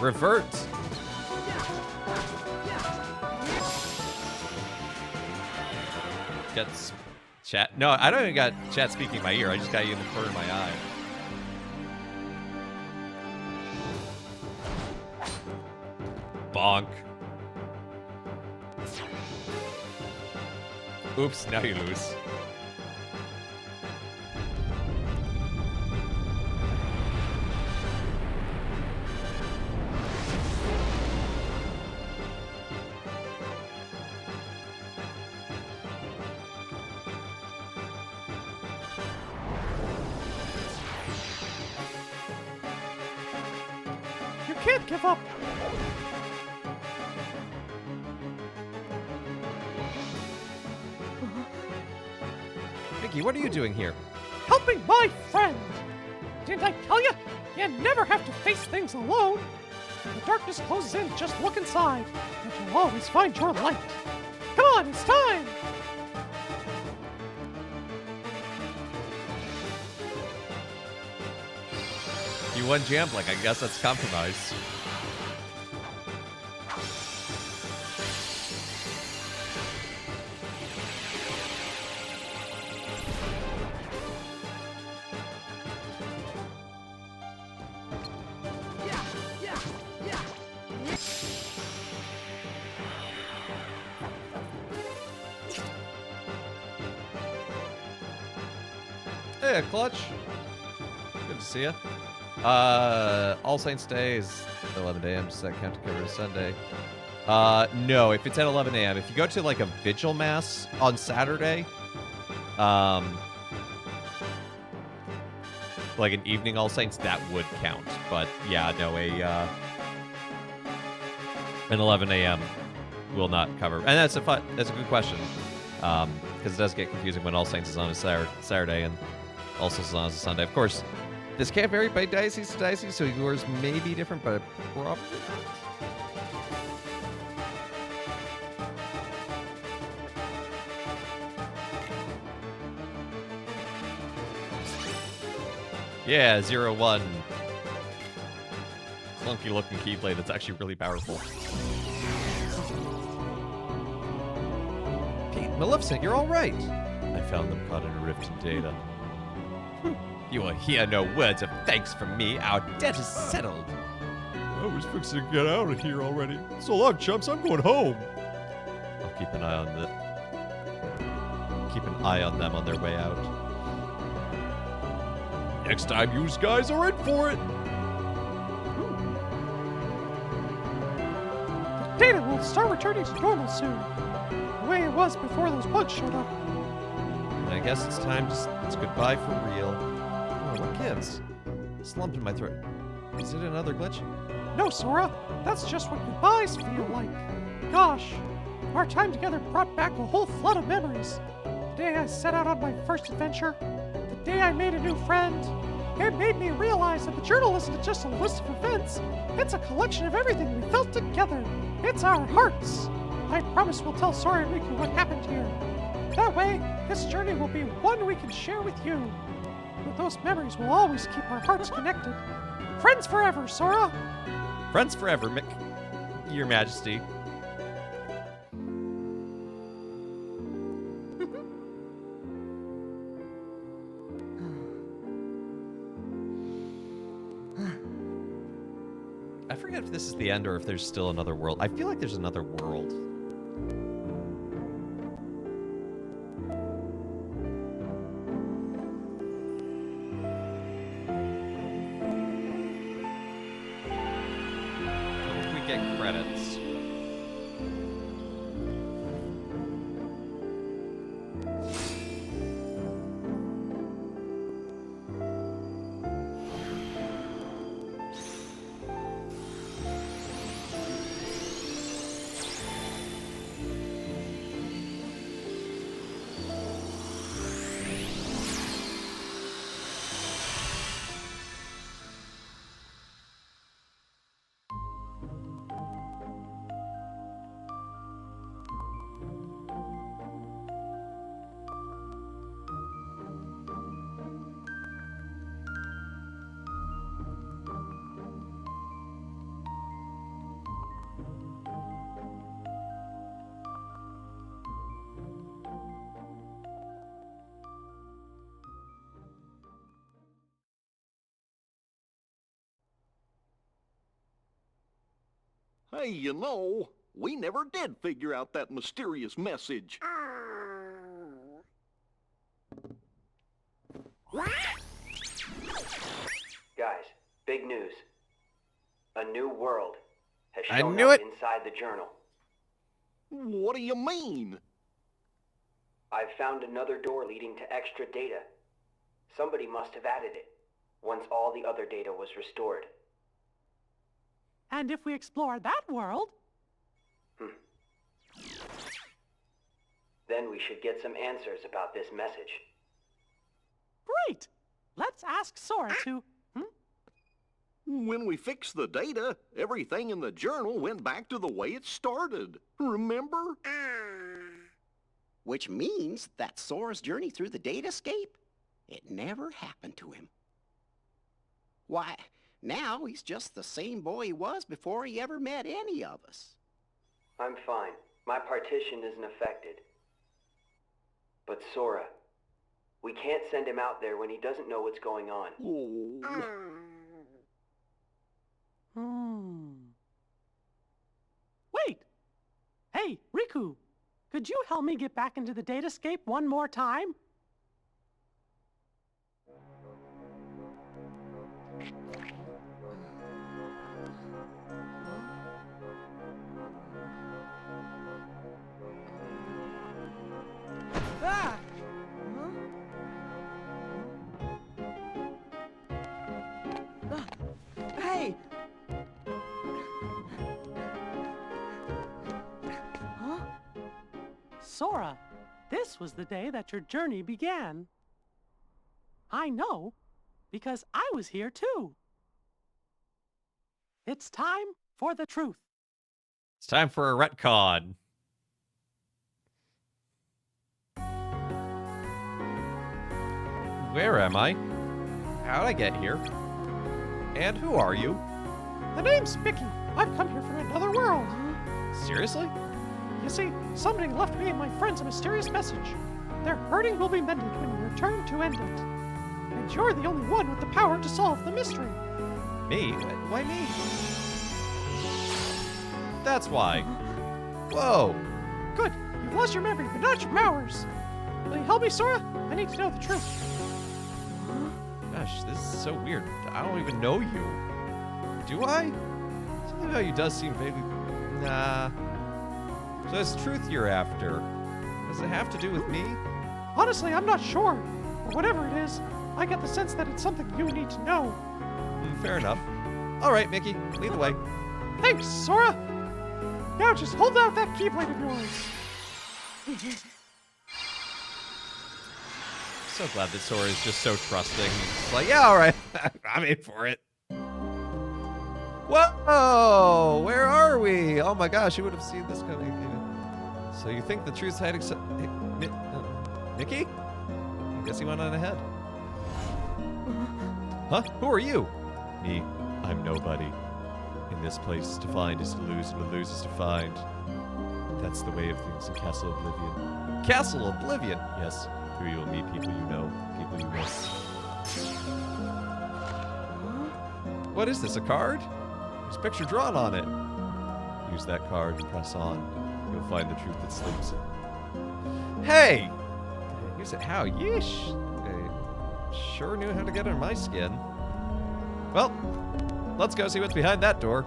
Revert. Gets chat. No, I don't even got chat speaking in my ear. I just got you in the corner of my eye. Bonk. Oops, now you lose. can't give up. Mickey, what are you doing here? Helping my friend. Didn't I tell you? You never have to face things alone. When the darkness closes in, just look inside, and you'll always find your light. Come on, it's time. You won Jam Like, I guess that's compromise. Yeah, yeah, yeah. Hey, Clutch. Good to see you. All Saints Day is 11 a.m. Does that count to cover Sunday? No. If it's at 11 a.m., if you go to like a vigil mass on Saturday, like an evening All Saints, that would count. But yeah, no, an 11 a.m. will not cover. And that's a good question, because it does get confusing when All Saints is on a Saturday and also is on a Sunday. Of course, this can't vary by diocese to diocese, so yours may be different, but probably not. Yeah, 0-1. Clunky looking keyblade that's actually really powerful. Pete, Maleficent, you're all right. I found them caught in a rift in data. You will hear no words of thanks from me. Our debt is settled. I was fixing to get out of here already. So long, chumps. I'm going home. I'll keep an eye on them on their way out. Next time, you guys are in for it. The data will start returning to normal soon, the way it was before those bugs showed up. And I guess it's time to it's goodbye for real. Oh, what gives? Slump in my throat. Is it another glitch? No, Sora, that's just what goodbyes feel like. Gosh, our time together brought back a whole flood of memories. The day I set out on my first adventure, the day I made a new friend. It made me realize that the journal isn't just a list of events. It's a collection of everything we felt together. It's our hearts. I promise we'll tell Sora and Riku what happened here. That way, this journey will be one we can share with you. But those memories will always keep our hearts connected. Friends forever, Sora! Friends forever, Your Majesty. I forget if this is the end or if there's still another world. I feel like there's another world. I hope we get credits. Hey, you know, we never did figure out that mysterious message. Guys, big news. A new world has I shown knew up it. inside the journal. What do you mean? I've found another door leading to extra data. Somebody must have added it, once all the other data was restored. And if we explore that world, Then we should get some answers about this message. great! Let's ask Sora to... When we fixed the data, everything in the journal went back to the way it started. Remember? Which means that Sora's journey through the datascape, it never happened to him. Why, now he's just the same boy he was before he ever met any of us. I'm fine. My partition isn't affected. But Sora, we can't send him out there when he doesn't know what's going on. Oh. Wait! Hey, Riku, could you help me get back into the datascape one more time? Ah! Hey! Sora, this was the day that your journey began. I know, because I was here too. It's time for the truth. It's time for a retcon. Where am I? How'd I get here? And who are you? The name's Mickey. I've come here from another world. Seriously? You see, somebody left me and my friends a mysterious message. Their hurting will be mended when you return to end it. And you're the only one with the power to solve the mystery. Me? Why me? That's why. Whoa. Good. You've lost your memory, but not your powers. Will you help me, Sora? I need to know the truth. Gosh, this is so weird. I don't even know you. Do I? Something about you does seem vaguely... Nah. So it's truth you're after. Does it have to do with me? Honestly, I'm not sure. But whatever it is, I get the sense that it's something you need to know. Fair enough. All right, Mickey, lead the way. Thanks, Sora. Now just hold out that keyblade of yours. So glad that Sora is just so trusting. It's like, yeah, all right, I'm in for it. Whoa, where are we? Oh my gosh, you would have seen this coming. So you think the truth's hiding? Mickey? I guess he went on ahead. Huh? Who are you? Me. I'm nobody. In this place, to find is to lose, and to lose is to find. That's the way of things in Castle Oblivion. Castle Oblivion? Yes. Here you'll meet people you know, people you miss. What is this, a card? There's a picture drawn on it. Use that card and press on. You'll find the truth that sleeps. Hey! Use it how? Yeesh. I sure knew how to get under my skin. Well, let's go see what's behind that door.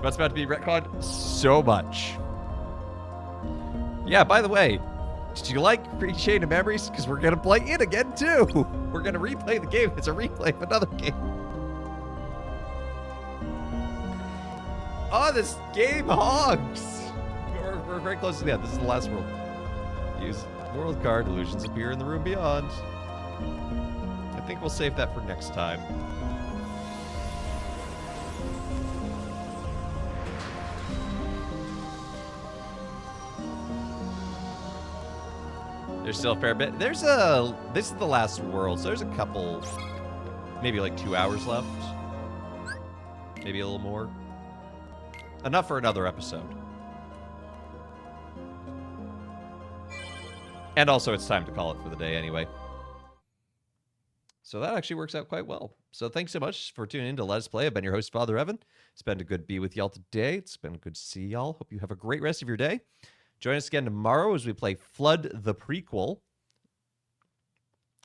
What's about to be retconned so much. Yeah, by the way, did you like Chain of Memories? Because we're going to play it again, too. We're going to replay the game. It's a replay of another game. Oh, this game hogs. We're very close to the end. This is the last world. Use world card. Illusions appear in the room beyond. I think we'll save that for next time. There's still a fair bit. This is the last world, so there's a couple, maybe like 2 hours left. Maybe a little more. Enough for another episode. And also, it's time to call it for the day anyway. So that actually works out quite well. So thanks so much for tuning in to Let Us Play. I've been your host, Father Evan. It's been a good be with y'all today. It's been good to see y'all. Hope you have a great rest of your day. Join us again tomorrow as we play Flood the Prequel.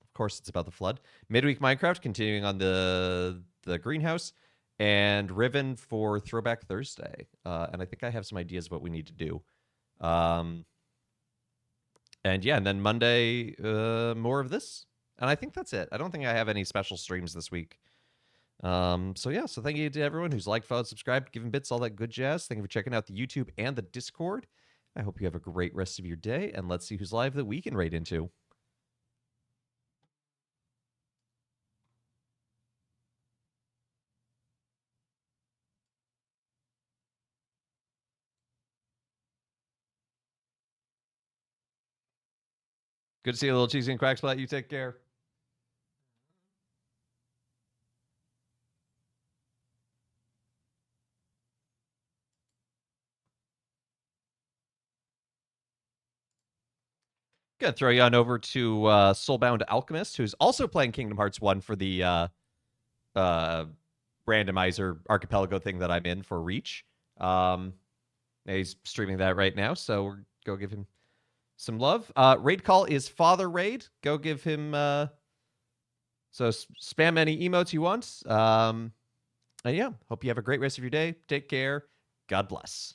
Of course, it's about the flood. Midweek Minecraft, continuing on the greenhouse. And Riven for Throwback Thursday. And I think I have some ideas of what we need to do. And yeah, and then Monday, more of this. And I think that's it. I don't think I have any special streams this week. So yeah, so thank you to everyone who's liked, followed, subscribed, given bits, all that good jazz. Thank you for checking out the YouTube and the Discord. I hope you have a great rest of your day, and let's see who's live that we can raid into. Good to see you, Little Cheesy and Cracksplat. You take care. Gonna throw you on over to Soulbound Alchemist, who's also playing Kingdom Hearts 1 for the randomizer archipelago thing that I'm in for Reach. He's streaming that right now, so we're go give him some love. Raid call is Father Raid. Go give him so spam any emotes you want. And yeah, hope you have a great rest of your day. Take care. God bless.